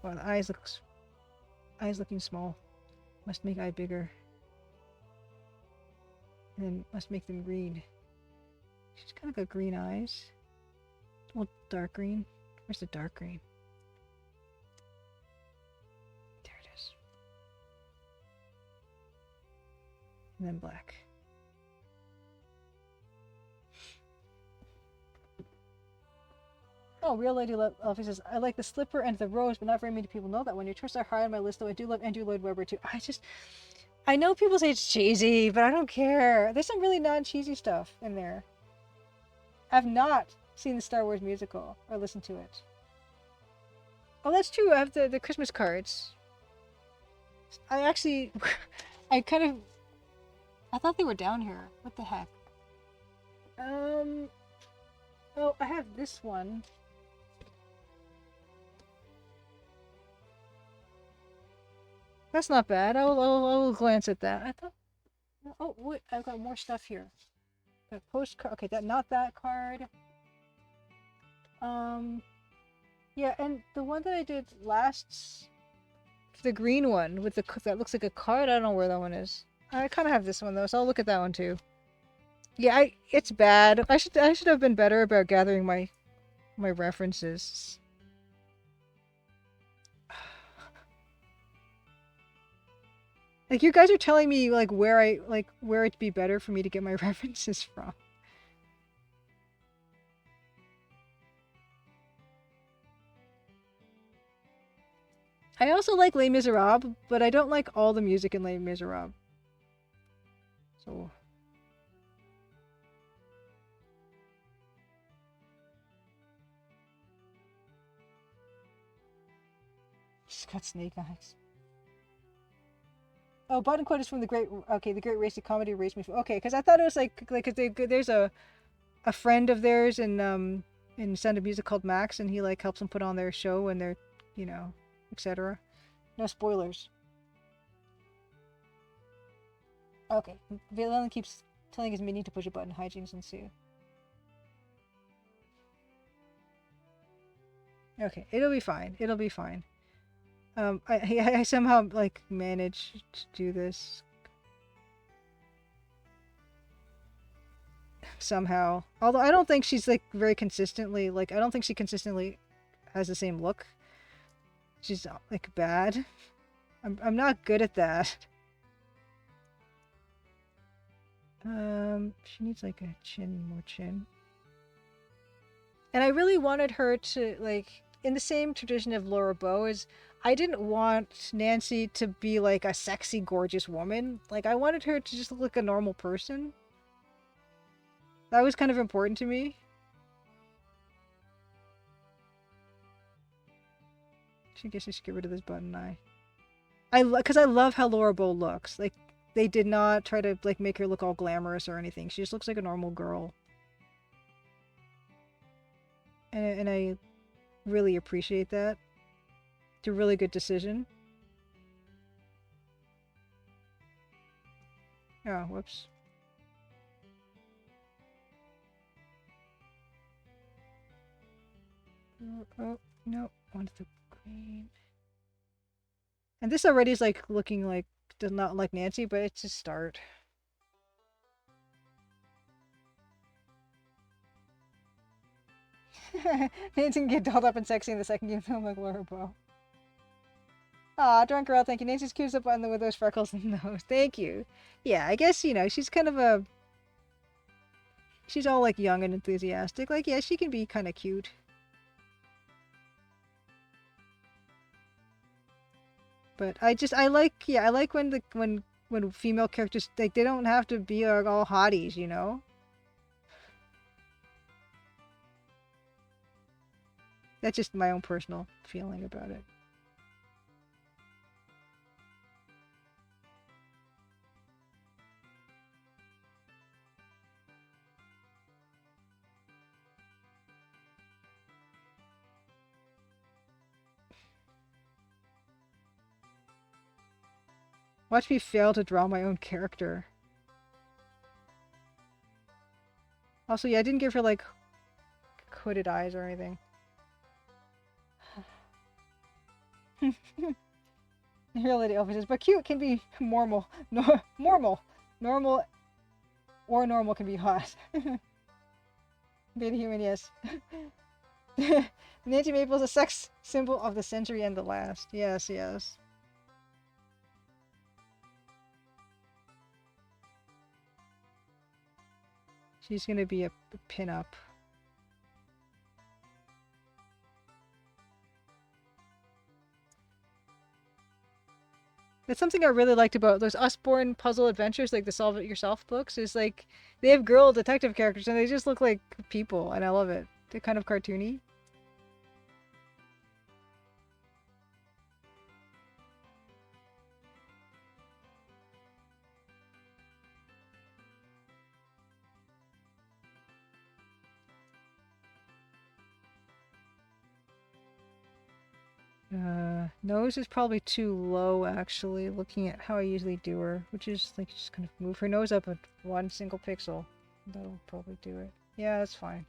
Well, the eyes looking small. Must make eye bigger. And then must make them green. She's kind of got green eyes. Well, dark green. Where's the dark green? There it is. And then black. Oh, Real Lady Elfie says, I like the slipper and the rose, but not very many people know that one. Your choices are high on my list, though I do love Andrew Lloyd Webber too. I know people say it's cheesy, but I don't care. There's some really non-cheesy stuff in there. I've not seen the Star Wars musical or listened to it. Oh, that's true. I have the Christmas cards. I actually, I thought they were down here. What the heck? Oh, I have this one. That's not bad. I'll glance at that. I thought. Oh wait, I've got more stuff here. Got postcard. Okay, not that card. Yeah, and the one that I did last, the green one with that looks like a card. I don't know where that one is. I kind of have this one though, so I'll look at that one too. Yeah, it's bad. I should have been better about gathering my references. Like, you guys are telling me, like, where it'd be better for me to get my references from. I also like Les Miserables, but I don't like all the music in Les Miserables. So... She's got snake eyes. Oh, button quote is from the Great Racing Comedy Race Me. Okay, because I thought it was cause there's a friend of theirs in Sound of Music called Max, and he like helps them put on their show and their, you know, etc. No spoilers. Okay, Valen keeps telling his minion to push a button. Hijinks ensue. Okay, it'll be fine. It'll be fine. I somehow like managed to do this. somehow. Although I don't think she's like very consistently like I don't think she consistently has the same look. She's like bad. I'm not good at that. She needs like a chin, more chin. And I really wanted her to like in the same tradition of Laura Bow is I didn't want Nancy to be like a sexy, gorgeous woman. Like I wanted her to just look like a normal person. That was kind of important to me. I guess I should get rid of this button eye. Because I love how Laura Bow looks. Like they did not try to like make her look all glamorous or anything. She just looks like a normal girl. And I really appreciate that. It's a really good decision. Oh, whoops. Oh, no. Wanted the green. And this already is like looking like does not like Nancy, but it's a start. Nancy can get dolled up and sexy in the second game film like Laura Bow. Aw, drunk girl, thank you. Nancy's cute up on the with those freckles in the nose. Thank you. Yeah, I guess, you know, she's kind of a... She's all, like, young and enthusiastic. Like, yeah, she can be kind of cute. But I like, yeah, I like when when female characters, like, they don't have to be all hotties, you know? That's just my own personal feeling about it. Watch me fail to draw my own character. Also, yeah, I didn't give her, like, hooded eyes or anything. Reality officers, but cute can be normal. Normal or normal can be hot. Beta human, yes. Nancy Maple is a sex symbol of the century and the last. Yes, yes. She's gonna be a pin-up. That's something I really liked about those Usborne puzzle adventures, like the Solve It Yourself books, is like they have girl detective characters and they just look like people, and I love it. They're kind of cartoony. Nose is probably too low, actually, looking at how I usually do her, which is, like, just kind of move her nose up at one single pixel. That'll probably do it. Yeah, that's fine.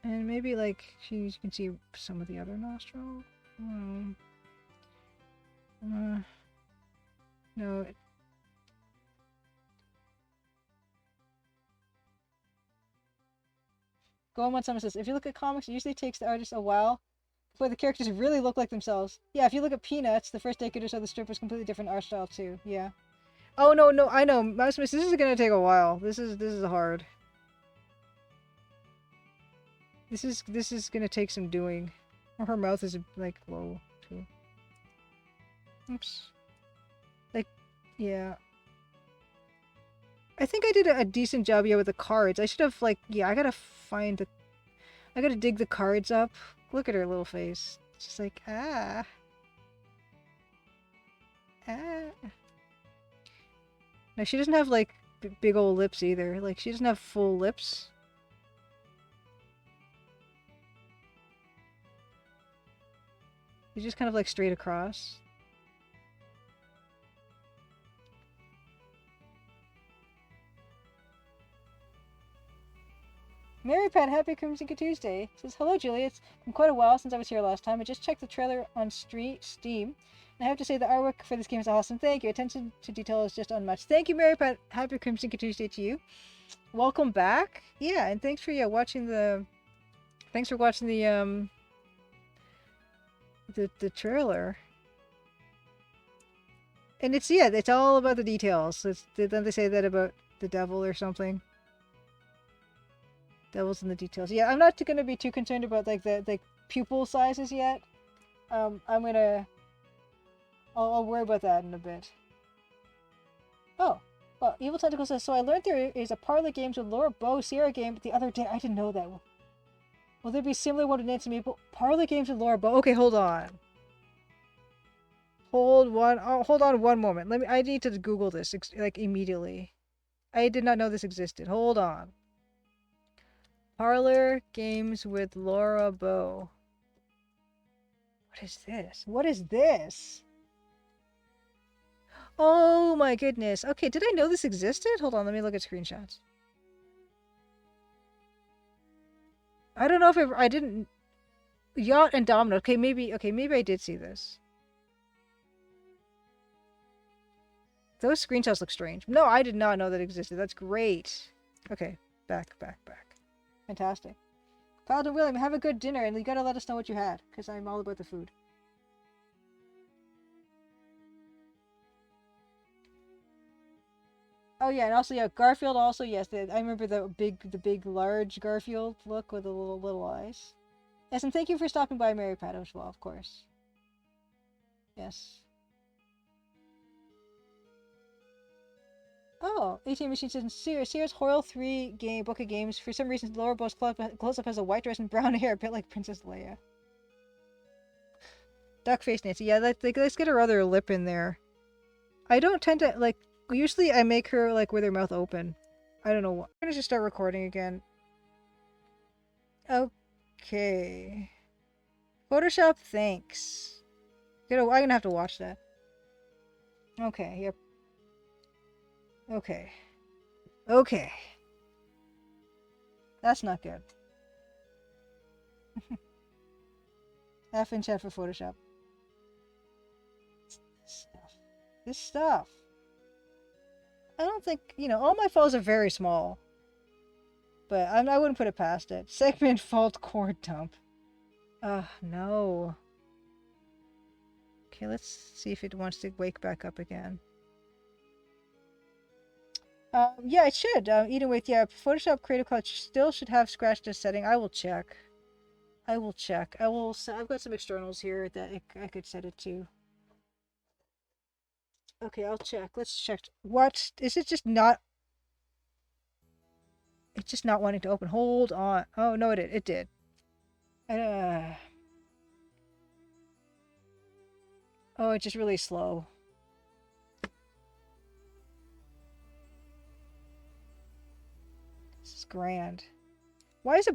And maybe, like, you can see some of the other nostril. No, Going on Summer says, if you look at comics, it usually takes the artist a while before the characters really look like themselves. Yeah, if you look at Peanuts, the first decade or so, the strip was completely different art style too. Yeah. Oh no, no, I know, Mouse Miss. This is gonna take a while. This is hard. This is gonna take some doing. Her mouth is like low too. Oops. Like, yeah. I think I did a decent job, yeah, with the cards. I should have, like, yeah, I gotta dig the cards up. Look at her little face. It's just like, ah. Ah. No, she doesn't have, like, big old lips either. Like, she doesn't have full lips. She's just kind of, like, straight across. Mary Pat, happy Crimson Tuesday. Says, hello, Julie. It's been quite a while since I was here last time. I just checked the trailer on Steam. And I have to say the artwork for this game is awesome. Thank you. Attention to detail is just unmatched. Thank you, Mary Pat. Happy Crimson Tuesday to you. Welcome back. Yeah, and thanks for watching the the trailer. And it's all about the details. Didn't they say that about the devil or something? Devil's in the details. Yeah, I'm not going to be too concerned about like the pupil sizes yet. I'll worry about that in a bit. Oh, well, Evil Tentacle says, so I learned there is a Parlor Games with Laura Bow Sierra game the other day. I didn't know that. Will there be similar one to Nancy Maple? Parlor Games with Laura Bow. Okay, hold on. Hold on one moment. I need to Google this like immediately. I did not know this existed. Hold on. Parlor Games with Laura Bow. What is this? What is this? Oh my goodness. Okay, did I know this existed? Hold on, let me look at screenshots. I don't know if I didn't. Yacht and Domino. Okay, maybe I did see this. Those screenshots look strange. No, I did not know that existed. That's great. Okay, back. Fantastic. Paladin William, have a good dinner, and you gotta let us know what you had, because I'm all about the food. Oh yeah, and also Garfield also, yes, I remember the big large Garfield look with the little eyes. Yes, and thank you for stopping by, Mary Pat, as well, of course. Yes. Oh, ATM Machine says, Sears Hoyle 3 game book of games. For some reason, Laura Bow's close-up has a white dress and brown hair, a bit like Princess Leia. Duck face Nancy. Yeah, let's get her other lip in there. I don't tend to, like, usually I make her, like, with her mouth open. I don't know what. I'm gonna just start recording again. Okay. Photoshop, thanks. I'm gonna have to watch that. Okay, yep. Okay. That's not good. F in chat for Photoshop. This stuff. I don't think, all my files are very small. But I wouldn't put it past it. Segment fault core dump. No. Okay, let's see if it wants to wake back up again. Yeah, it should. Even with, Photoshop Creative Cloud still should have scratch disk setting. I will check. I've got some externals here that I could set it to. Okay, I'll check. Let's check. What? Is it just not... It's just not wanting to open. Hold on. Oh, no, it did. Oh, it's just really slow. This is grand. Why is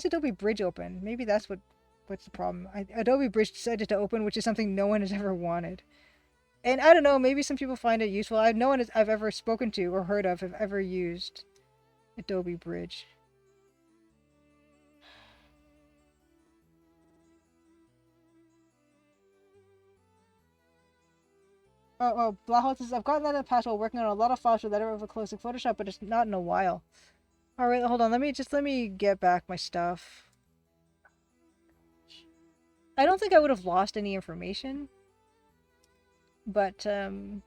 Adobe Bridge open? Maybe that's what's the problem. Adobe Bridge decided to open, which is something no one has ever wanted. And I don't know, maybe some people find it useful. No one I've ever spoken to or heard of have ever used Adobe Bridge. Oh, Blahot says, I've gotten that in the past while working on a lot of files with Editor Overclose in Photoshop, but it's not in a while. Alright, hold on, let me get back my stuff. I don't think I would have lost any information. But, I'll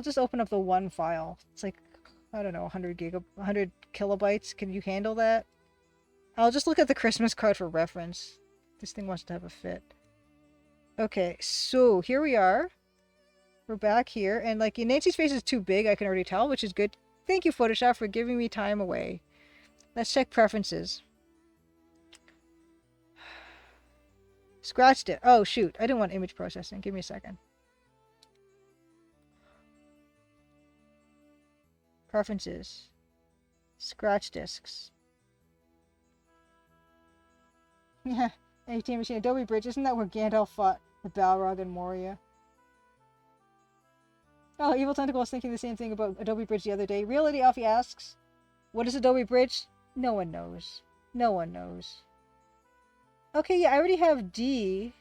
just open up the one file. It's like, I don't know, 100 kilobytes. Can you handle that? I'll just look at the Christmas card for reference. This thing wants to have a fit. Okay, so here we are. We're back here, and like Nancy's face is too big, I can already tell, which is good. Thank you, Photoshop, for giving me time away. Let's check preferences. Scratched it. Oh, shoot. I didn't want image processing. Give me a second. Preferences. Scratch disks. Yeah. ATM Machine. Adobe Bridge. Isn't that where Gandalf fought the Balrog and Moria? Oh, Evil Tentacle was thinking the same thing about Adobe Bridge the other day. Reality Alfie asks, What is Adobe Bridge? No one knows. No one knows. Okay, yeah, I already have D.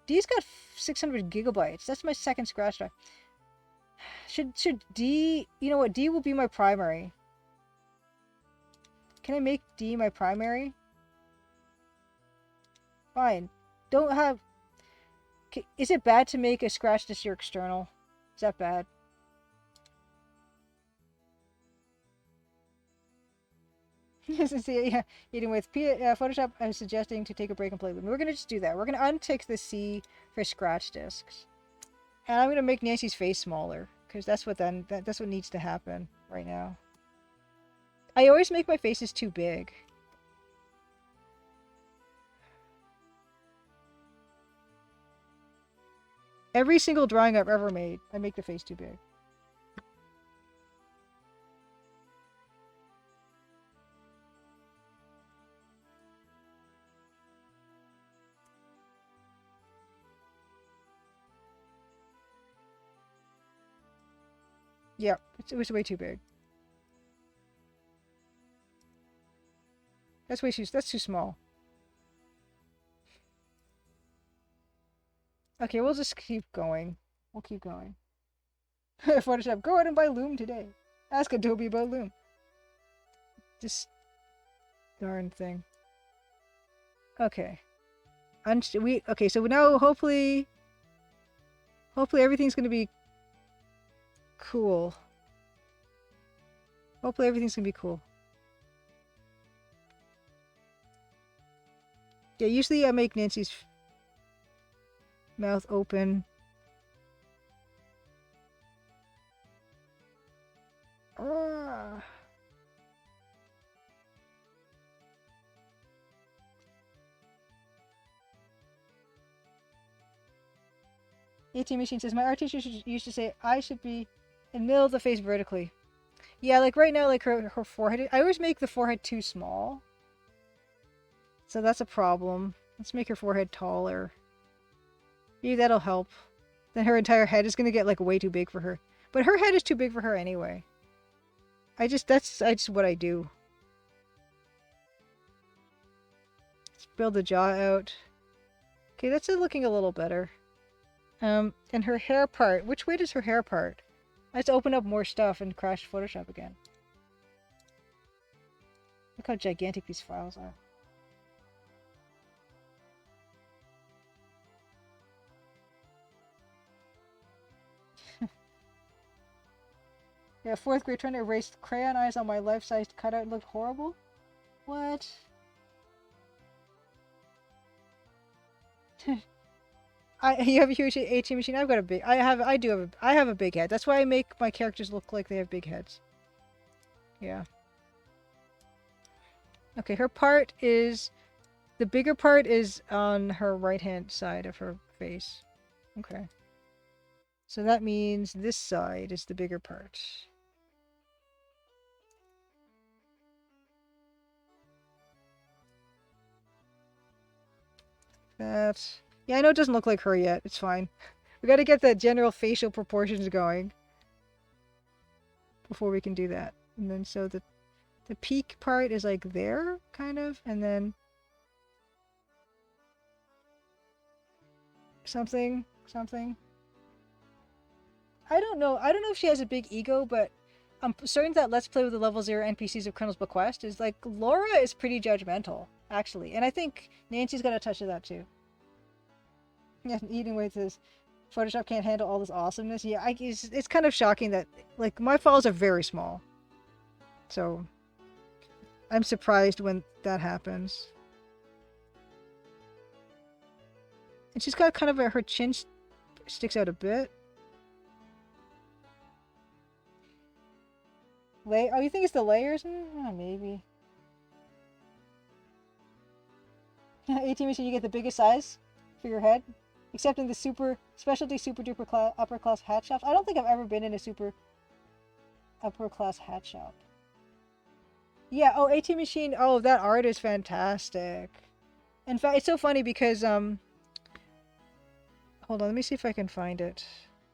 D's got 600 gigabytes. That's my second scratch drive. Should D... You know what? D will be my primary. Can I make D my primary? Fine. Don't have... Is it bad to make a scratch disk your external? Is that bad? Yeah, eating with Photoshop, I'm suggesting to take a break and play Loom. We're going to just do that. We're going to untick the C for scratch discs. And I'm going to make Nancy's face smaller. Because that's what that's what needs to happen right now. I always make my faces too big. Every single drawing I've ever made, I make the face too big. Yeah, it was way too big. That's too small. Okay, we'll just keep going. We'll keep going. Photoshop, go out and buy Loom today. Ask Adobe about Loom. This darn thing. Okay. Okay, so now hopefully everything's gonna be cool. Hopefully everything's gonna be cool. Yeah, usually I make Nancy's mouth open. Ah. AT Machine says, my art teacher used to say I should be in the middle of the face vertically. Yeah, like right now, like her forehead, I always make the forehead too small. So that's a problem. Let's make her forehead taller. Maybe that'll help. Then her entire head is gonna get like way too big for her. But her head is too big for her anyway. That's just what I do. Let's build the jaw out. Okay, that's looking a little better. And her hair part. Which way does her hair part? I have to open up more stuff and crash Photoshop again. Look how gigantic these files are. Yeah, 4th grade trying to erase crayon eyes on my life-sized cutout looked horrible. What? You have a huge AT machine. I've got a big. I have a big head. That's why I make my characters look like they have big heads. Yeah. Okay, her part is the bigger part is on her right-hand side of her face. Okay. So that means this side is the bigger part. That. Yeah, I know it doesn't look like her yet. It's fine. We gotta get the general facial proportions going before we can do that. And then so the peak part is like there, kind of, and then something. I don't know if she has a big ego, but I'm certain that Let's Play with the Level 0 NPCs of Colonel's Bequest is like, Laura is pretty judgmental, actually. And I think Nancy's got a touch of that too. Yeah, eating with this Photoshop can't handle all this awesomeness. Yeah, it's kind of shocking that, like, my files are very small. So, I'm surprised when that happens. And she's got kind of her chin sticks out a bit. Oh, you think it's the layers? Oh, maybe. 18 machine, you get the biggest size for your head? Except in the specialty super duper upper class hat shops. I don't think I've ever been in a super upper class hat shop. Yeah, oh, AT Machine, oh, that art is fantastic. In fact, it's so funny because, hold on, let me see if I can find it.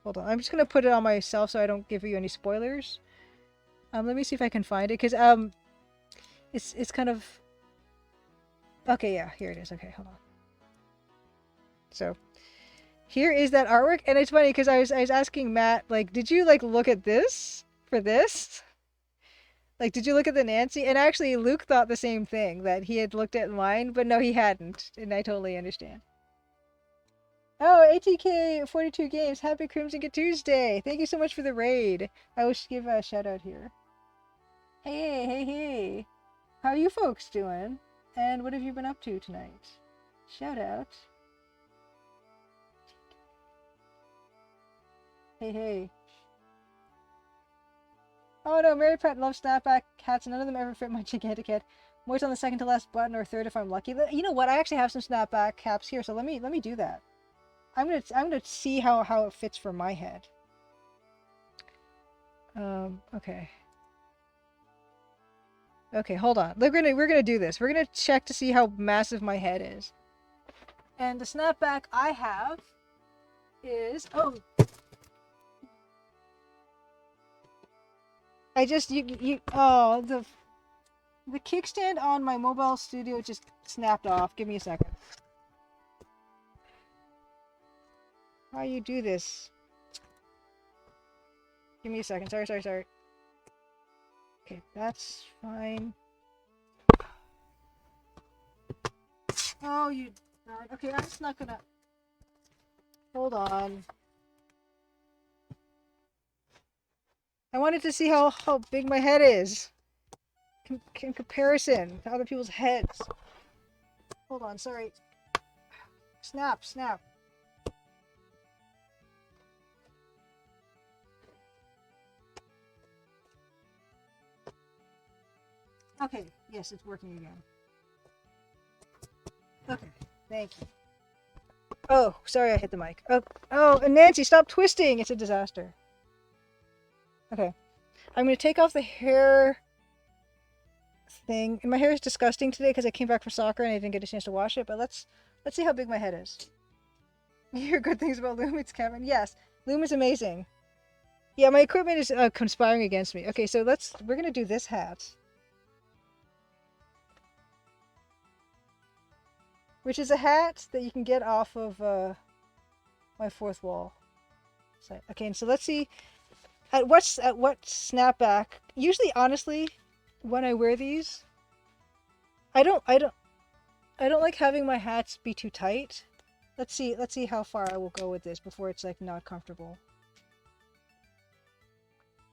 Hold on, I'm just gonna put it on myself so I don't give you any spoilers. Let me see if I can find it, because it's kind of okay. Yeah, here it is. Okay, hold on. So here is that artwork, and it's funny because I was asking Matt, like, did you like look at this for this? Like, did you look at the Nancy? And actually, Luke thought the same thing, that he had looked at mine, but no, he hadn't, and I totally understand. Oh, ATK 42 games. Happy Crimson Good Tuesday. Thank you so much for the raid. I wish to give a shout out here. Hey, hey, hey. How are you folks doing? And what have you been up to tonight? Shout out. Hey, hey. Oh no, Mary Pratt loves snapback hats, and none of them ever fit my gigantic head. I'm always on the second to last button or third if I'm lucky. You know what? I actually have some snapback caps here, so let me do that. I'm gonna see how it fits for my head. Okay. Okay, hold on. We're gonna do this. We're gonna check to see how massive my head is. And the snapback I have is I just you oh the kickstand on my mobile studio just snapped off. Give me a second. How you do this? Give me a second. Sorry. Okay, that's fine. Oh, you. Okay, I'm just not gonna. Hold on. I wanted to see how big my head is in comparison to other people's heads. Hold on, sorry. Snap. Okay, yes, it's working again. Okay, thank you. Oh, sorry I hit the mic. Oh, and Nancy, stop twisting! It's a disaster. Okay, I'm gonna take off the hair thing. And my hair is disgusting today because I came back from soccer and I didn't get a chance to wash it, but let's see how big my head is. You hear good things about Loom? It's Kevin. Yes, Loom is amazing. Yeah, my equipment is conspiring against me. Okay, so we're gonna do this hat. Which is a hat that you can get off of my fourth wall. Okay, and so let's see at what snapback. Usually, honestly, when I wear these, I don't like having my hats be too tight. Let's see how far I will go with this before it's like not comfortable.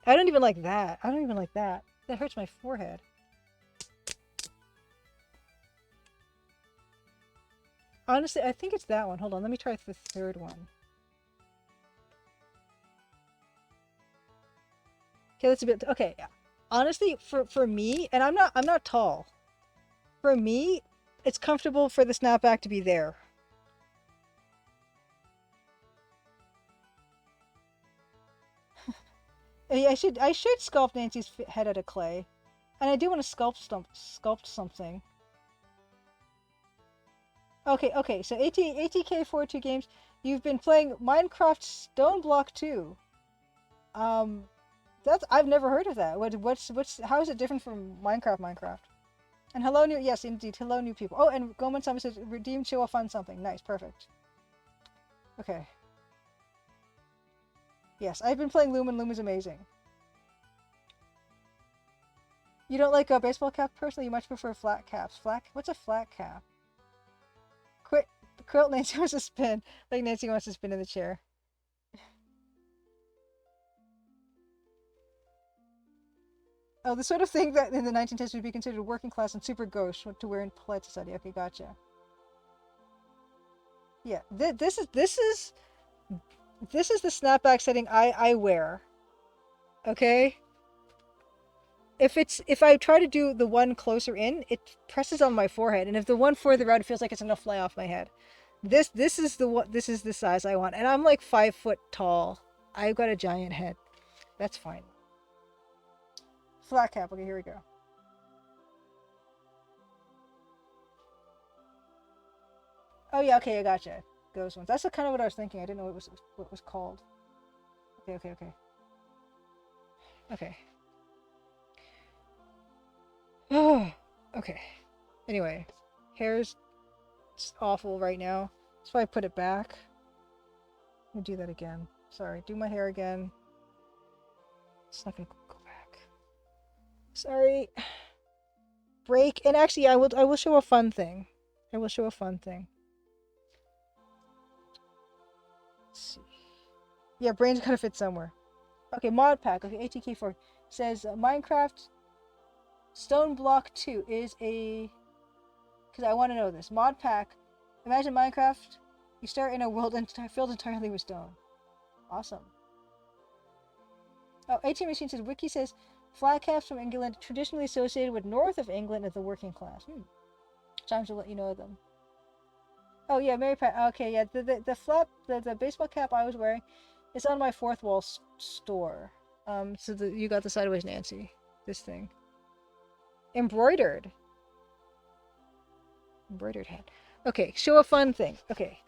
I don't even like that. That hurts my forehead. Honestly, I think it's that one. Hold on, let me try the third one. Okay, that's a bit okay. Honestly, for me, and I'm not tall. For me, it's comfortable for the snapback to be there. I should sculpt Nancy's head out of clay, and I do want to sculpt something. Okay. So ATK42 games. You've been playing Minecraft Stone Block 2. That's I've never heard of that. What's how is it different from Minecraft? And hello new yes indeed hello new people. Oh, and Goman Summon says redeem show a fun something. Nice, perfect. Okay. Yes, I've been playing Loom and Loom is amazing. You don't like a baseball cap personally, you much prefer flat caps. What's a flat cap? Quilt Nancy wants to spin. Like Nancy wants to spin in the chair. Oh, the sort of thing that in the 1910s would be considered working class and super gauche to wear in polite society. Okay, gotcha. Yeah, this is the snapback setting I wear. Okay? If I try to do the one closer in, it presses on my forehead, and if the one further out, it feels like it's gonna fly off my head. This is the size I want, and I'm like 5 foot tall. I've got a giant head. That's fine. Flat cap. Okay, here we go. Oh yeah, okay, I gotcha. Those ones. That's kind of what I was thinking. I didn't know what it was called. Okay. Okay. Oh, okay. Anyway, hair's awful right now. That's why I put it back. Let me do that again. Sorry, do my hair again. It's not gonna go back. Sorry. Break. And actually, I will show a fun thing. I will show a fun thing. Let's see. Yeah, brain's gotta fit somewhere. Okay, mod pack. Okay, ATK4 says Minecraft Stone Block 2 is a. Because I want to know this. Mod pack. Imagine Minecraft. You start in a world filled entirely with stone. Awesome. Oh, 18 Machine says Wiki says flat caps from England traditionally associated with north of England as the working class. Time to let you know them. Oh yeah, Mary Pat. Okay, yeah. The baseball cap I was wearing is on my fourth wall store. So you got the Sideways Nancy. This thing. Embroidered. Embroidered hat. Okay, show a fun thing. Okay.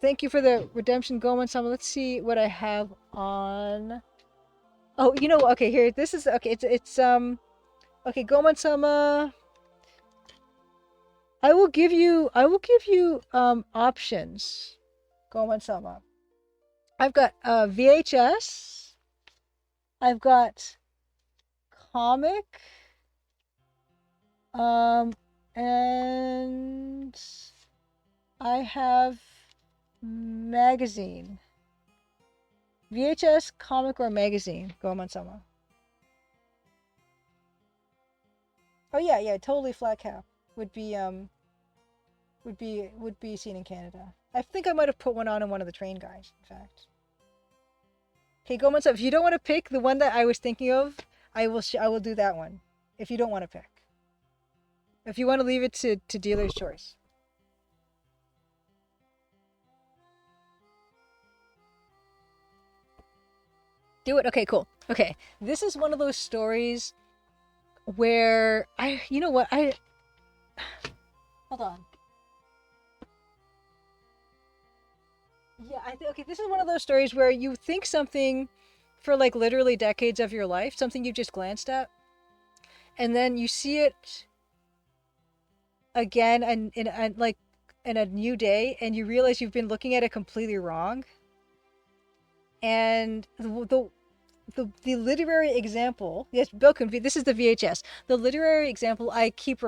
Thank you for the redemption Goman Sama. Let's see what I have on. Oh, you know, okay, here. This is okay, it's okay, Goman Sama. I will give you options. Goman Sama. I've got VHS. I've got comic. And I have magazine. VHS, comic, or magazine. Goman Sama. Oh yeah, totally flat cap. Would be would be seen in Canada. I think I might have put one on in one of the train guys, in fact. Okay, Goman Sama. If you don't want to pick the one that I was thinking of, I will do that one. If you don't want to pick. If you want to leave it to dealer's choice. Do it. Okay, cool. Okay. This is one of those stories where you know what, hold on. Yeah, I think, okay, this is one of those stories where you think something for like literally decades of your life, something you just glanced at, and then you see it again and like in a new day, and you realize you've been looking at it completely wrong. And the literary example, yes, Bill can be, this is the VHS. The literary example I keep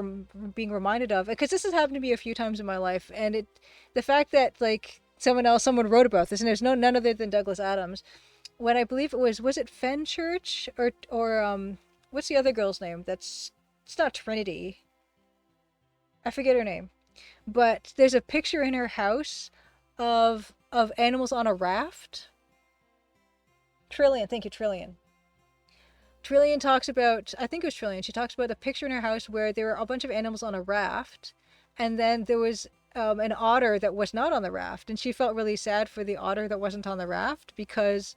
being reminded of, because this has happened to me a few times in my life, and the fact that like someone wrote about this, and there's none other than Douglas Adams. When I believe was it Fenchurch or what's the other girl's name? It's not Trinity. I forget her name, but there's a picture in her house of animals on a raft. Trillian, thank you, Trillian. Trillian talks about, I think it was Trillian, she talks about a picture in her house where there were a bunch of animals on a raft, and then there was an otter that was not on the raft, and she felt really sad for the otter that wasn't on the raft because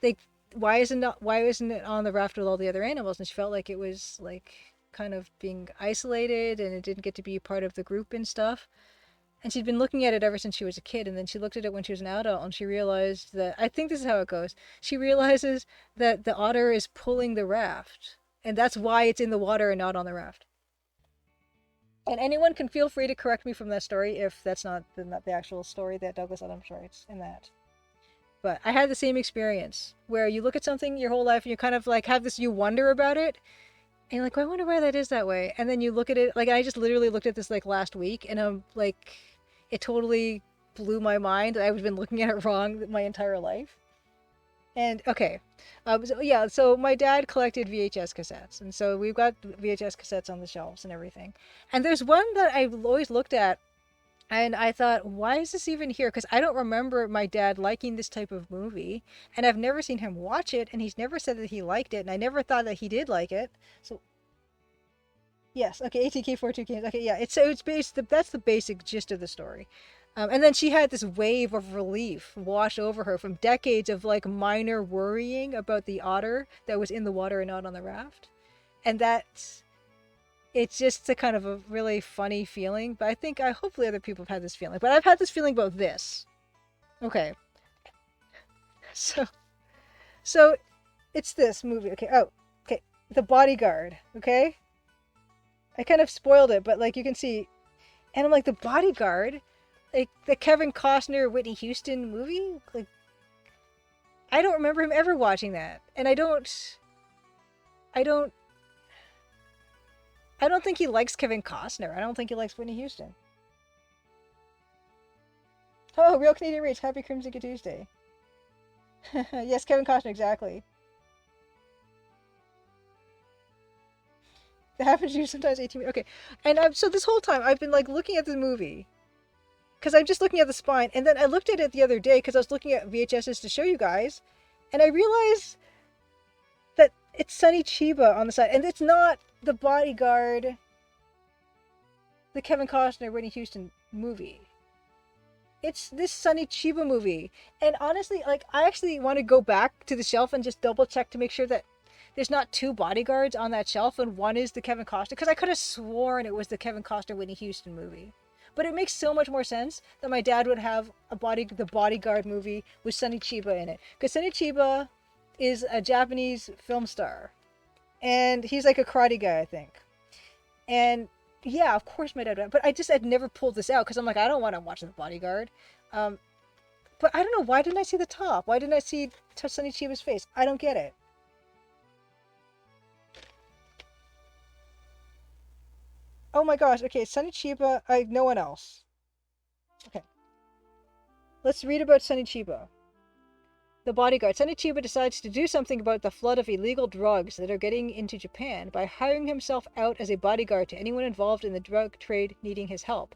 they, why isn't it on the raft with all the other animals? And she felt like it was like kind of being isolated and it didn't get to be part of the group and stuff. And she'd been looking at it ever since she was a kid, and then she looked at it when she was an adult, and she realized that, I think this is how it goes, she realizes that the otter is pulling the raft, and that's why it's in the water and not on the raft. And anyone can feel free to correct me from that story if that's not the actual story that Douglas Adams writes in that. But I had the same experience where you look at something your whole life and you kind of like have this, you wonder about it, and you're like, well, I wonder why that is that way. And then you look at it, like I just literally looked at this like last week, and I'm like, it totally blew my mind. I've been looking at it wrong my entire life. And okay, so, yeah, so my dad collected VHS cassettes, and so we've got VHS cassettes on the shelves and everything. And there's one that I've always looked at, and I thought, why is this even here? Because I don't remember my dad liking this type of movie, and I've never seen him watch it, and he's never said that he liked it, and I never thought that he did like it. So yes, okay, ATK42 games. Okay, yeah, it's based. That's the basic gist of the story. And then she had this wave of relief wash over her from decades of like minor worrying about the otter that was in the water and not on the raft, and that it's just a kind of a really funny feeling. But I hopefully other people have had this feeling. But I've had this feeling about this. Okay, so so it's this movie. Okay, oh, okay, The Bodyguard. Okay, I kind of spoiled it, but like you can see, and I'm like the Bodyguard, like the Kevin Costner Whitney Houston movie. Like I don't remember him ever watching that, and I don't, I don't think he likes Kevin Costner. I don't think he likes Whitney Houston. Oh, Real Canadian Rage, Happy Crimson Tuesday. Yes, Kevin Costner, exactly. That happens to you sometimes. 18. Okay, and so this whole time I've been like looking at the movie because I'm just looking at the spine, and then I looked at it the other day because I was looking at VHSs to show you guys, and I realized that it's Sonny Chiba on the side, and it's not the Bodyguard, the Kevin Costner Whitney Houston movie. It's this Sonny Chiba movie, and honestly, like I actually want to go back to the shelf and just double check to make sure that there's not two Bodyguards on that shelf and one is the Kevin Costner, because I could have sworn it was the Kevin Costner Whitney Houston movie. But it makes so much more sense that my dad would have the Bodyguard movie with Sonny Chiba in it, because Sonny Chiba is a Japanese film star, and he's like a karate guy, I think. And yeah, of course my dad would, but I just had never pulled this out because I'm like I don't want to watch The Bodyguard. Um, but I don't know, why didn't I see the top? Why didn't I see Sonny Chiba's face? I don't get it. Oh my gosh, okay, Sonny Chiba, no one else. Okay, let's read about Sonny Chiba. The Bodyguard. Sonny Chiba decides to do something about the flood of illegal drugs that are getting into Japan by hiring himself out as a bodyguard to anyone involved in the drug trade needing his help.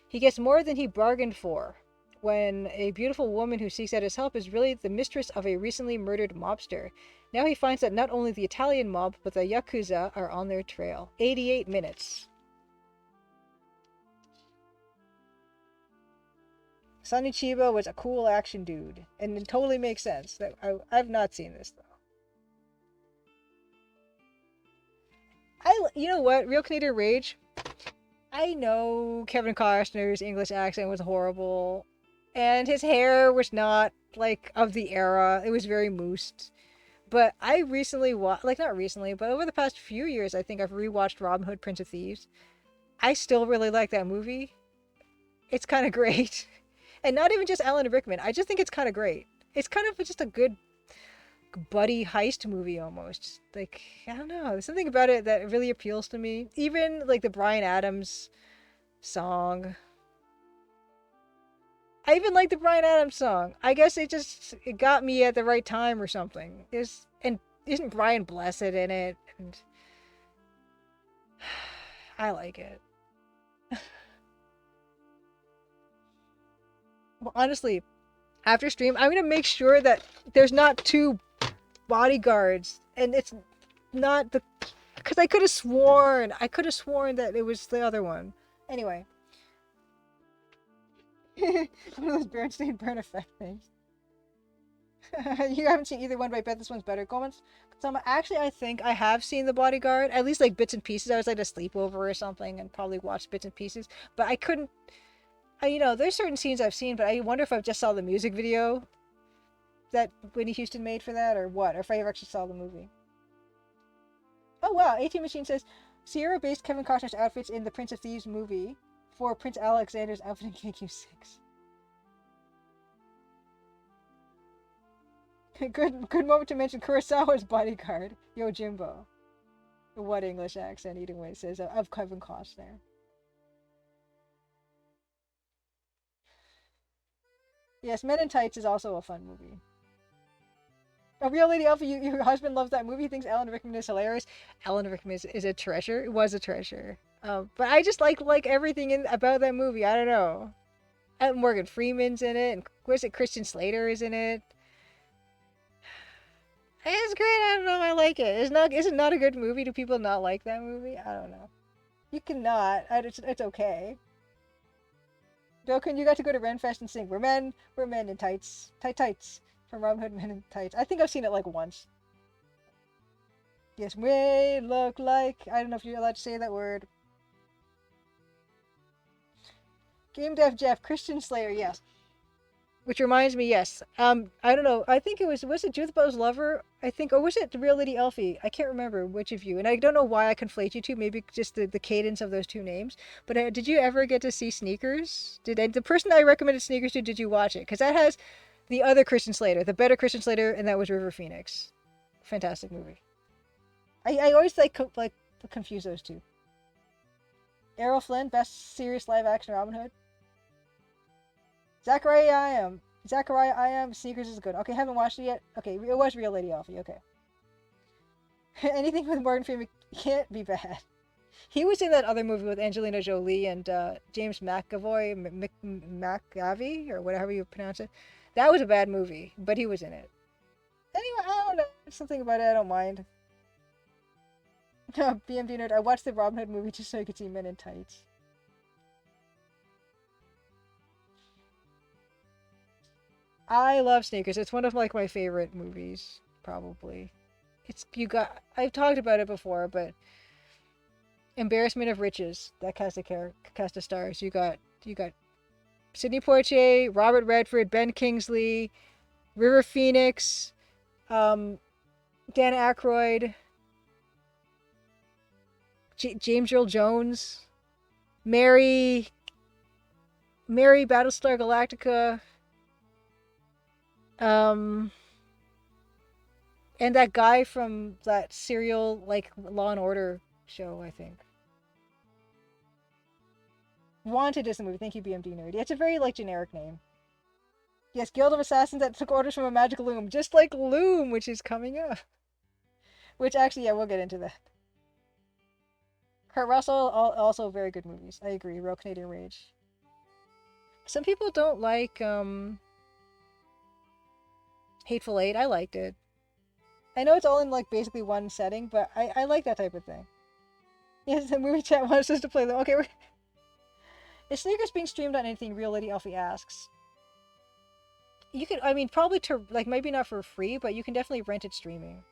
He gets more than he bargained for when a beautiful woman who seeks out his help is really the mistress of a recently murdered mobster. Now he finds that not only the Italian mob, but the Yakuza are on their trail. 88 minutes. Sonny Chiba was a cool action dude, and it totally makes sense. That I've not seen this though. You know what? Real Canadian Rage. I know Kevin Costner's English accent was horrible, and his hair was not like of the era. It was very moosed. But I recently watched, like not recently, but over the past few years, I think I've rewatched Robin Hood, Prince of Thieves. I still really like that movie. It's kind of great. And not even just Alan Rickman. I just think it's kind of great. It's kind of just a good buddy heist movie almost. Like, I don't know. There's something about it that really appeals to me. Even like the Bryan Adams song. I even like the Bryan Adams song. I guess it got me at the right time or something. And isn't Brian Blessed in it? And I like it. Well, honestly, after stream, I'm gonna make sure that there's not two bodyguards, and it's not the, because I could have sworn that it was the other one. Anyway, one of those Bernstein burn effect things. You haven't seen either one, but I bet this one's better. Comments. Actually, I think I have seen The Bodyguard, at least like bits and pieces. I was like a sleepover or something, and probably watched bits and pieces. But I couldn't. There's certain scenes I've seen, but I wonder if I just saw the music video that Whitney Houston made for that, or what, or if I ever actually saw the movie. Oh wow, 18 Machine says Sierra based Kevin Costner's outfits in the Prince of Thieves movie for Prince Alexander's outfit in KQ6. Good moment to mention Kurosawa's Bodyguard, Yojimbo. What English accent Eden Way says of Kevin Costner. Yes, Men in Tights is also a fun movie. A Real Lady Alpha, your husband loves that movie, thinks Alan Rickman is hilarious. Alan Rickman is a treasure. It was a treasure. But I just like everything about that movie. I don't know. Morgan Freeman's in it, and where's it? Christian Slater is in it. It's great. I don't know. I like it. Is it not a good movie? Do people not like that movie? I don't know. You cannot. It's okay. Dokun, you got to go to Renfest and sing. We're men in tights. Tights. From Robin Hood Men in Tights. I think I've seen it like once. Yes, we look like... I don't know if you're allowed to say that word. Game Dev Jeff, Christian Slayer, yes. Which reminds me, yes. I don't know. I think was it Judith Butler's Lover? I think, or was it the Real Lady Elfie? I can't remember which of you. And I don't know why I conflate you two. Maybe just the cadence of those two names. But did you ever get to see Sneakers? The person I recommended Sneakers to? Did you watch it? Because that has the other Christian Slater, the better Christian Slater, and that was River Phoenix. Fantastic movie. I always like confuse those two. Errol Flynn, best serious live action Robin Hood. Zachariah I am. Sneakers is good. Okay, haven't watched it yet. Okay, it was Real Lady Elfie. Okay. Anything with Morgan Freeman can't be bad. He was in that other movie with Angelina Jolie and James McAvoy, McAvey, or whatever you pronounce it. That was a bad movie, but he was in it. Anyway, I don't know. Something about it I don't mind. BMD nerd. I watched the Robin Hood movie just so I could see men in tights. I love Sneakers. It's one of like my favorite movies, probably. I've talked about it before, but Embarrassment of Riches, that cast of stars. You got Sidney Poitier, Robert Redford, Ben Kingsley, River Phoenix, Dan Aykroyd, James Earl Jones, Mary Battlestar Galactica, and that guy from that serial like Law and Order show, I think. Wanted is the movie. Thank you, BMD nerd. It's a very like generic name. Yes, Guild of Assassins that took orders from a magical loom, just like Loom, which is coming up. Which actually, yeah, we'll get into that. Kurt Russell, also very good movies. I agree. Real Canadian Rage. Some people don't like Hateful Eight. I liked it. I know it's all in like basically one setting, but I like that type of thing. Yes, the movie chat wants us to play them. Okay, is Sneakers being streamed on anything? Real Lady Elfie asks. You could, I mean, probably to like maybe not for free, but you can definitely rent it streaming.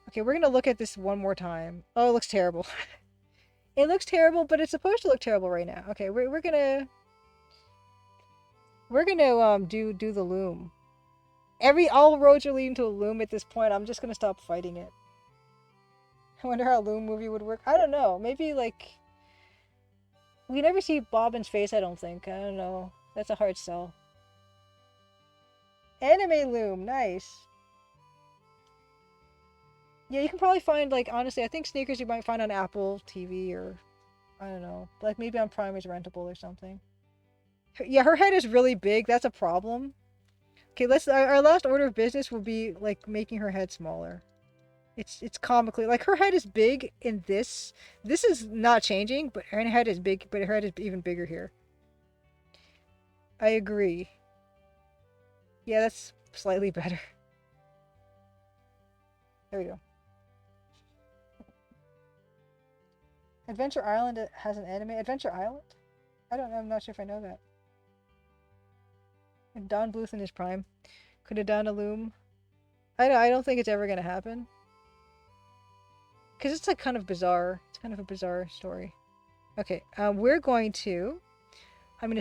Okay, we're gonna look at this one more time. Oh, it looks terrible. It looks terrible, but it's supposed to look terrible right now. Okay, we're gonna do the Loom. All roads are leading to a Loom at this point. I'm just gonna stop fighting it. I wonder how a Loom movie would work. I don't know. Maybe like we never see Bobbin's face. I don't think. I don't know. That's a hard sell. Anime Loom, nice. Yeah, you can probably find like honestly. I think Sneakers you might find on Apple TV or I don't know, like maybe on Prime is rentable or something. Yeah, her head is really big. That's a problem. Okay, our last order of business will be like making her head smaller. It's comically like her head is big in this. This is not changing, but her head is big. But her head is even bigger here. I agree. Yeah, that's slightly better. There we go. Adventure Island has an anime. Adventure Island? I don't know. I'm not sure if I know that. And Don Bluth in his prime. Could have done a Loom. I don't think it's ever gonna happen. Because it's like kind of bizarre. It's kind of a bizarre story. Okay, I'm going to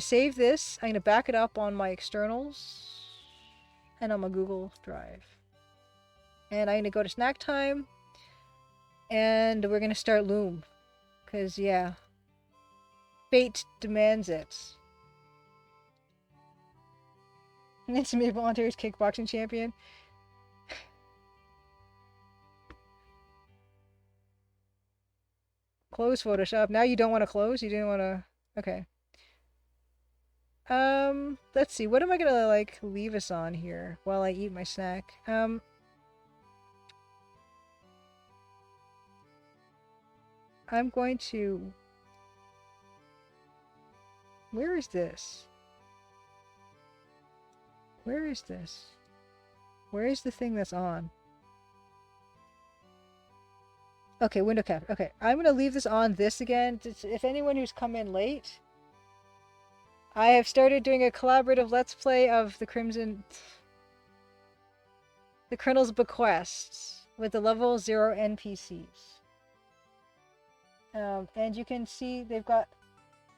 save this. I'm going to back it up on my externals and on my Google Drive. And I'm going to go to snack time. And we're going to start Loom. Because, yeah, fate demands it. Nancy Maple, Ontario's kickboxing champion. Close Photoshop. Now you don't want to close? You didn't want to... Okay. Let's see. What am I gonna, like, leave us on here while I eat my snack? I'm going to... Where is this? Where is this? Where is the thing that's on? Okay, window cap. Okay, I'm gonna leave this on this again. If anyone who's come in late, I have started doing a collaborative let's play of the Colonel's Bequests with the level 0 NPCs. And you can see they've got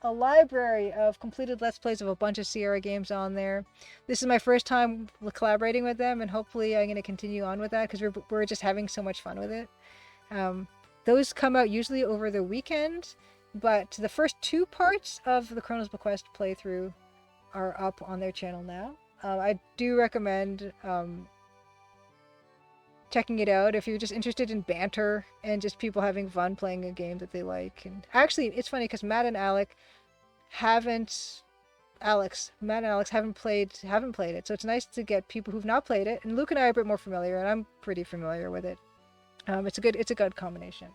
a library of completed Let's Plays of a bunch of Sierra games on there. This is my first time collaborating with them, and hopefully I'm going to continue on with that because we're just having so much fun with it. Um, those come out usually over the weekend, but the first two parts of the Chronos Bequest playthrough are up on their channel now. I do recommend checking it out if you're just interested in banter and just people having fun playing a game that they like. And actually, it's funny because haven't Matt and Alex haven't played it, so it's nice to get people who've not played it. And Luke and I are a bit more familiar, and I'm pretty familiar with it. It's a good combination.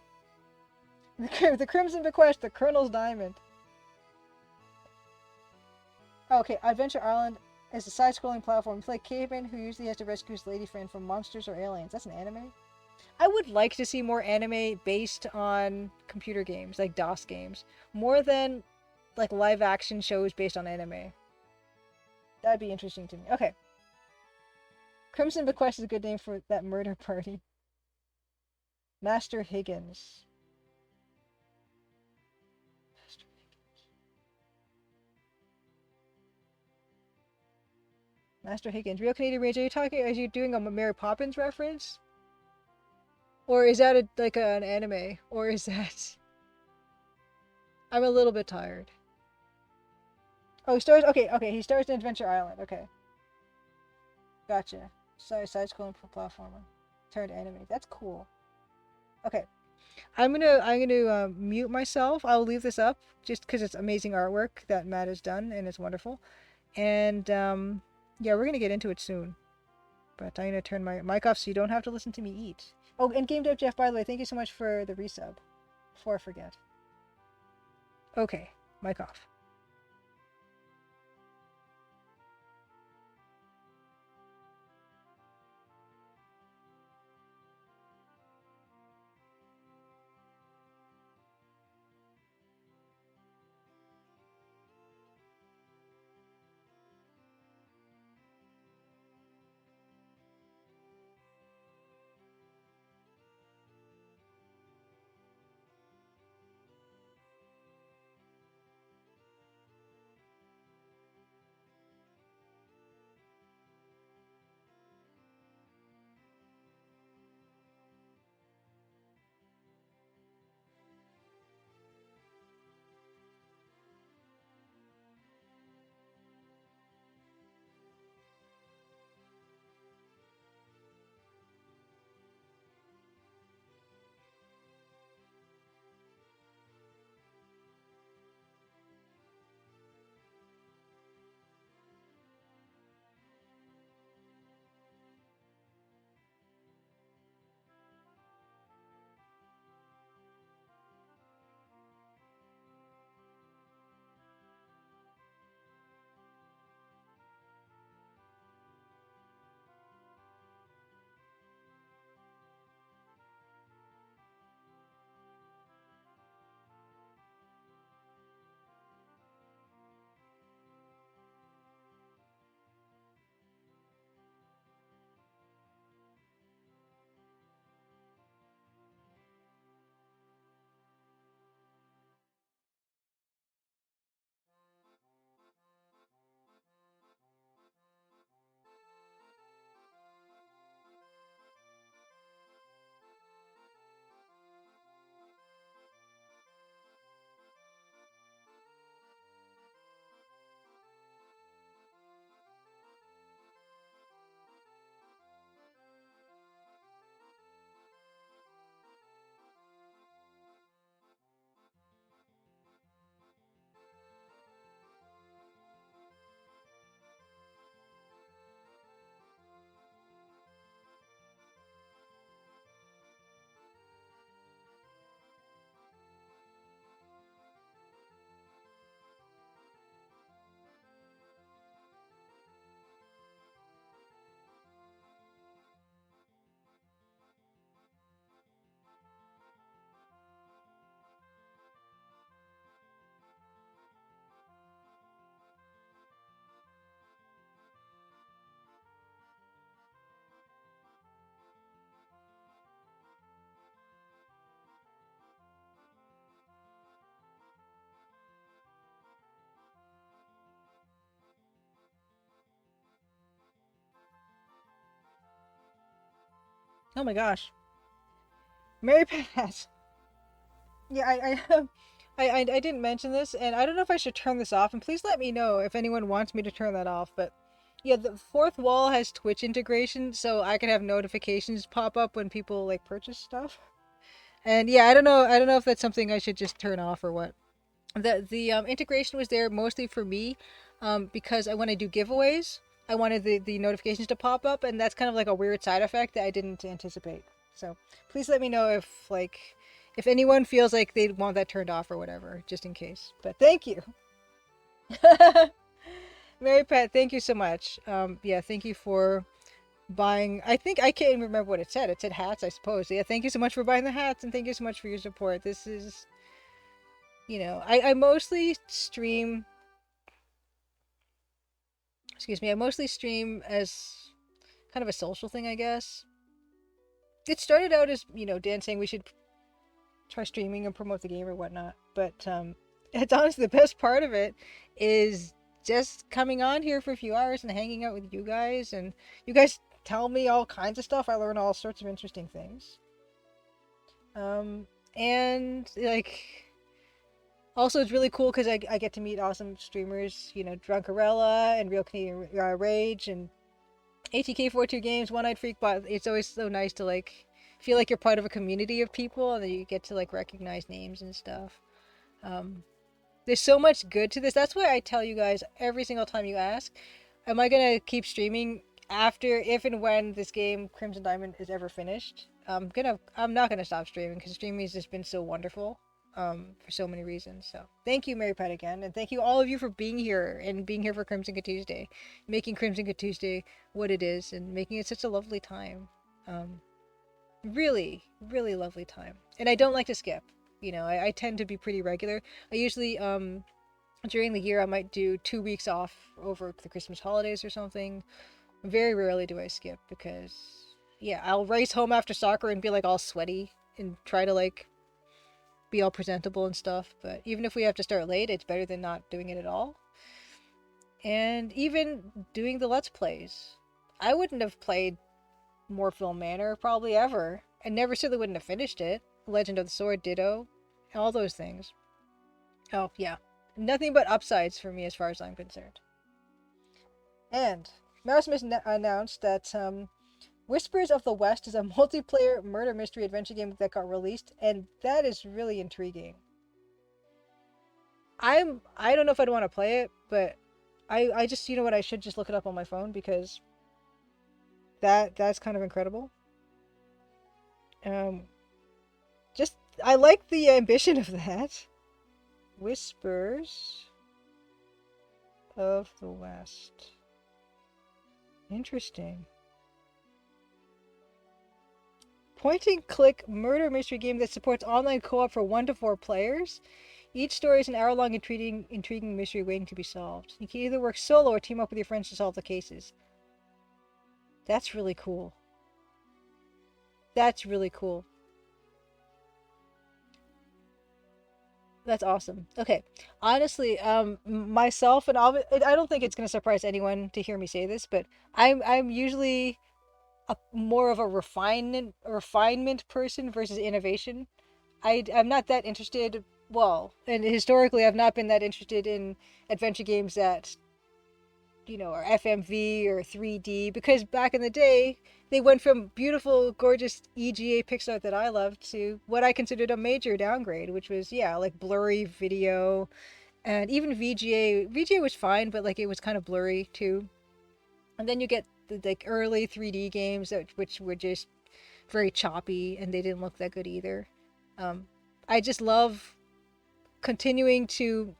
The Crimson Bequest, the Colonel's Diamond. Okay, Adventure Island is a side-scrolling platform. You play caveman who usually has to rescue his lady friend from monsters or aliens. That's an anime. I would like to see more anime based on computer games, like DOS games, more than like live action shows based on anime. That'd be interesting to me. Okay. Crimson Bequest is a good name for that murder party. Master Higgins. Master Higgins. Master Higgins. Real Canadian Rage. Are you doing a Mary Poppins reference? Or is that like an anime? Or is that... I'm a little bit tired. Oh, he stars... Okay, he stars in Adventure Island. Okay. Gotcha. Sorry, side-scrolling platformer. Turned anime. That's cool. Okay. I'm gonna mute myself. I'll leave this up just because it's amazing artwork that Matt has done and it's wonderful. And yeah, we're gonna get into it soon. But I'm gonna turn my mic off so you don't have to listen to me eat. Oh, and Game Dev Jeff, by the way, thank you so much for the resub. Before I forget. Okay, mic off. Oh my gosh. Mary Pat. Yeah, I didn't mention this, and I don't know if I should turn this off. And please let me know if anyone wants me to turn that off. But yeah, the fourth wall has Twitch integration, so I can have notifications pop up when people like purchase stuff. And yeah, I don't know if that's something I should just turn off or what. The integration was there mostly for me, because when I do giveaways, I wanted the notifications to pop up, and that's kind of like a weird side effect that I didn't anticipate. So please let me know if anyone feels like they want that turned off or whatever, just in case. But thank you. Mary Pat, thank you so much. Yeah, thank you for buying. I think I can't even remember what it said. It said hats, I suppose. Yeah, thank you so much for buying the hats, and thank you so much for your support. This is, I mostly stream. Excuse me. I mostly stream as kind of a social thing, I guess. It started out as Dan saying we should try streaming and promote the game or whatnot, but it's honestly the best part of it is just coming on here for a few hours and hanging out with you guys, and you guys tell me all kinds of stuff. I learn all sorts of interesting things. And like also it's really cool because I get to meet awesome streamers, Drunkarella and Real Canadian Rage and ATK42 Games, One Eyed Freak. But it's always so nice to like feel like you're part of a community of people and that you get to like recognize names and stuff. Um, there's so much good to this. That's why I tell you guys every single time you ask, am I gonna keep streaming after, if and when this game Crimson Diamond is ever finished? I'm not gonna stop streaming because streaming has just been so wonderful, for so many reasons. So thank you, Mary Pat, again, and thank you all of you for being here and being here for Crimson Tuesday, making Crimson Tuesday what it is, and making it such a lovely time. Really, really lovely time. And I don't like to skip. I tend to be pretty regular. I usually during the year I might do 2 weeks off over the Christmas holidays or something. Very rarely do I skip because yeah, I'll race home after soccer and be like all sweaty and try to like be all presentable and stuff. But even if we have to start late, it's better than not doing it at all. And even doing the Let's Plays. I wouldn't have played Morphville Manor probably ever. I never certainly wouldn't have finished it. Legend of the Sword, ditto. All those things. Oh, yeah. Nothing but upsides for me as far as I'm concerned. And Smith announced that Whispers of the West is a multiplayer murder mystery adventure game that got released, and that is really intriguing. I don't know if I'd want to play it, but I just, you know what, I should just look it up on my phone because that's kind of incredible. Um just I like the ambition of that. Whispers of the West. Interesting. Point and click murder mystery game that supports online co-op for 1 to 4 players. Each story is an hour-long intriguing mystery waiting to be solved. You can either work solo or team up with your friends to solve the cases. That's really cool. That's really cool. That's awesome. Okay. Honestly, myself and I don't think it's going to surprise anyone to hear me say this, but I'm usually more of a refinement person versus innovation. I'm not that interested. Well, and historically, I've not been that interested in adventure games that are FMV or 3D, because back in the day, they went from beautiful, gorgeous EGA pixel art that I loved to what I considered a major downgrade, which was, yeah, like blurry video, and even VGA. VGA was fine, but like it was kind of blurry too. And then you get the like early 3D games which were just very choppy and they didn't look that good either. I just love continuing to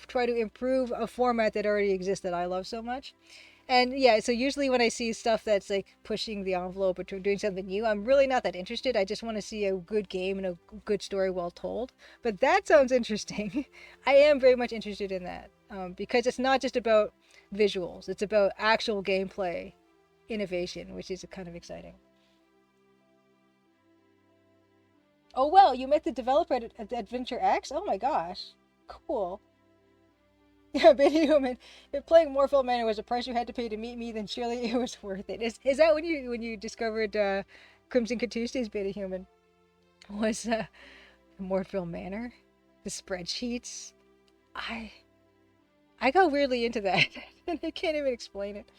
try to improve a format that already exists that I love so much. And yeah, so usually when I see stuff that's like pushing the envelope or doing something new, I'm really not that interested. I just want to see a good game and a good story well told. But that sounds interesting. I am very much interested in that, because it's not just about visuals, it's about actual gameplay innovation, which is kind of exciting. Oh, well, you met the developer at Adventure X? Oh my gosh. Cool. Yeah, Betty Human. If playing Morphville Manor was a price you had to pay to meet me, then surely it was worth it. Is that when you discovered Crimson Tuesdays Beta Human was Mortville Manor, the spreadsheets. I I got weirdly into that, and I can't even explain it.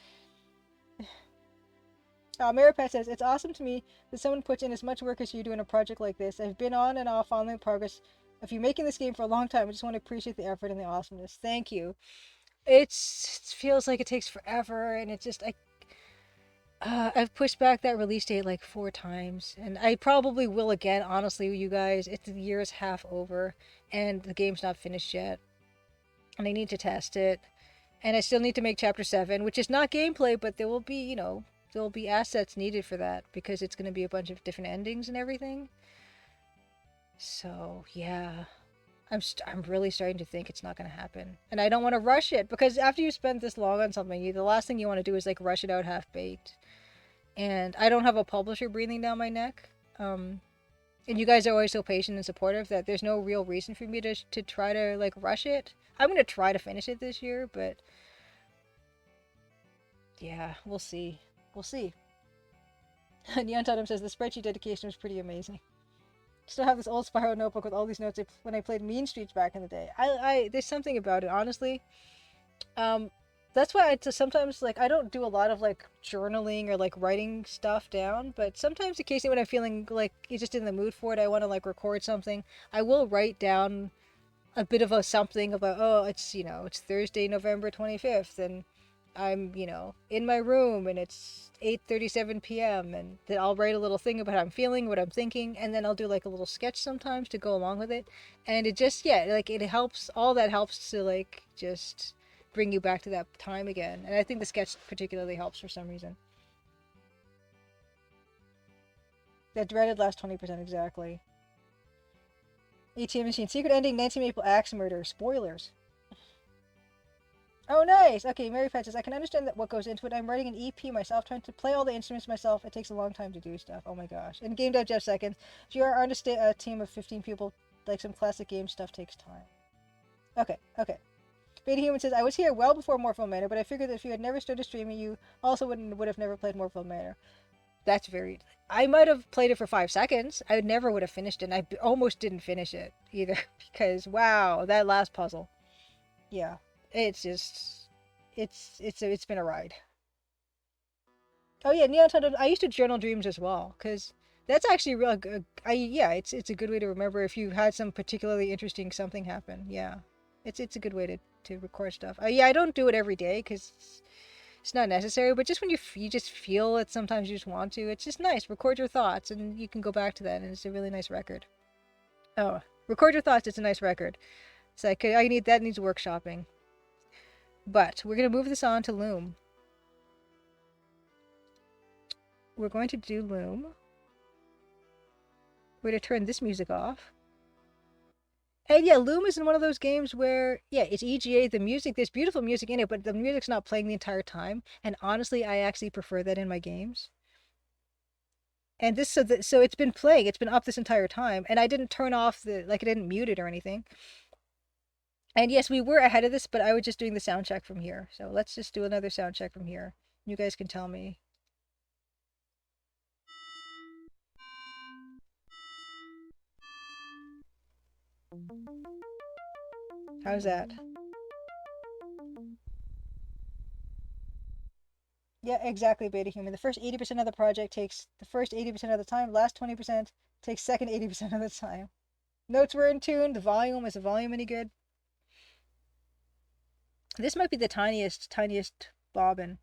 Maripet says, it's awesome to me that someone puts in as much work as you do in a project like this. I've been on and off following progress of you making this game for a long time. I just want to appreciate the effort and the awesomeness. Thank you. It feels like it takes forever, and I've pushed back that release date like 4 times, and I probably will again. Honestly, you guys, the year is half over, and the game's not finished yet, and I need to test it, and I still need to make Chapter 7, which is not gameplay, but there will be, there will be assets needed for that because it's going to be a bunch of different endings and everything. So yeah, I'm really starting to think it's not going to happen, and I don't want to rush it because after you spend this long on something, the last thing you want to do is like rush it out half baked. And I don't have a publisher breathing down my neck. And you guys are always so patient and supportive that there's no real reason for me to try to like rush it. I'm gonna try to finish it this year, but yeah, we'll see. We'll see. Neon Totem says the spreadsheet dedication was pretty amazing. Still have this old spiral notebook with all these notes when I played Mean Streets back in the day. I there's something about it, honestly. Um, that's why sometimes like I don't do a lot of like journaling or like writing stuff down, but sometimes occasionally when I'm feeling like you're just in the mood for it, I want to like record something. I will write down a bit of a something about it's it's Thursday, November 25th, and I'm in my room and it's 8:37 p.m. and then I'll write a little thing about how I'm feeling, what I'm thinking, and then I'll do like a little sketch sometimes to go along with it, and it just like it helps. All that helps to like just bring you back to that time again, and I think the sketch particularly helps for some reason. That dreaded last 20% exactly. ATM machine secret ending. Nancy Maple axe murder. Spoilers. Oh, nice. Okay, Mary Pat says, I can understand that what goes into it. I'm writing an EP myself, trying to play all the instruments myself. It takes a long time to do stuff. Oh my gosh. And Game Dev Jeff seconds. If you are on a team of 15 people, like some classic game stuff takes time. Okay, okay. Beta Human says, I was here well before Morphle Manor, but I figured that if you had never started streaming, you also would have never played Morphle Manor. That's very... I might have played it for 5 seconds. I never would have finished it, and I almost didn't finish it either, because, wow, that last puzzle. Yeah, it's just... It's been a ride. Oh yeah, Neon Tunnel, I used to journal dreams as well, because that's actually real good. Yeah, it's a good way to remember if you had some particularly interesting something happen. Yeah, it's a good way to record stuff. Yeah, I don't do it every day because it's not necessary, but just when you just feel it, sometimes you just want to. It's just nice. Record your thoughts, and you can go back to that, and it's a really nice record. Oh, record your thoughts. It's a nice record. It's like that needs workshopping. But we're gonna move this on to Loom. We're going to do Loom. We're going to turn this music off. And yeah, Loom is in one of those games where, yeah, it's EGA, the music, there's beautiful music in it, but the music's not playing the entire time. And honestly, I actually prefer that in my games. And so it's been playing, it's been up this entire time, and I didn't turn off I didn't mute it or anything. And yes, we were ahead of this, but I was just doing the sound check from here. So let's just do another sound check from here. You guys can tell me. How's that? Yeah, exactly, Beta Human. The first 80% of the project takes the first 80% of the time, last 20% takes second 80% of the time. Notes were in tune, the volume, is the volume any good? This might be the tiniest bobbin.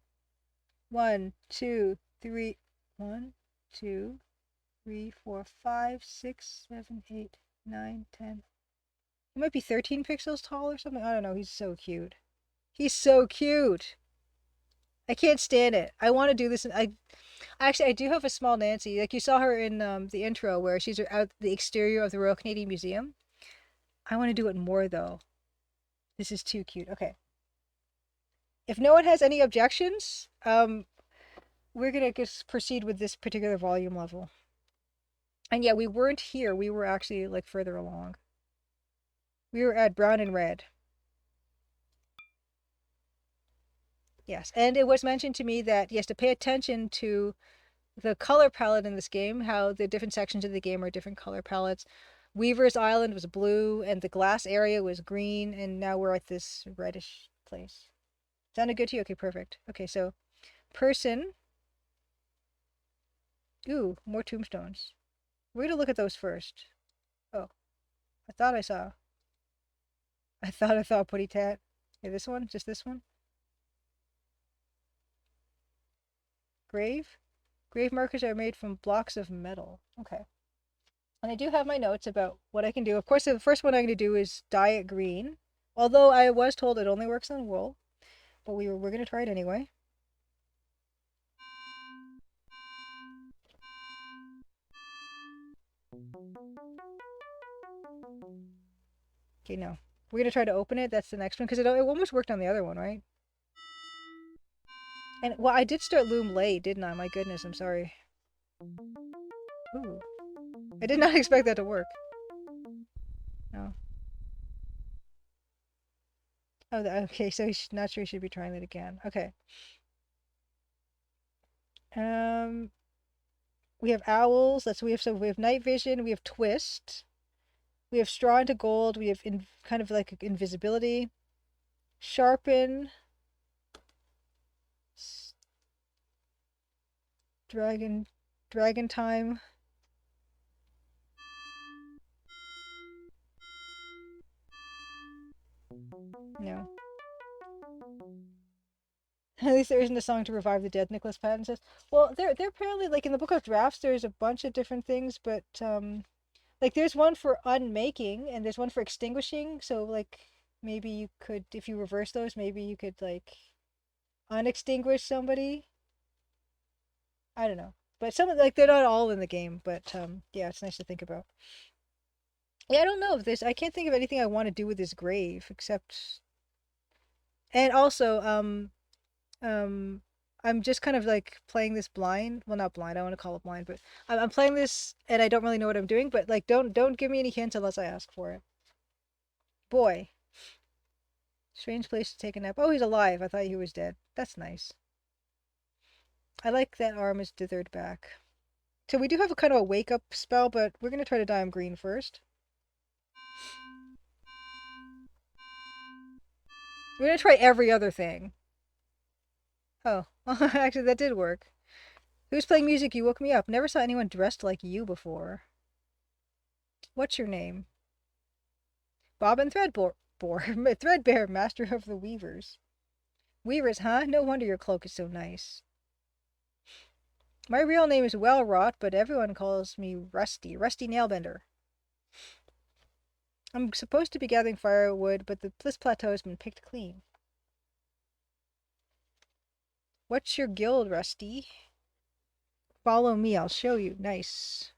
1, 2, 3, 1, 2, 3, 4, 5, 6, 7, 8, 9, 10. He might be 13 pixels tall or something. I don't know. He's so cute. He's so cute. I can't stand it. I want to do this. I do have a small Nancy. Like you saw her in the intro where she's out the exterior of the Royal Canadian Museum. I want to do it more though. This is too cute. Okay. If no one has any objections, we're gonna just proceed with this particular volume level. And yeah, we weren't here. We were actually like further along. We were at brown and red. Yes, and it was mentioned to me that yes, to pay attention to the color palette in this game, how the different sections of the game are different color palettes. Weaver's Island was blue, and the glass area was green, and now we're at this reddish place. Sounded good to you? Okay, perfect. Okay, so person. Ooh, more tombstones. We're gonna look at those first. Oh, I thought I saw. I thought putty tat. Yeah, this one? Just this one? Grave? Grave markers are made from blocks of metal. Okay. And I do have my notes about what I can do. Of course, the first one I'm going to do is dye it green. Although I was told it only works on wool. But we're going to try it anyway. Okay, no. We're going to try to open it. That's the next one. Because it almost worked on the other one, right? And, well, I did start Loom late, didn't I? My goodness, I'm sorry. Ooh. I did not expect that to work. No. Oh, okay, so he's not sure he should be trying that again. Okay. Um, we have owls. We have night vision. We have twist. We have straw into gold. We have kind of like invisibility. Sharpen. Dragon. Dragon time. No. At least there isn't a song to revive the dead, Nicholas Patton says. Well, they're apparently like in the book of drafts. There's a bunch of different things, but like there's one for unmaking and there's one for extinguishing. So like maybe you could, if you reverse those, maybe you could like unextinguish somebody. I don't know, but some like they're not all in the game. But yeah, it's nice to think about. Yeah, I don't know if this. I can't think of anything I want to do with this grave except, and also um I'm just kind of like playing this blind. Well, not blind. I want to call it blind, but I'm playing this and I don't really know what I'm doing. But like, don't give me any hints unless I ask for it. Boy, strange place to take a nap. Oh, he's alive. I thought he was dead. That's nice. I like that arm is dithered back. So we do have a kind of a wake up spell, but we're gonna try to dye him green first. We're gonna try every other thing. Oh, actually that did work. Who's playing music? You woke me up. Never saw anyone dressed like you before. What's your name? Bobbin Threadbare, master of the weavers. Weavers, huh? No wonder your cloak is so nice. My real name is Wellwrought, but everyone calls me Rusty Nailbender. I'm supposed to be gathering firewood, but this plateau has been picked clean. What's your guild, Rusty? Follow me, I'll show you. Nice.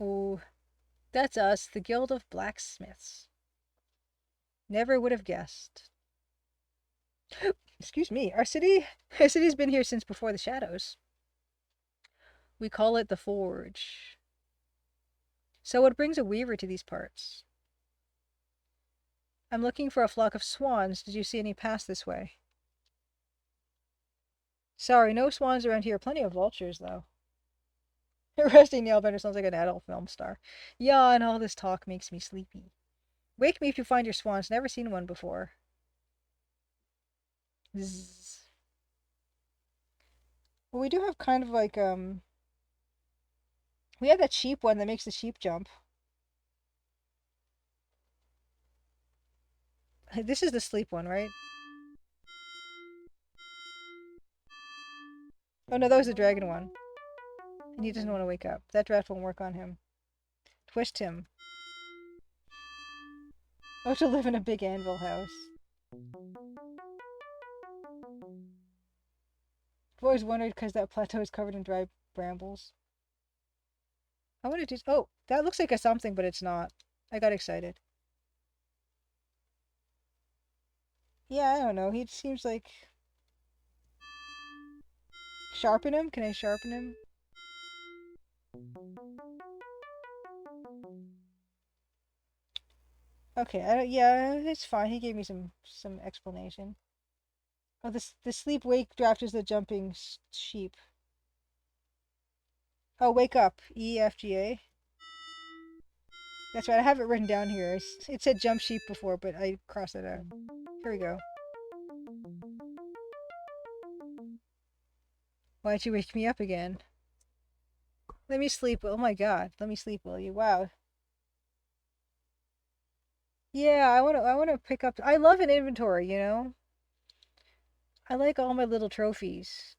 Oh, that's us, the Guild of Blacksmiths. Never would have guessed. Excuse me, our city's been here since before the shadows. We call it the Forge. So what brings a weaver to these parts? I'm looking for a flock of swans. Did you see any pass this way? Sorry, no swans around here. Plenty of vultures, though. Rusty Nailbender sounds like an adult film star. Yeah, and all this talk makes me sleepy. Wake me if you find your swans. Never seen one before. Zzz. Well, we do have kind of like, we have that sheep one that makes the sheep jump. This is the sleep one, right? Oh no, that was the dragon one. And he doesn't want to wake up. That draft won't work on him. Twist him. Oh, to live in a big anvil house. I've always wondered because that plateau is covered in dry brambles. I want to do. Oh, that looks like a something, but it's not. I got excited. Yeah, I don't know. He seems like. Sharpen him? Can I sharpen him? Okay, yeah, it's fine. He gave me some explanation. Oh, this the sleep wake draft is the jumping sheep. Oh, wake up. E F G A. That's right. I have it written down here. It said jump sheep before, but I crossed it out. Here we go. Why'd you wake me up again? Let me sleep. Oh my God. Let me sleep, will you? Wow. Yeah, I wanna pick up. I love an inventory, you know? I like all my little trophies.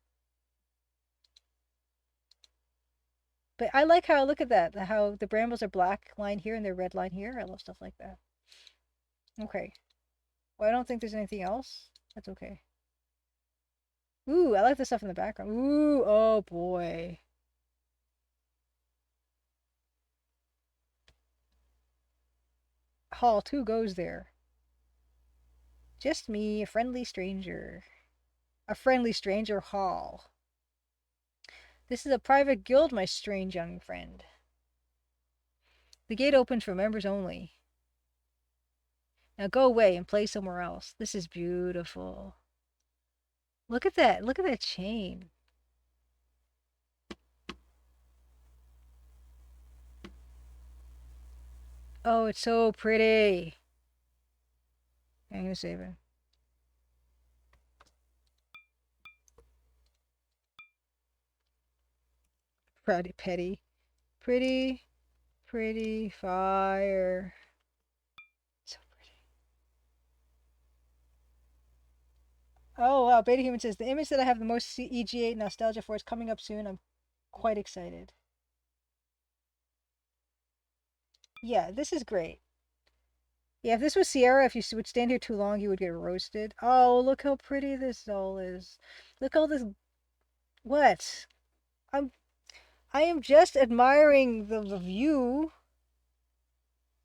But I like how, look at that, how the brambles are black line here and they're red line here. I love stuff like that. Okay. Well, I don't think there's anything else. That's okay. Ooh, I like the stuff in the background. Ooh, oh boy. Hall 2 goes there. Just me, a friendly stranger. A friendly stranger hall. This is a private guild, my strange young friend. The gate opens for members only. Now go away and play somewhere else. This is beautiful. Look at that. Look at that chain. Oh, it's so pretty. I'm gonna save it. Pretty, petty. Pretty, pretty fire. So pretty. Oh, wow. Beta Human says the image that I have the most EG8 nostalgia for is coming up soon. I'm quite excited. Yeah, this is great. Yeah, if this was Sierra, if you would stand here too long, you would get roasted. Oh, look how pretty this all is. Look all this. What? I'm. I am just admiring the view.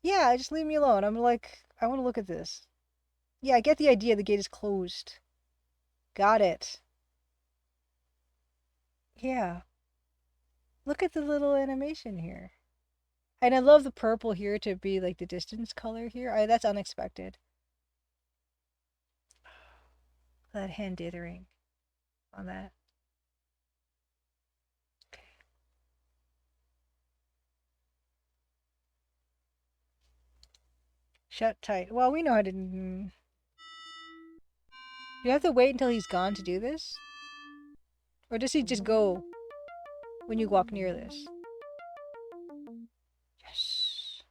Yeah, just leave me alone. I'm like, I want to look at this. Yeah, I get the idea. The gate is closed. Got it. Yeah. Look at the little animation here. And I love the purple here to be like the distance color here. That's unexpected. That hand dithering on that. Okay. Shut tight. Well, we know how to. Do you have to wait until he's gone to do this? Or does he just go when you walk near this? Yes.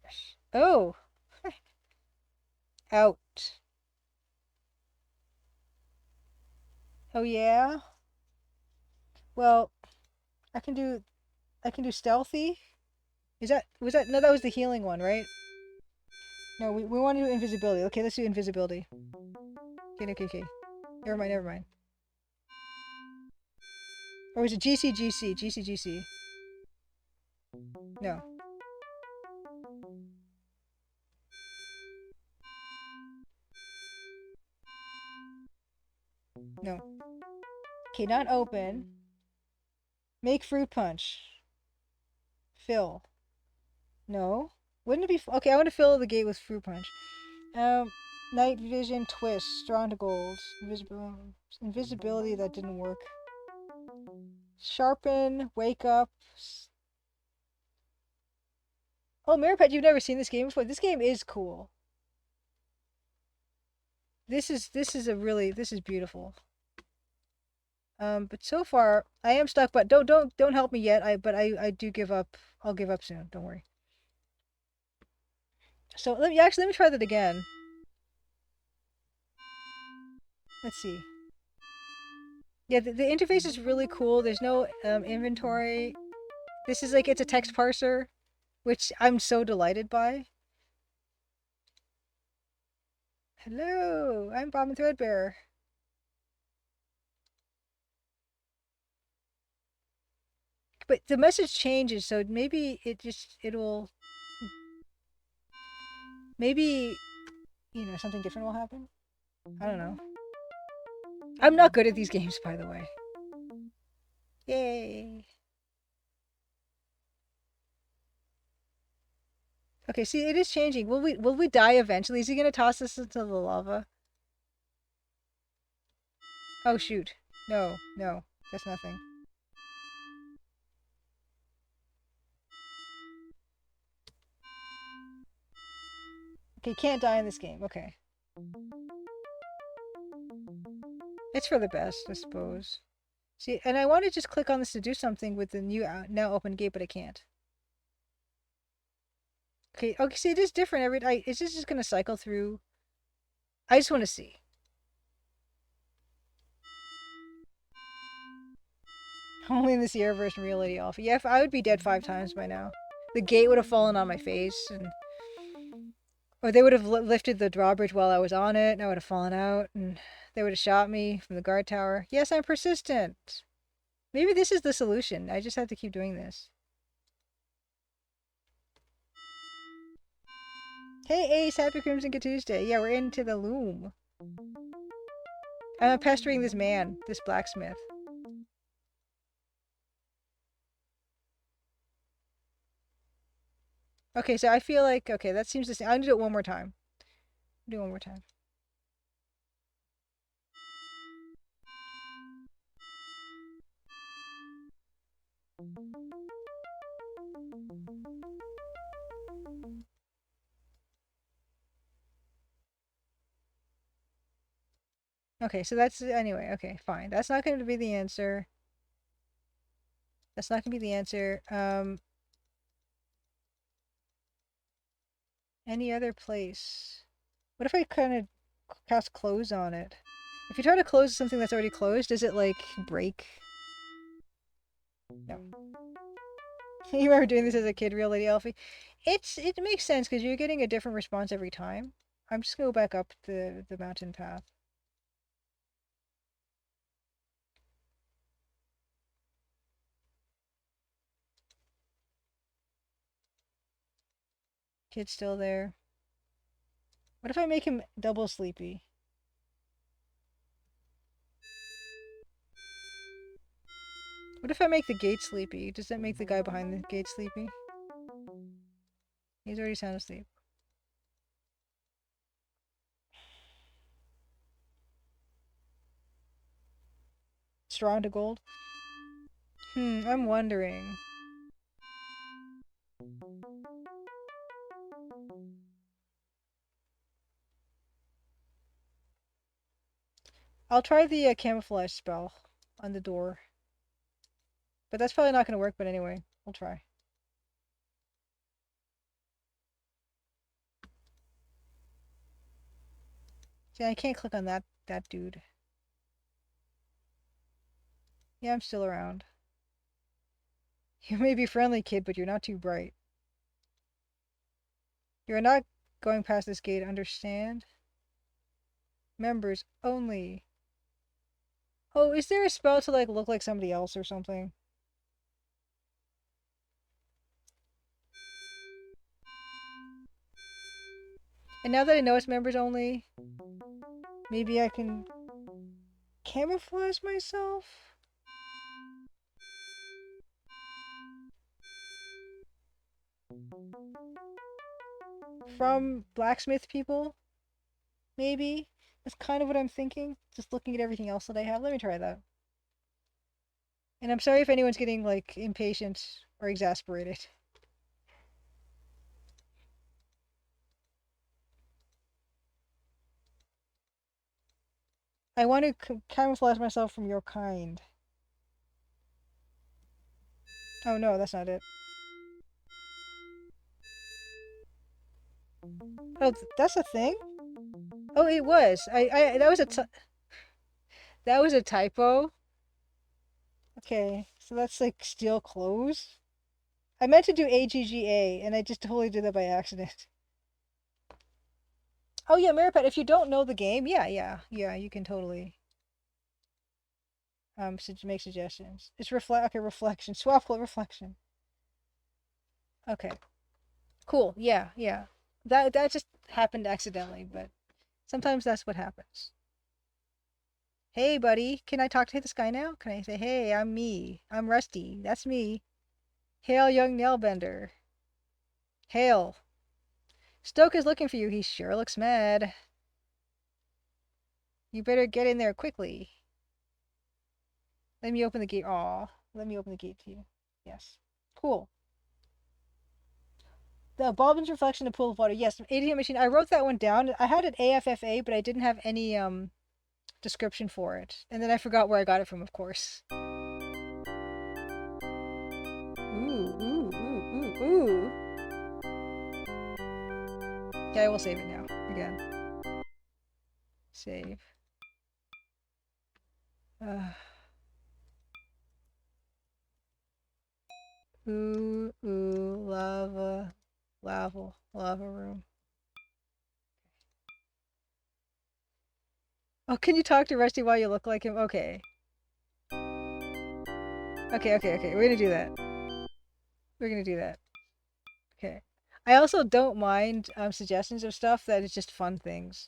Yes. Oh! Out. Oh yeah? Well, I can do stealthy. Was that no, that was the healing one, right? No, we want to do invisibility. Okay, let's do invisibility. Okay, okay, okay. Never mind, never mind. Or was it GCGC? GCGC. No. No. Okay, not open. Make fruit punch. Fill. No. Wouldn't it be okay? I want to fill the gate with fruit punch. Night vision twist. Strong to gold. Invisibility that didn't work. Sharpen. Wake up. Oh, Mirapet, you've never seen this game before. This game is cool. This is beautiful. But so far I am stuck. But don't help me yet. I do give up. I'll give up soon. Don't worry. So let me try that again. Let's see. Yeah, the interface is really cool. There's no inventory. This is like it's a text parser, which I'm so delighted by. Hello, I'm Bob and Threadbare. But the message changes, so maybe it'll maybe something different will happen. I don't know. I'm not good at these games, by the way. Yay! Okay, see, it is changing. Will we die eventually? Is he gonna toss us into the lava? Oh shoot. No, no, that's nothing. Okay, can't die in this game. Okay. It's for the best, I suppose. See, and I want to just click on this to do something with the new now open gate, but I can't. Okay, okay, see, it is different it's just gonna cycle through. I just want to see. Only in this Sierra version reality off. Yeah, if I would be dead 5 times by now. The gate would have fallen on my face, and or they would have lifted the drawbridge while I was on it, and I would have fallen out, and they would have shot me from the guard tower. Yes, I'm persistent. Maybe this is the solution. I just have to keep doing this. Hey Ace, happy Crimson Good Tuesday. Yeah, we're into the Loom. I'm pestering this man, this blacksmith. Okay, so I feel like, okay, that seems the same. I'm gonna do it one more time. Do it one more time. Okay, so that's, anyway, okay, fine. That's not going to be the answer. That's not going to be the answer. Any other place? What if I kind of cast close on it? If you try to close something that's already closed, does it, like, break? No. You remember doing this as a kid, real Lady Elfie? It makes sense because you're getting a different response every time. I'm just gonna go back up the mountain path. Kid's still there. What if I make him double sleepy? What if I make the gate sleepy? Does that make the guy behind the gate sleepy? He's already sound asleep. Straw into gold? I'm wondering. I'll try the camouflage spell on the door. But that's probably not going to work, but anyway, we'll try. See, I can't click on that dude. Yeah, I'm still around. You may be friendly, kid, but you're not too bright. You're not going past this gate, understand? Members only. Oh, is there a spell to, like, look like somebody else or something? And now that I know it's members only, maybe I can camouflage myself? From blacksmith people? Maybe? That's kind of what I'm thinking. Just looking at everything else that I have. Let me try that. And I'm sorry if anyone's getting, like, impatient or exasperated. I want to camouflage myself from your kind. Oh no, that's not it. Oh, that's a thing? Oh, it was. That was that was a typo. Okay, so that's like steal clothes. I meant to do AGGA, and I just totally did that by accident. Oh yeah, Maripet, if you don't know the game, yeah, you can totally make suggestions. It's okay, reflection. Swap reflection. Okay. Cool. Yeah. That just happened accidentally, but sometimes that's what happens. Hey buddy, can I talk to this guy now? Can I say, hey, I'm me. I'm Rusty. That's me. Hail young nailbender. Hail. Stoke is looking for you. He sure looks mad. You better get in there quickly. Let me open the gate. Aw. Let me open the gate to you. Yes. Cool. The Bobbin's reflection in a pool of water. Yes, ATM machine. I wrote that one down. I had an AFFA, but I didn't have any description for it. And then I forgot where I got it from, of course. Ooh, ooh, ooh, ooh, ooh. Okay, I will save it now. Again. Save. Ooh, ooh, lava room. Oh, can you talk to Rusty while you look like him? Okay. Okay. We're gonna do that. We're gonna do that. Okay. I also don't mind suggestions of stuff that is just fun things.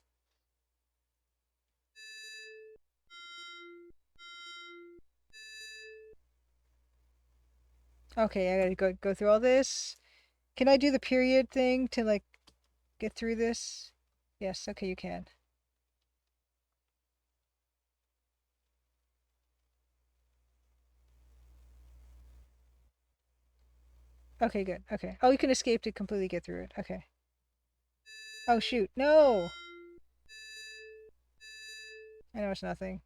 Okay, I gotta go through all this. Can I do the period thing to like get through this? Yes, okay, you can. Okay, good. Okay. Oh, you can escape to completely get through it. Okay. Oh, shoot. No! I know it's nothing.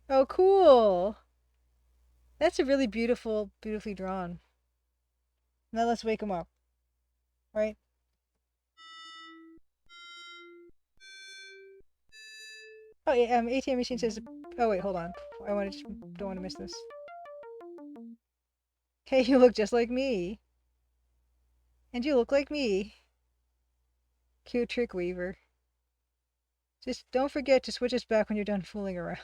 Oh, cool! That's a really beautifully drawn. Now let's wake him up. Right? Oh, yeah, ATM machine says... Oh, wait, hold on. I don't want to miss this. Hey, you look just like me. And you look like me. Cute trick weaver. Just don't forget to switch us back when you're done fooling around.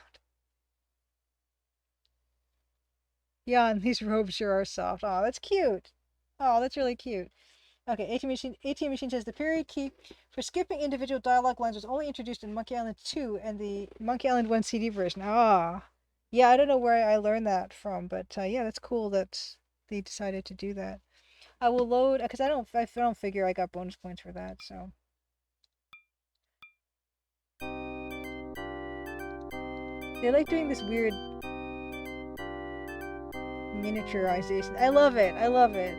Jan, these robes sure are soft. Oh, that's cute. Oh, that's really cute. Okay, ATM machine says the period key for skipping individual dialogue lines was only introduced in Monkey Island 2 and the Monkey Island 1 CD version. Ah. Yeah, I don't know where I learned that from, but yeah, that's cool that they decided to do that. I will load because I don't figure I got bonus points for that, so. They like doing this weird miniaturization. I love it. I love it.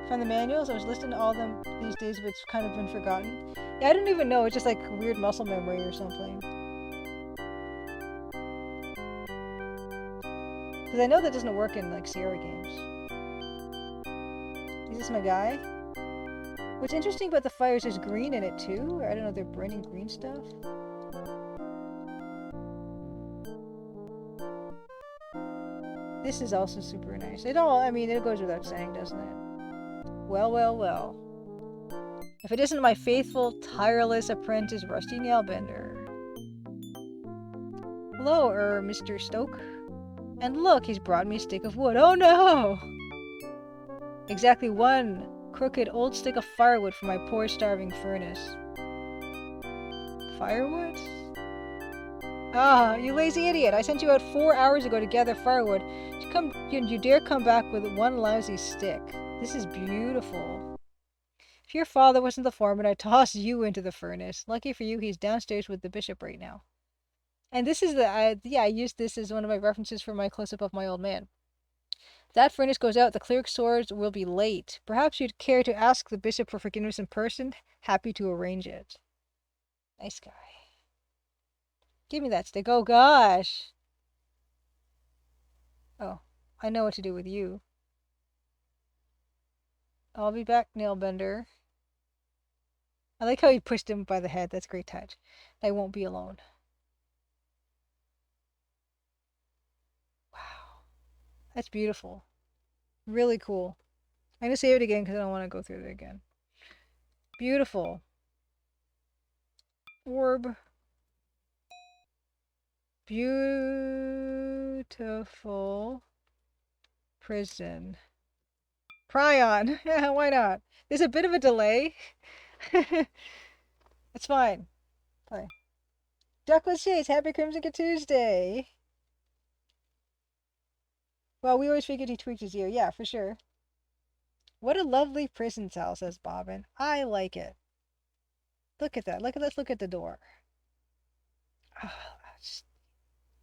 From the manuals, I was listening to all of them these days, but it's kind of been forgotten. Yeah, I don't even know. It's just like weird muscle memory or something. Because I know that doesn't work in like Sierra games. Is this my guy? What's interesting about the fire is there's green in it too. Or I don't know, they're burning green stuff. This is also super nice. I mean, it goes without saying, doesn't it? Well. If it isn't my faithful, tireless apprentice, Rusty Nailbender. Hello, Mr. Stoke. And look, he's brought me a stick of wood. Oh no! Exactly one crooked old stick of firewood for my poor starving furnace. Firewood? Ah, you lazy idiot! I sent you out 4 hours ago to gather firewood. You dare come back with one lousy stick. This is beautiful. If your father wasn't the foreman, I'd toss you into the furnace. Lucky for you, he's downstairs with the bishop right now. And this is I used this as one of my references for my close-up of my old man. If that furnace goes out, the cleric's swords will be late. Perhaps you'd care to ask the bishop for forgiveness in person. Happy to arrange it. Nice guy. Give me that stick. Oh, gosh. Oh, I know what to do with you. I'll be back, Nailbender. I like how he pushed him by the head. That's a great touch. I won't be alone. Wow. That's beautiful. Really cool. I'm going to save it again because I don't want to go through it again. Beautiful. Orb. Beautiful. Prison. Prion. Yeah, why not? There's a bit of a delay. It's fine. Fine. Duckless Chase, happy Crimson Tuesday. Well, we always figured he tweaked his ear. Yeah, for sure. What a lovely prison cell, says Bobbin. I like it. Look at that. Look at Let's look at the door. Ah, it's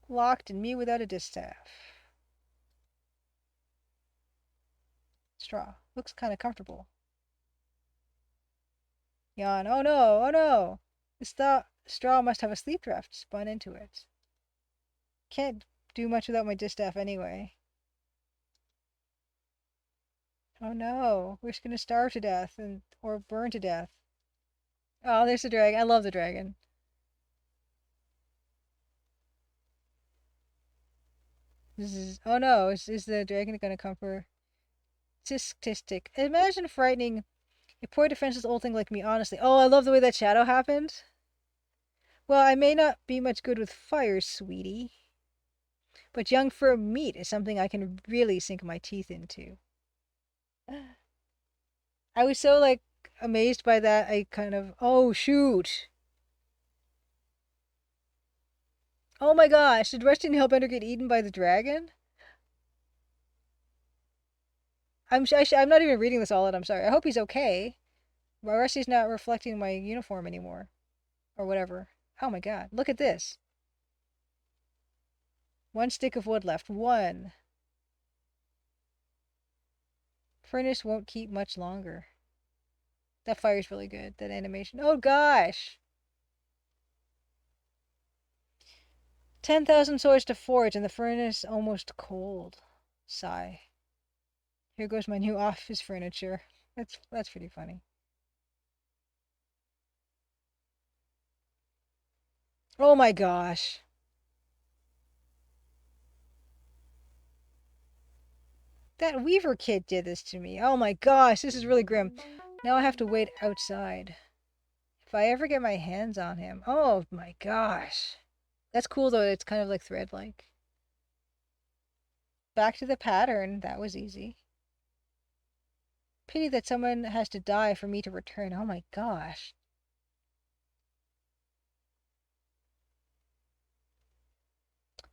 locked and me without a distaff. Straw. Looks kind of comfortable. Yawn. Oh no, oh no. The straw must have a sleep draft spun into it. Can't do much without my distaff anyway. Oh no, we're just gonna starve to death and or burn to death. Oh, there's the dragon. I love the dragon. This is oh no, is the dragon gonna come for statistic? Imagine frightening a poor defenseless old thing like me, honestly. Oh, I love the way that shadow happened. Well, I may not be much good with fire, sweetie, but young firm meat is something I can really sink my teeth into. I was so like amazed by that. I kind of oh shoot. Oh my gosh, did Rusty Hellbender get eaten by the dragon? I'm not even reading this all out. I'm sorry. I hope he's okay. My Rusty's not reflecting my uniform anymore, or whatever. Oh my god, look at this. One stick of wood left. One. Furnace won't keep much longer. That fire's really good. That animation. Oh gosh. 10,000 swords to forge and the furnace almost cold. Sigh. Here goes my new office furniture. That's pretty funny. Oh my gosh. That Weaver kid did this to me. Oh my gosh, this is really grim. Now I have to wait outside. If I ever get my hands on him. Oh my gosh. That's cool though, it's kind of like thread-like. Back to the pattern. That was easy. Pity that someone has to die for me to return. Oh my gosh.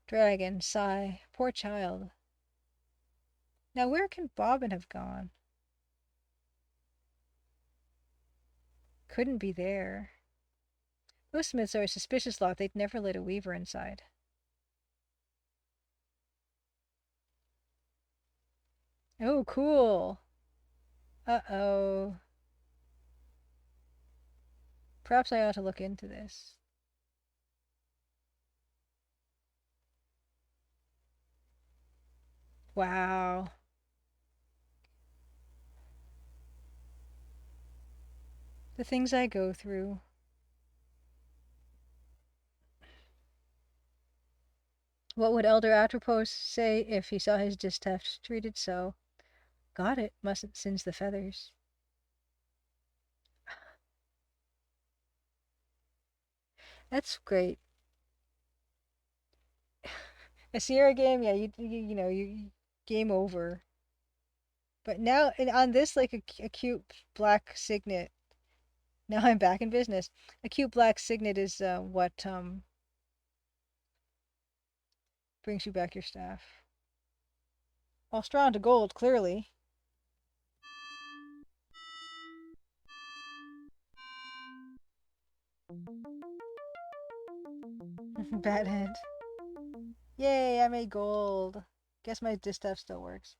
Dragon, sigh. Poor child. Now where can Bobbin have gone? Couldn't be there. Those Smiths are a suspicious lot. They'd never let a weaver inside. Oh, cool. Uh-oh. Perhaps I ought to look into this. Wow. The things I go through. What would Elder Atropos say if he saw his distaff treated so? Got it. Mustn't singe the feathers. That's great. A Sierra game, yeah, you know, you game over. But now and on this like a cute black signet. Now I'm back in business. A cute black signet is what brings you back your staff. Well, straw into gold, clearly. Bad head. Yay, I made gold. Guess my distaff still works.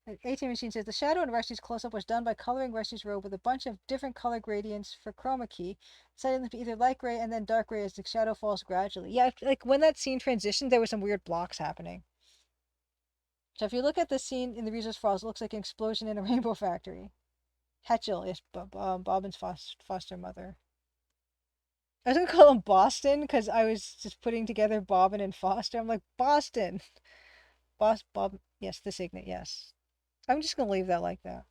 The ATM machine says the shadow in Rusty's close-up was done by coloring Rusty's robe with a bunch of different color gradients for chroma key, setting them to either light gray and then dark gray as the shadow falls gradually. Yeah, like when that scene transitioned, there were some weird blocks happening. So if you look at the scene in the Resource Falls, it looks like an explosion in a rainbow factory. Hetchel is Bobbin's foster mother. I was gonna call him Boston because I was just putting together Bobbin and Foster. I'm like, Boston. Bob. Yes, the signet, yes. I'm just gonna leave that like that.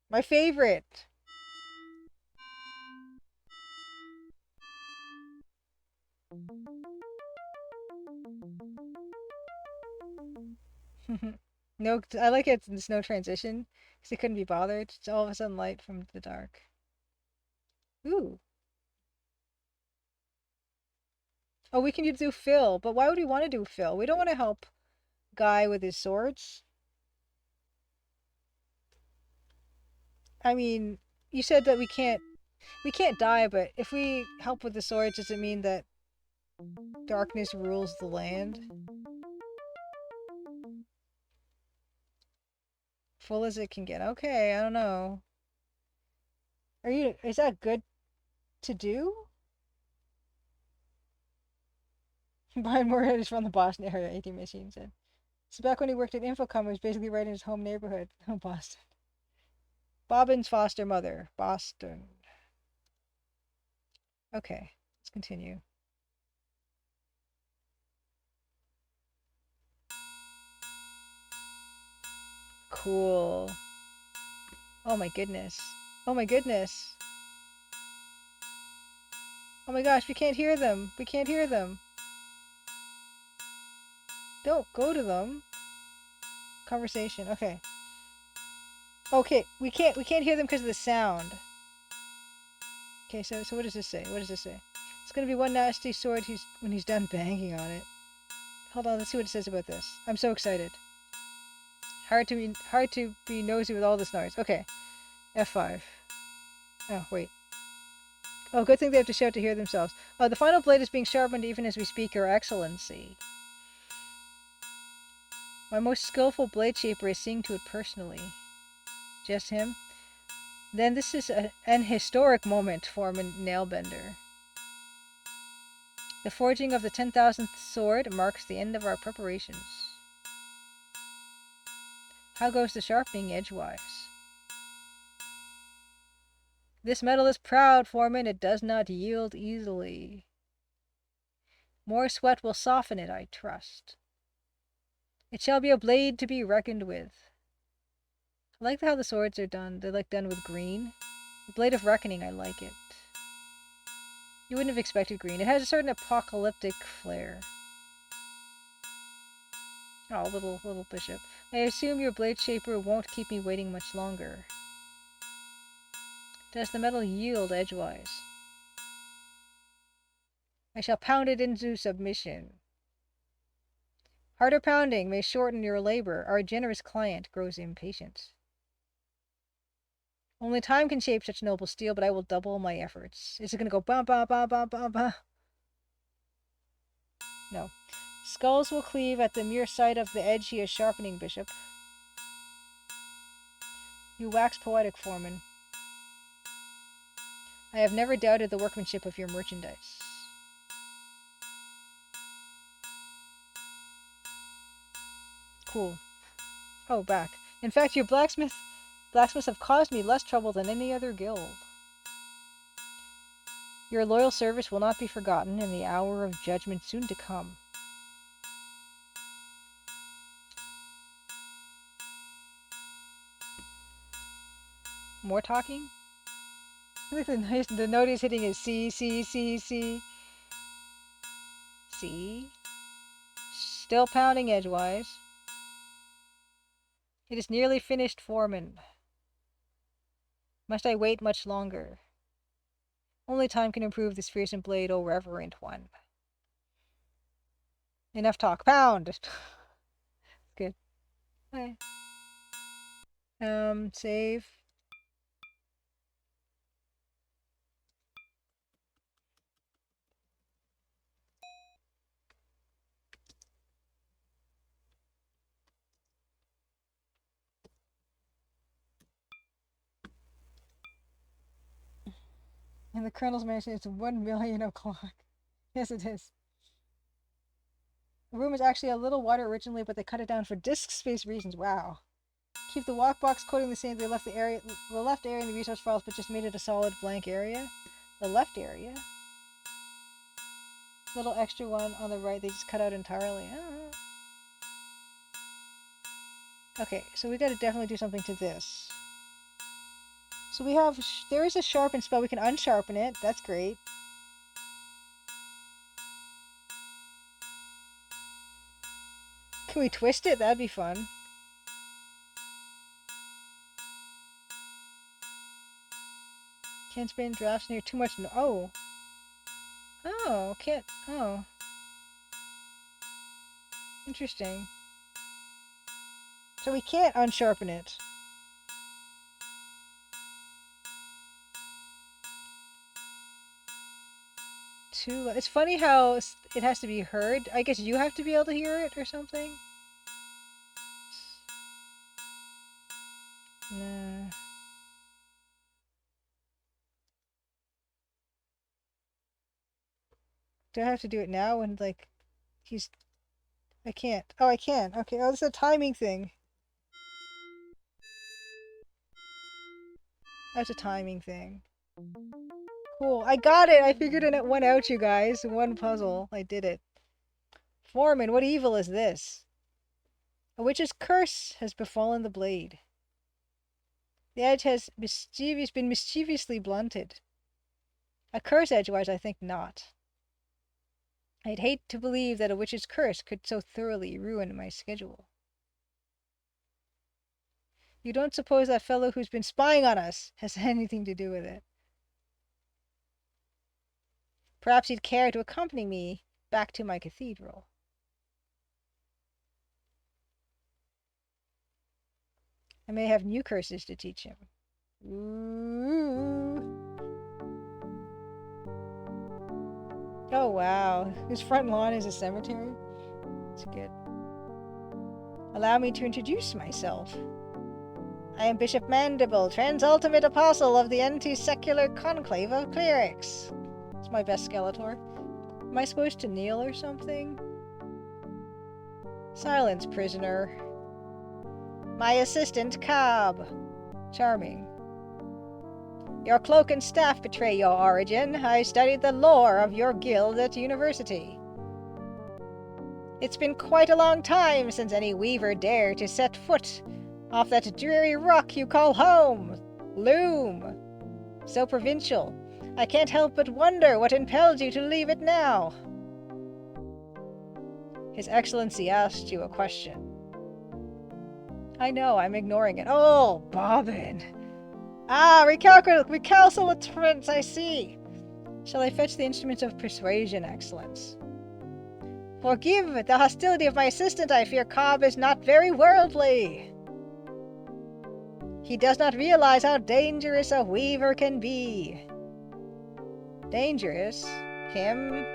My favorite. No, I like it. There's no transition because it couldn't be bothered. It's all of a sudden light from the dark. Ooh. Oh, we can do Phil, but why would we want to do Phil? We don't want to help Guy with his swords. I mean, you said that we can't die, but if we help with the swords, does it mean that darkness rules the land? Full as it can get. Okay, I don't know. Is that good to do? Brian Moorhead is from the Boston area, 18 Machine said. So back when he worked at Infocom, he was basically right in his home neighborhood. Oh, Boston. Bobbin's foster mother. Boston. Okay, let's continue. Cool. Oh my goodness. Oh my goodness. Oh my gosh, we can't hear them. We can't hear them. Don't go to them. Conversation. Okay. Okay, we can't hear them because of the sound. Okay, so what does this say? What does this say? It's gonna be one nasty sword when he's done banging on it. Hold on, let's see what it says about this. I'm so excited. Hard to be nosy with all this noise. Okay. F5. Oh, wait. Oh, good thing they have to shout to hear themselves. Oh, the final blade is being sharpened even as we speak, Your Excellency. My most skillful blade shaper is seeing to it personally. Just him? Then this is an historic moment for a nailbender. The forging of the 10,000th sword marks the end of our preparations. How goes the sharpening edgewise? This metal is proud, Foreman. It does not yield easily. More sweat will soften it, I trust. It shall be a blade to be reckoned with. I like how the swords are done. They're like done with green. The Blade of Reckoning, I like it. You wouldn't have expected green. It has a certain apocalyptic flair. Oh, little bishop. I assume your blade shaper won't keep me waiting much longer. Does the metal yield edgewise? I shall pound it into submission. Harder pounding may shorten your labor. Our generous client grows impatient. Only time can shape such noble steel, but I will double my efforts. Is it gonna go ba ba ba ba ba ba? No. Skulls will cleave at the mere sight of the edge he is sharpening, Bishop. You wax poetic, Foreman. I have never doubted the workmanship of your merchandise. Cool. Oh, back. In fact, your blacksmiths have caused me less trouble than any other guild. Your loyal service will not be forgotten in the hour of judgment soon to come. More talking? I think the note he's hitting is C, C, C, C. C. Still pounding edgewise. It is nearly finished, Foreman. Must I wait much longer? Only time can improve this fearsome blade, O reverent one. Enough talk. Pound! Good. Okay. Save. And the Colonel's mansion is 1,000,000 o'clock. Yes, it is. The room is actually a little wider originally, but they cut it down for disk space reasons. Wow. Keep the walk box coding the same. They left the left area in the resource files, but just made it a solid blank area. The left area. Little extra one on the right, they just cut out entirely. Oh. Okay, so we got to definitely do something to this. So we have, there is a sharpen spell. We can unsharpen it. That's great. Can we twist it? That'd be fun. Can't spin drafts near too much. No. Oh. Oh, can't. Oh. Interesting. So we can't unsharpen it. It's funny how it has to be heard. I guess you have to be able to hear it or something. Nah. Do I have to do it now when, like, he's... I can't. Oh, I can. Okay, oh, this is a timing thing. That's a timing thing. Cool. I got it! I figured it went out, you guys. One puzzle. I did it. Foreman, what evil is this? A witch's curse has befallen the blade. The edge has been mischievously blunted. A curse edgewise, I think not. I'd hate to believe that a witch's curse could so thoroughly ruin my schedule. You don't suppose that fellow who's been spying on us has anything to do with it? Perhaps he'd care to accompany me back to my cathedral. I may have new curses to teach him. Ooh. Oh wow, his front lawn is a cemetery? That's good. Allow me to introduce myself. I am Bishop Mandible, transultimate apostle of the anti-secular conclave of clerics. It's my best Skeletor. Am I supposed to kneel or something? Silence, prisoner. My assistant, Cobb. Charming. Your cloak and staff betray your origin. I studied the lore of your guild at university. It's been quite a long time since any weaver dared to set foot off that dreary rock you call home, Loom. So provincial. I can't help but wonder what impelled you to leave it now. His Excellency asked you a question. I know, I'm ignoring it. Oh, Bobbin. Ah, recalcitrance, I see. Shall I fetch the instruments of persuasion, Excellence? Forgive the hostility of my assistant. I fear Cobb is not very worldly. He does not realize how dangerous a weaver can be. Dangerous? Him?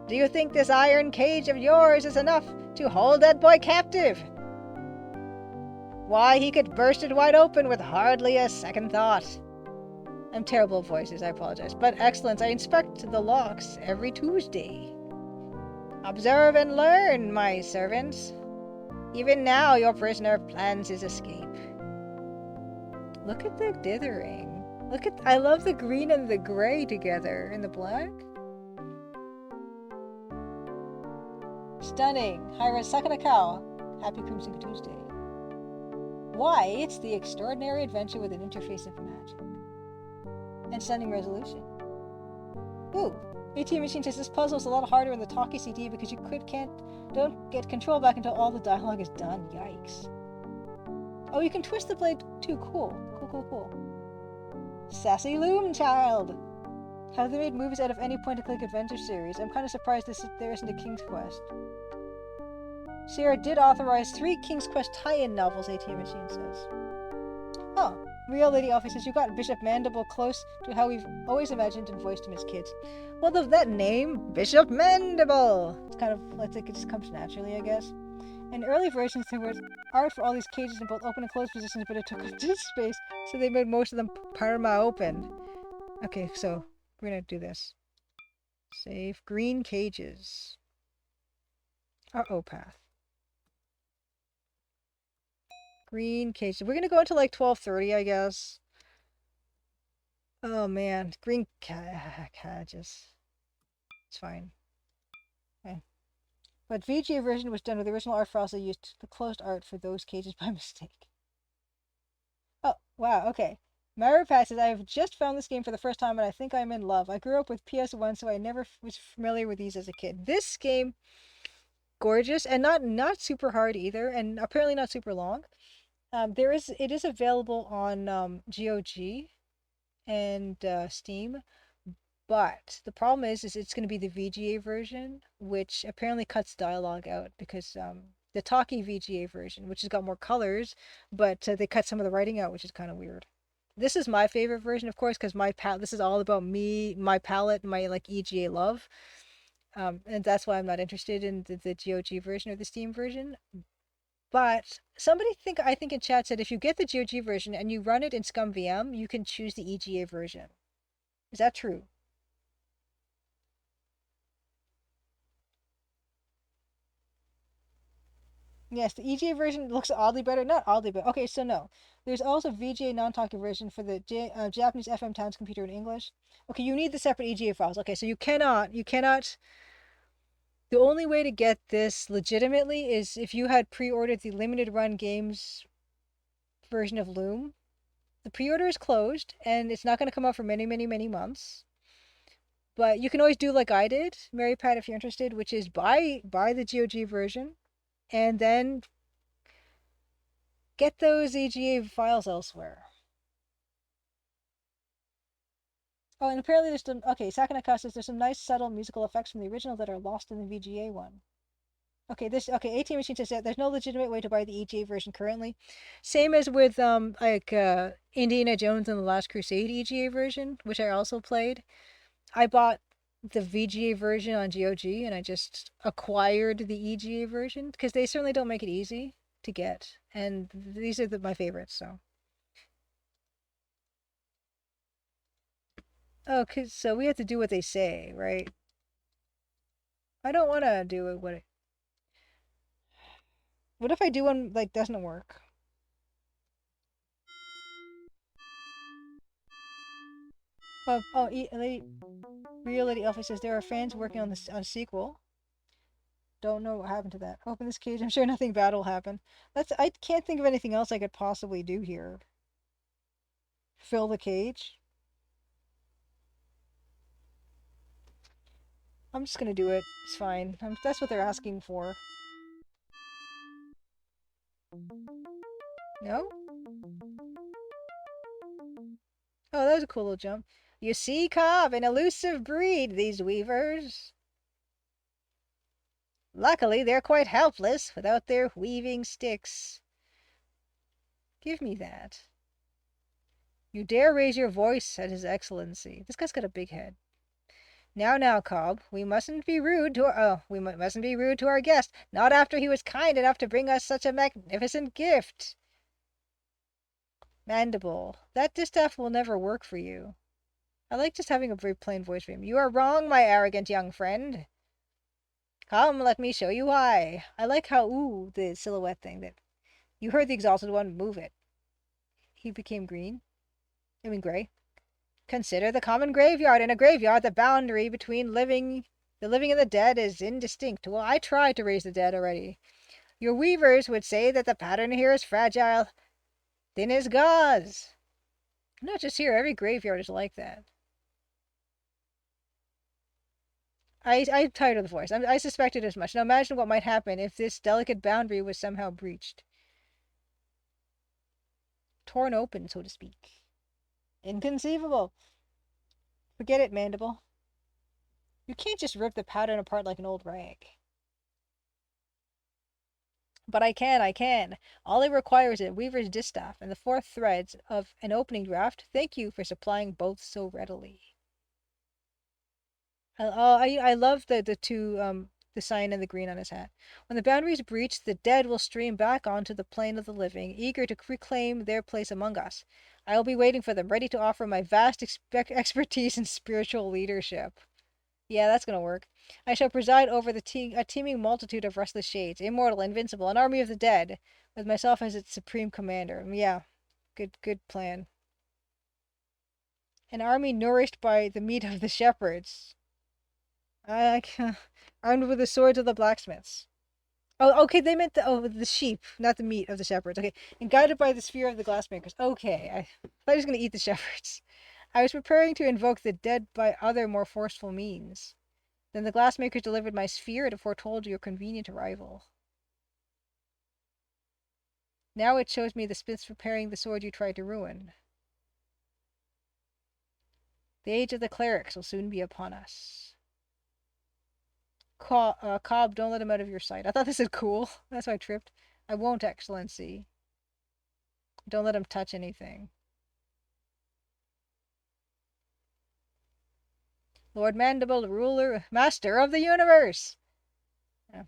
Do you think this iron cage of yours is enough to hold that boy captive? Why, he could burst it wide open with hardly a second thought. I'm terrible at voices, I apologize. But, Excellence, I inspect the locks every Tuesday. Observe and learn, my servants. Even now your prisoner plans his escape. Look at the dithering. I love the green and the gray together. And the black. Stunning. Hira Sakanakawa. Happy Crimson Tuesday. Why, it's the extraordinary adventure with an interface of magic. And stunning resolution. Ooh. ATM Machine says this puzzle is a lot harder in the talkie CD because you don't get control back until all the dialogue is done. Yikes. Oh, you can twist the blade too. Cool. Cool. Sassy Loom child! Have they made movies out of any point-and-click adventure series? I'm kind of surprised there isn't a King's Quest. Sierra did authorize 3 King's Quest tie-in novels, ATM Machine says. Oh, Real Lady Alfie says you got Bishop Mandible close to how we've always imagined and voiced him as kids. Well, that name, Bishop Mandible! It's kind of, like, it just comes naturally, I guess. In early versions, there was art for all these cages in both open and closed positions, but it took up disk space, so they made most of them parma open. Okay, so we're gonna do this. Save green cages. Uh-oh, path. Green cages. We're gonna go until like 12:30, I guess. Oh man, green cages. It's fine. Okay. But VGA version was done with the original art files. They used the closed art for those cages by mistake. Oh, wow, okay. Maripat says, I have just found this game for the first time and I think I'm in love. I grew up with PS1, so I never was familiar with these as a kid. This game, gorgeous, and not super hard either, and apparently not super long. It is available on GOG, and Steam. But the problem is it's going to be the VGA version, which apparently cuts dialogue out because the talkie VGA version, which has got more colors, but they cut some of the writing out, which is kind of weird. This is my favorite version, of course, because this is all about me, my palette, my like EGA love. And that's why I'm not interested in the GOG version or the Steam version. But I think in chat said if you get the GOG version and you run it in ScumVM, you can choose the EGA version. Is that true? Yes, the EGA version looks oddly better. Not oddly, but okay. So no, there's also VGA non-talkie version for the Japanese FM Towns computer in English. Okay, you need the separate EGA files. Okay, so you cannot. The only way to get this legitimately is if you had pre-ordered the limited run games version of Loom. The pre-order is closed, and it's not going to come out for many, many, many months. But you can always do like I did, Mary Pat, if you're interested, which is buy the GOG version and then get those EGA files elsewhere. Oh, and apparently there's some okay, Sakanaka says there's some nice subtle musical effects from the original that are lost in the VGA one. Okay, AT Machine says that there's no legitimate way to buy the EGA version currently. Same as with Indiana Jones and the Last Crusade EGA version, which I also played. I bought the VGA version on GOG and I just acquired the EGA version because they certainly don't make it easy to get. And these are my favorites, so. Oh, so we have to do what they say, right? I don't want to do it. What if I do one like doesn't work? Real Lady Alpha says there are fans working on this on a sequel. Don't know what happened to that. Open this cage. I'm sure nothing bad will happen. I can't think of anything else I could possibly do here. Fill the cage. I'm just gonna do it. It's fine. That's what they're asking for. No? Oh, that was a cool little jump. You see, Cobb, an elusive breed, these weavers. Luckily, they're quite helpless without their weaving sticks. Give me that. You dare raise your voice at His Excellency. This guy's got a big head. Now, Cobb, we mustn't be rude to our guest. Not after he was kind enough to bring us such a magnificent gift. Mandible, that distaff will never work for you. I like just having a very plain voice for him. You are wrong, my arrogant young friend. Come, let me show you why. I like how, ooh, the silhouette thing that you heard the exalted one move it. He became green. I mean, gray. Consider the common graveyard. In a graveyard, the boundary between the living and the dead is indistinct. Well, I tried to raise the dead already. Your weavers would say that the pattern here is fragile, thin as gauze. Not just here, every graveyard is like that. I'm tired of the voice. I suspected as much. Now imagine what might happen if this delicate boundary was somehow breached. Torn open, so to speak. Inconceivable. Forget it, Mandible. You can't just rip the pattern apart like an old rag. But I can. All it requires is a weaver's distaff and the 4 threads of an opening draft. Thank you for supplying both so readily. I love the two the sign and the green on his hat. When the boundary is breached, the dead will stream back onto the plane of the living, eager to reclaim their place among us. I will be waiting for them, ready to offer my vast expertise in spiritual leadership. Yeah, that's gonna work. I shall preside over a teeming multitude of restless shades, immortal, invincible, an army of the dead, with myself as its supreme commander. Yeah, good plan. An army nourished by the meat of the shepherds. I armed with the swords of the blacksmiths. Oh, okay, they meant the sheep, not the meat of the shepherds. Okay, and guided by the spear of the glassmakers. Okay, I thought he was gonna eat the shepherds. I was preparing to invoke the dead by other more forceful means. Then the glassmakers delivered my sphere and foretold your convenient arrival. Now it shows me the smiths preparing the sword you tried to ruin. The age of the clerics will soon be upon us. Cobb, don't let him out of your sight. I thought this said cool. That's why I tripped. I won't, Excellency. Don't let him touch anything. Lord Mandible, ruler, master of the universe.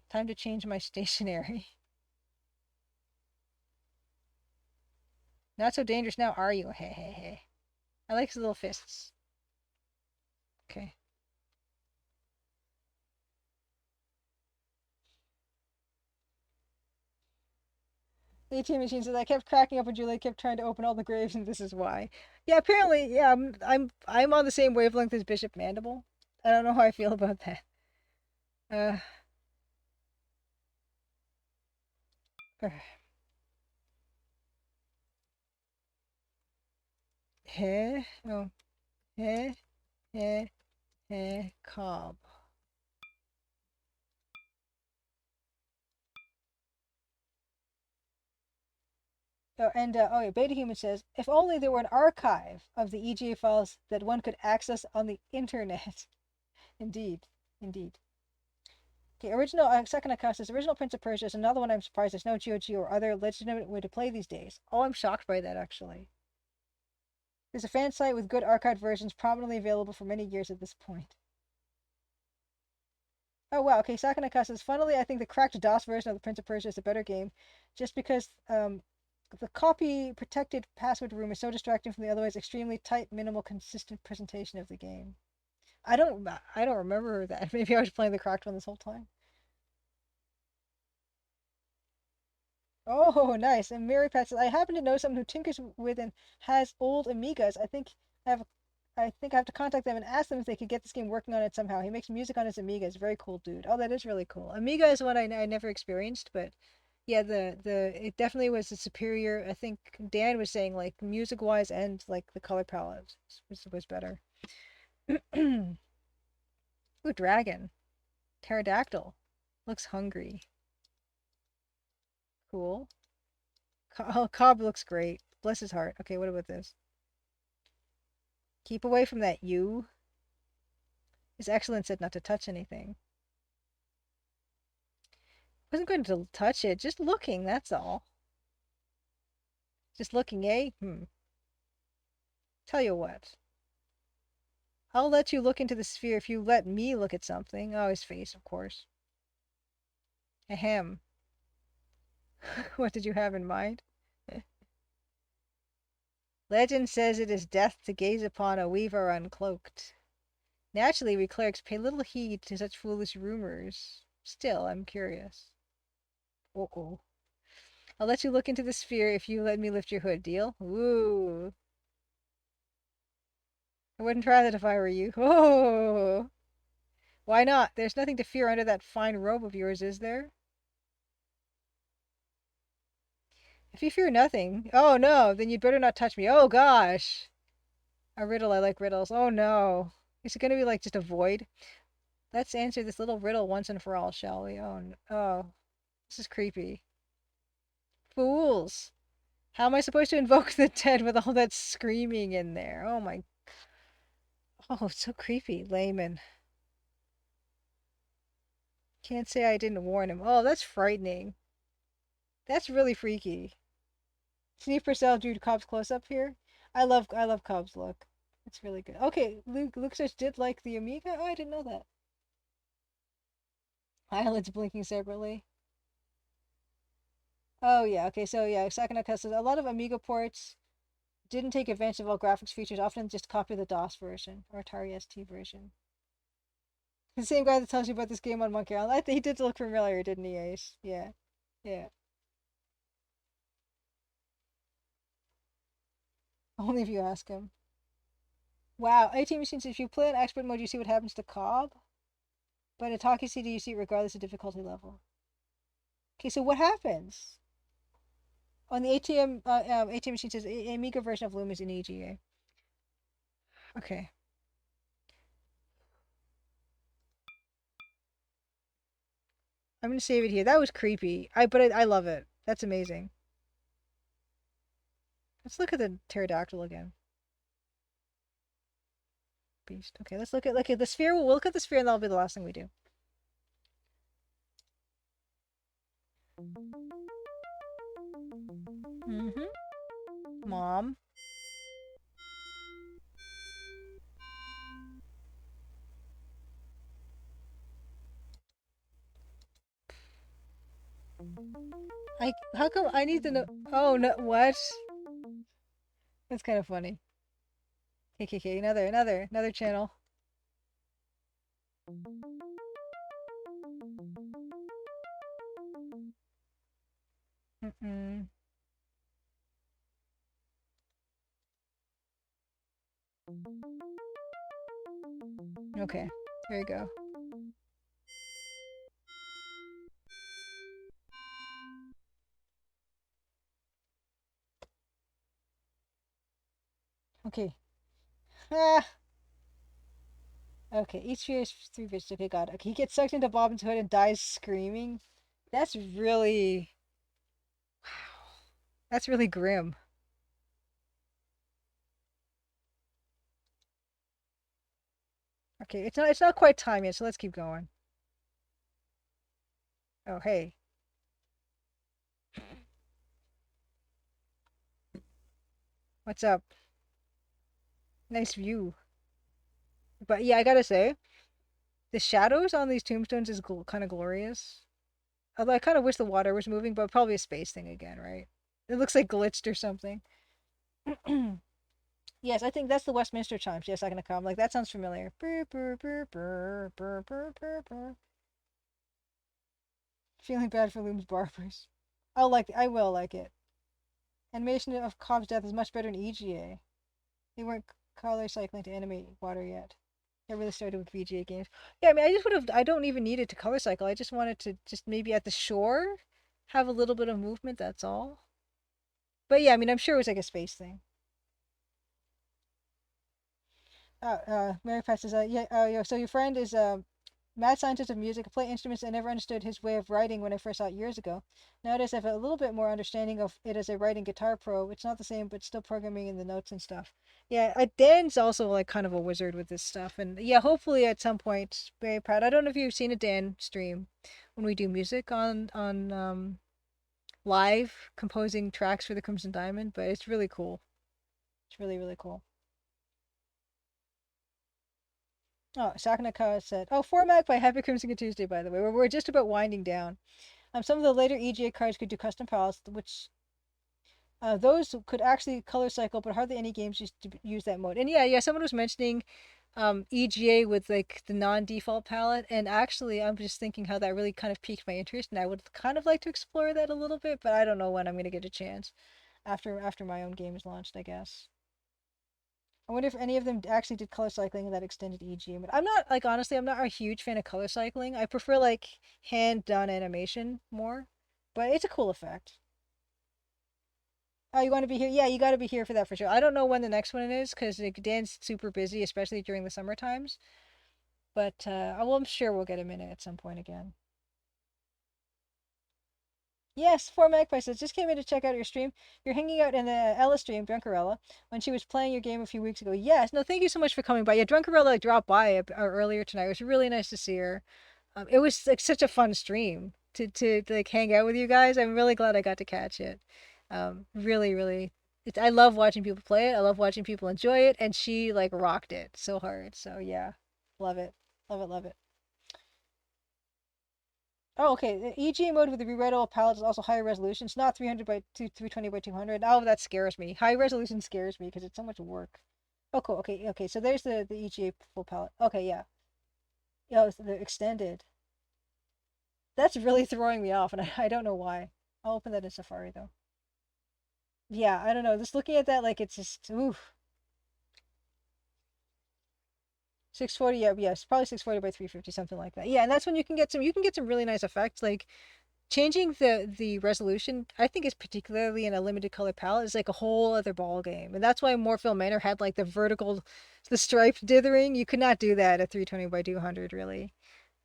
Time to change my stationery. Not so dangerous now, are you? Hey, hey, hey. I like his little fists. Okay. The ATM machine says I kept cracking up when Julia kept trying to open all the graves, and this is why. Yeah, apparently, yeah, I'm on the same wavelength as Bishop Mandible. I don't know how I feel about that. Uh, uh heh, oh, heh, heh, heh, Cobb. Oh, and oh yeah, Beta Human says, if only there were an archive of the EGA files that one could access on the internet. Indeed, indeed. Okay, original second account says original Prince of Persia is another one I'm surprised there's no GOG or other legitimate way to play these days. Oh, I'm shocked by that actually. There's a fan site with good archived versions prominently available for many years at this point. Oh wow, okay, Sakanaka says, funnily I think the cracked DOS version of the Prince of Persia is a better game, just because the copy protected password room is so distracting from the otherwise extremely tight, minimal, consistent presentation of the game. I don't remember that. Maybe I was playing the cracked one this whole time. Oh, nice. And Mary Pat says, I happen to know someone who tinkers with and has old Amigas. I have I think I have to contact them and ask them if they could get this game working on it somehow. He makes music on his Amiga. It's a very cool dude. Oh, that is really cool. Amiga is one I never experienced, but yeah, the it definitely was a superior. I think Dan was saying like music wise and like the color palette was better. Ooh, dragon, pterodactyl, looks hungry. Cool. Oh, Cobb looks great. Bless his heart. Okay, what about this? Keep away from that, you. His Excellence said not to touch anything. Wasn't going to touch it, just looking, that's all. Just looking, eh? Tell you what. I'll let you look into the sphere if you let me look at something. Oh, his face, of course. Ahem. What did you have in mind? Legend says it is death to gaze upon a weaver uncloaked. Naturally, we clerics pay little heed to such foolish rumors. Still, I'm curious. Uh-oh. I'll let you look into the sphere if you let me lift your hood, deal? Ooh. I wouldn't try that if I were you. Oh. Why not? There's nothing to fear under that fine robe of yours, is there? If you fear nothing. Oh no, then you'd better not touch me. Oh gosh. A riddle, I like riddles. Oh no. Is it gonna be like just a void? Let's answer this little riddle once and for all, shall we? Oh, oh. This is creepy. Fools. How am I supposed to invoke the dead with all that screaming in there? Oh my. Oh, it's so creepy. Layman. Can't say I didn't warn him. Oh, that's frightening. That's really freaky. Steve Purcell drew Cobb's close up here. I love Cobb's look. It's really good. Okay, Luke says did like the Amiga. Oh, I didn't know that. Eyelids blinking separately. Oh yeah. Okay. So yeah, Sakanaka says a lot of Amiga ports didn't take advantage of all graphics features. Often just copy the DOS version or Atari ST version. The same guy that tells you about this game on Monkey Island. I think he did look familiar, didn't he, Ace? Yeah. Yeah. Only if you ask him. Wow. 18 machines. If you play in expert mode, you see what happens to Cobb. But in Talkie CD, you see it regardless of difficulty level. Okay, so what happens? On the ATM machine says Amiga version of Loom is in EGA. Okay. I'm gonna save it here. That was creepy. I love it. That's amazing. Let's look at the pterodactyl again. beast. Okay, let's look at the sphere. We'll look at the sphere, and that'll be the last thing we do. Mm-hmm. Mom. How come I need to know? Oh no, what? That's kind of funny. KKK, another channel. Mm-mm. Okay, here you go. Okay. Ah. Okay, each sphere is three bits. Okay, got it. Okay, he gets sucked into Bobbin's hood and dies screaming. That's really, wow. That's really grim. Okay, it's not quite time yet, so let's keep going. Oh, hey. What's up? Nice view. But yeah, I gotta say, the shadows on these tombstones is kind of glorious. Although I kind of wish the water was moving, but probably a space thing again, right? It looks like glitched or something. Yes, I think that's the Westminster chimes. Yes, I'm gonna come. Like that sounds familiar. Brr, brr, brr, brr, brr, brr, brr, brr. Feeling bad for Loom's barbers. I will like it. Animation of Cobb's death is much better in EGA. They weren't color cycling to animate water yet. It really started with VGA games. Yeah, I mean, I just would have. I don't even need it to color cycle. I just wanted to just maybe at the shore have a little bit of movement. That's all. But yeah, I mean, I'm sure it was like a space thing. Mary Pat says, yeah, so your friend is a mad scientist of music, play instruments. I never understood his way of writing when I first saw it years ago. Nowadays, I have a little bit more understanding of it as a writing guitar pro. It's not the same, but still programming in the notes and stuff. Yeah, Dan's also like kind of a wizard with this stuff, and yeah, hopefully at some point, very proud. I don't know if you've seen a Dan stream when we do music on live composing tracks for the Crimson Diamond, but it's really cool. It's really cool. Oh, Sakanaka said, "Oh, format by Happy Crimson Tuesday." By the way, we're just about winding down. Some of the later EGA cards could do custom palettes, which those could actually color cycle, but hardly any games used to use that mode. And yeah, someone was mentioning EGA with like the non-default palette, and actually, I'm just thinking how that really kind of piqued my interest, and I would kind of like to explore that a little bit, but I don't know when I'm gonna get a chance after my own game is launched, I guess. I wonder if any of them actually did color cycling in that extended EGA. But I'm not like honestly, I'm not a huge fan of color cycling. I prefer like hand done animation more. But it's a cool effect. Oh, you want to be here? Yeah, you got to be here for that for sure. I don't know when the next one is because like, Dan's super busy, especially during the summer times. But well, I'm sure we'll get a minute at some point again. Yes, Four Magpie says, just came in to check out your stream. You're hanging out in the Ella stream, Drunkarella, when she was playing your game a few weeks ago. Yes, no, thank you so much for coming by. Yeah, Drunkarella dropped by earlier tonight. It was really nice to see her. It was like such a fun stream to like hang out with you guys. I'm really glad I got to catch it. Really, I love watching people play it. I love watching people enjoy it, and she like rocked it so hard. So yeah, love it, love it. Oh, okay. The EGA mode with the rewritable palette is also higher resolution. It's not 300 by 320 by 200. Oh, that scares me. High resolution scares me because it's so much work. Oh, cool. Okay. So there's the EGA full palette. Okay, yeah. Yeah, it's the extended. That's really throwing me off, and I don't know why. I'll open that in Safari though. Yeah, I don't know. Just looking at that, like it's just oof. 640, yeah, yes, probably 640 by 350, something like that. Yeah, and that's when you can get some really nice effects. Like changing the resolution, I think is particularly in a limited color palette is like a whole other ball game. And that's why Morphil Manor had like the striped dithering. You could not do that at 320 by 200 really.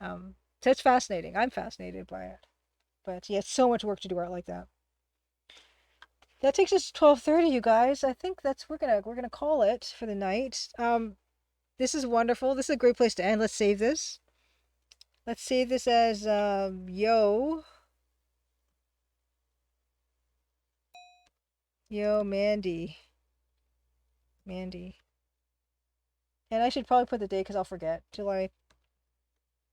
So it's fascinating. I'm fascinated by it. But yeah, it's so much work to do art like that. That takes us to 12:30, you guys. I think that's we're gonna call it for the night. This is wonderful. This is a great place to end. Let's save this. Let's save this as yo Mandy. Mandy. And I should probably put the date because I'll forget. July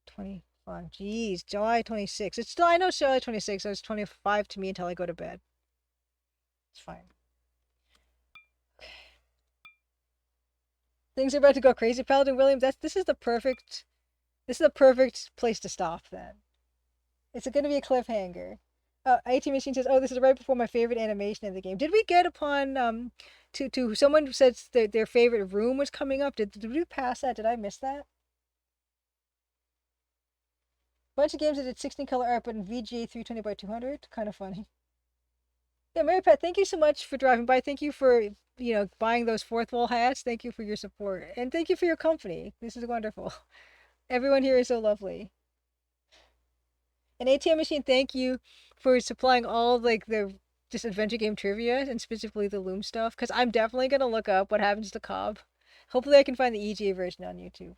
25. Jeez, July 26. It's still, I know it's July 26. So it's 25 to me until I go to bed. It's fine. Things are about to go crazy, Paladin William. This is the perfect place to stop then. It's going to be a cliffhanger. AT Machine says, "Oh, this is right before my favorite animation in the game." Did we get upon to someone who said their favorite room was coming up? Did we pass that? Did I miss that? Bunch of games that did 16 color art, but in VGA 320 by 200. Kind of funny. Yeah, Mary Pat, thank you so much for driving by. Thank you for buying those fourth wall hats. Thank you for your support, and thank you for your company. This is wonderful. Everyone here is so lovely. And ATM Machine, thank you for supplying all like the just adventure game trivia and specifically the Loom stuff. Because I'm definitely gonna look up what happens to Cobb. Hopefully, I can find the EGA version on YouTube.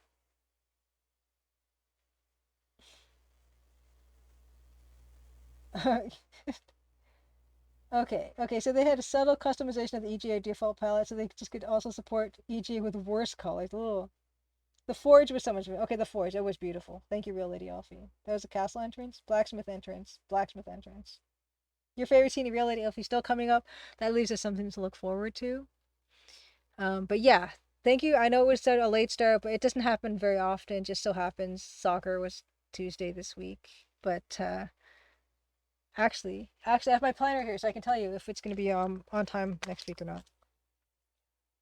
Okay. So they had a subtle customization of the EGA default palette, so they just could also support EGA with worse colors. Ugh. The Forge was so much. Okay, the Forge. It was beautiful. Thank you, Real Lady Elfie. That was a castle entrance, blacksmith entrance, blacksmith entrance. Your favorite scene, Real Lady Elfie, still coming up. That leaves us something to look forward to. But yeah, thank you. I know it was a late start, but it doesn't happen very often. It just so happens soccer was Tuesday this week. But actually, I have my planner here, so I can tell you if it's going to be on time next week or not.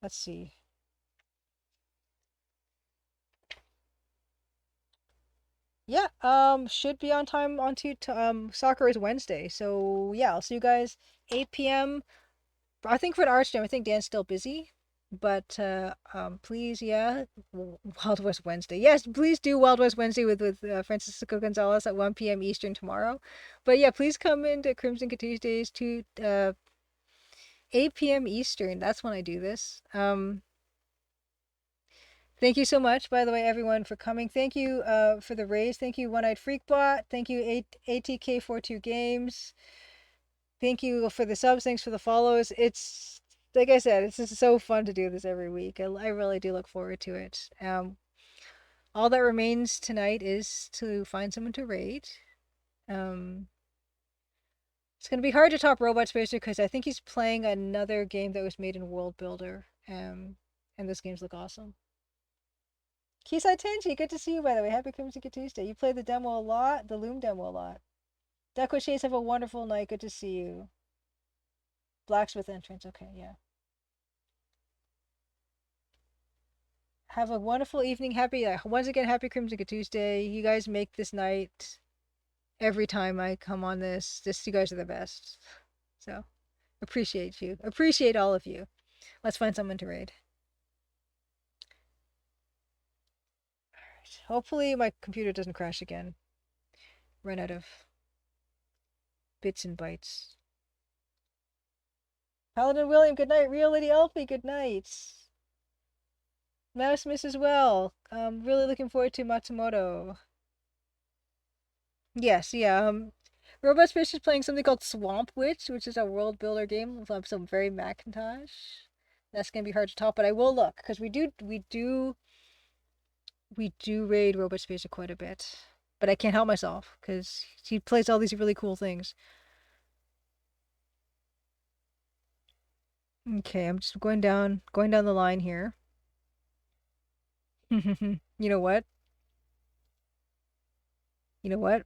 Let's see. Yeah, should be on time on soccer is Wednesday. So yeah, I'll see you guys 8 p.m. I think for an art jam, I think Dan's still busy. But please, yeah, Wild West Wednesday. Yes, please do Wild West Wednesday with Francisco Gonzalez at 1 p.m. Eastern tomorrow. But yeah, please come into Crimson Tuesdays to 8 p.m. Eastern. That's when I do this. Thank you so much, by the way, everyone, for coming. Thank you for the raise. Thank you, One Eyed Freakbot. Thank you, ATK42 Games. Thank you for the subs. Thanks for the follows. It's like I said, it's just so fun to do this every week. I really do look forward to it. All that remains tonight is to find someone to raid. It's gonna be hard to top Robot Spacer because I think he's playing another game that was made in World Builder. And those games look awesome. Keyside Tenji, good to see you, by the way. Happy Crimson Tuesday. You play the demo a lot, the Loom demo a lot. Duck with Shades, have a wonderful night. Good to see you. Blacksmith entrance. Okay, yeah. Have a wonderful evening. Once again, happy Crimson Tuesday. You guys make this night every time I come on this. Just you guys are the best. So, appreciate you. Appreciate all of you. Let's find someone to raid. All right. Hopefully my computer doesn't crash again. Run out of bits and bytes. Paladin William, good night. Real Lady Elfie, good night. Mouse Miss as well. Really looking forward to Matsumoto. Yes, yeah. Robot Space is playing something called Swamp Witch, which is a world builder game with some very Macintosh. That's gonna be hard to top, but I will look because we do raid Robot Spacer quite a bit, but I can't help myself because he plays all these really cool things. Okay, I'm just going down the line here. You know what? You know what?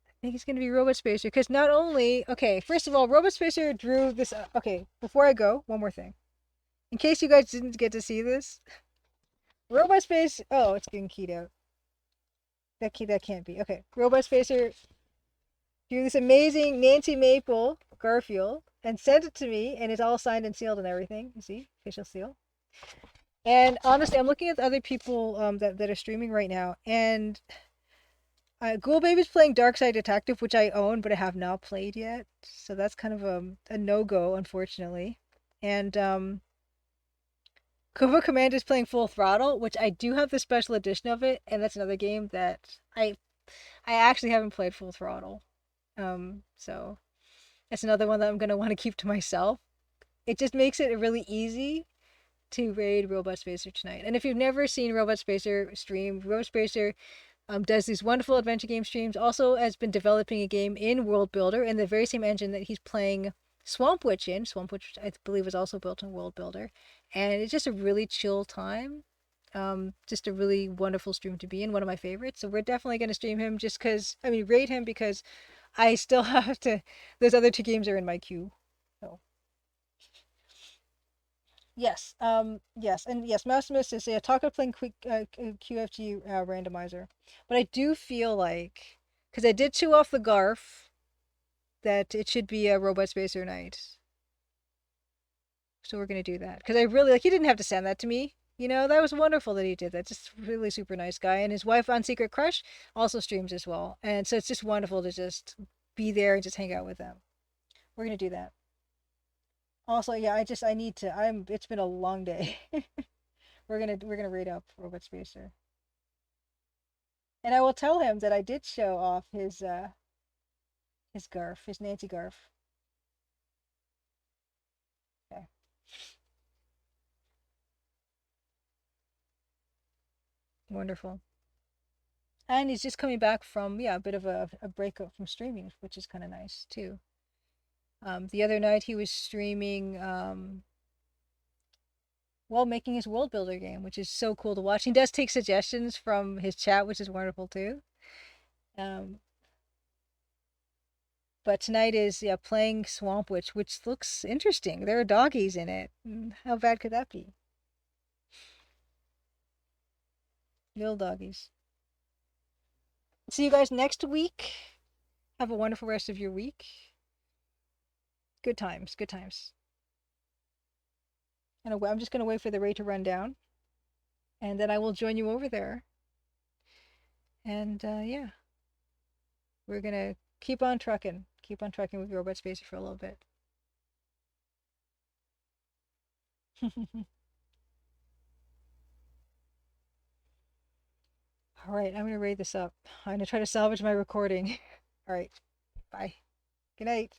I think it's gonna be Robot Spacer because not only okay, first of all, Robot Spacer drew this. Okay, before I go, one more thing. In case you guys didn't get to see this, Robot Space. Oh, it's getting keyed out. That can't be. Okay, Robot Spacer drew this amazing Nancy Maple Garfield and sent it to me, and it's all signed and sealed and everything. You see, official seal. And honestly, I'm looking at the other people that are streaming right now, and Ghoul Baby's playing Dark Side Detective, which I own, but I have not played yet. So that's kind of a no-go, unfortunately. And Cobra Command is playing Full Throttle, which I do have the special edition of it, and that's another game that I actually haven't played Full Throttle. So that's another one that I'm gonna want to keep to myself. It just makes it really easy to raid Robot Spacer tonight. And if you've never seen Robot Spacer stream, Robot Spacer does these wonderful adventure game streams. Also, has been developing a game in World Builder in the very same engine that he's playing Swamp Witch in. Swamp Witch, I believe, is also built in World Builder, and it's just a really chill time. Just a really wonderful stream to be in. One of my favorites. So we're definitely going to stream him just because. I mean, raid him because I still have to. Those other two games are in my queue. So yes, yes, and yes, Maximus is yeah, talk about playing quick QFG randomizer, but I do feel like because I did chew off the Garf that it should be a Robot Spacer night, so we're gonna do that because I really like. He didn't have to send that to me. You know, that was wonderful that he did that. Just really super nice guy, and his wife on Secret Crush also streams as well, and so it's just wonderful to just be there and just hang out with them. We're gonna do that. Also, yeah, I need to. It's been a long day. We're gonna rate up Robot Spacer. And I will tell him that I did show off his Garf, his Nancy Garf. Okay. Wonderful. And he's just coming back from yeah, a bit of a breakup from streaming, which is kind of nice too. The other night he was streaming while making his world builder game, which is so cool to watch. He does take suggestions from his chat, which is wonderful too. Um, but tonight is yeah playing Swamp Witch, which looks interesting. There are doggies in it. How bad could that be? Little doggies. See you guys next week. Have a wonderful rest of your week. Good times, good times. And I'm just going to wait for the raid to run down. And then I will join you over there. And yeah, we're going to keep on trucking. Keep on trucking with Robot Spacer for a little bit. All right, I'm going to raid this up. I'm going to try to salvage my recording. All right, bye. Good night.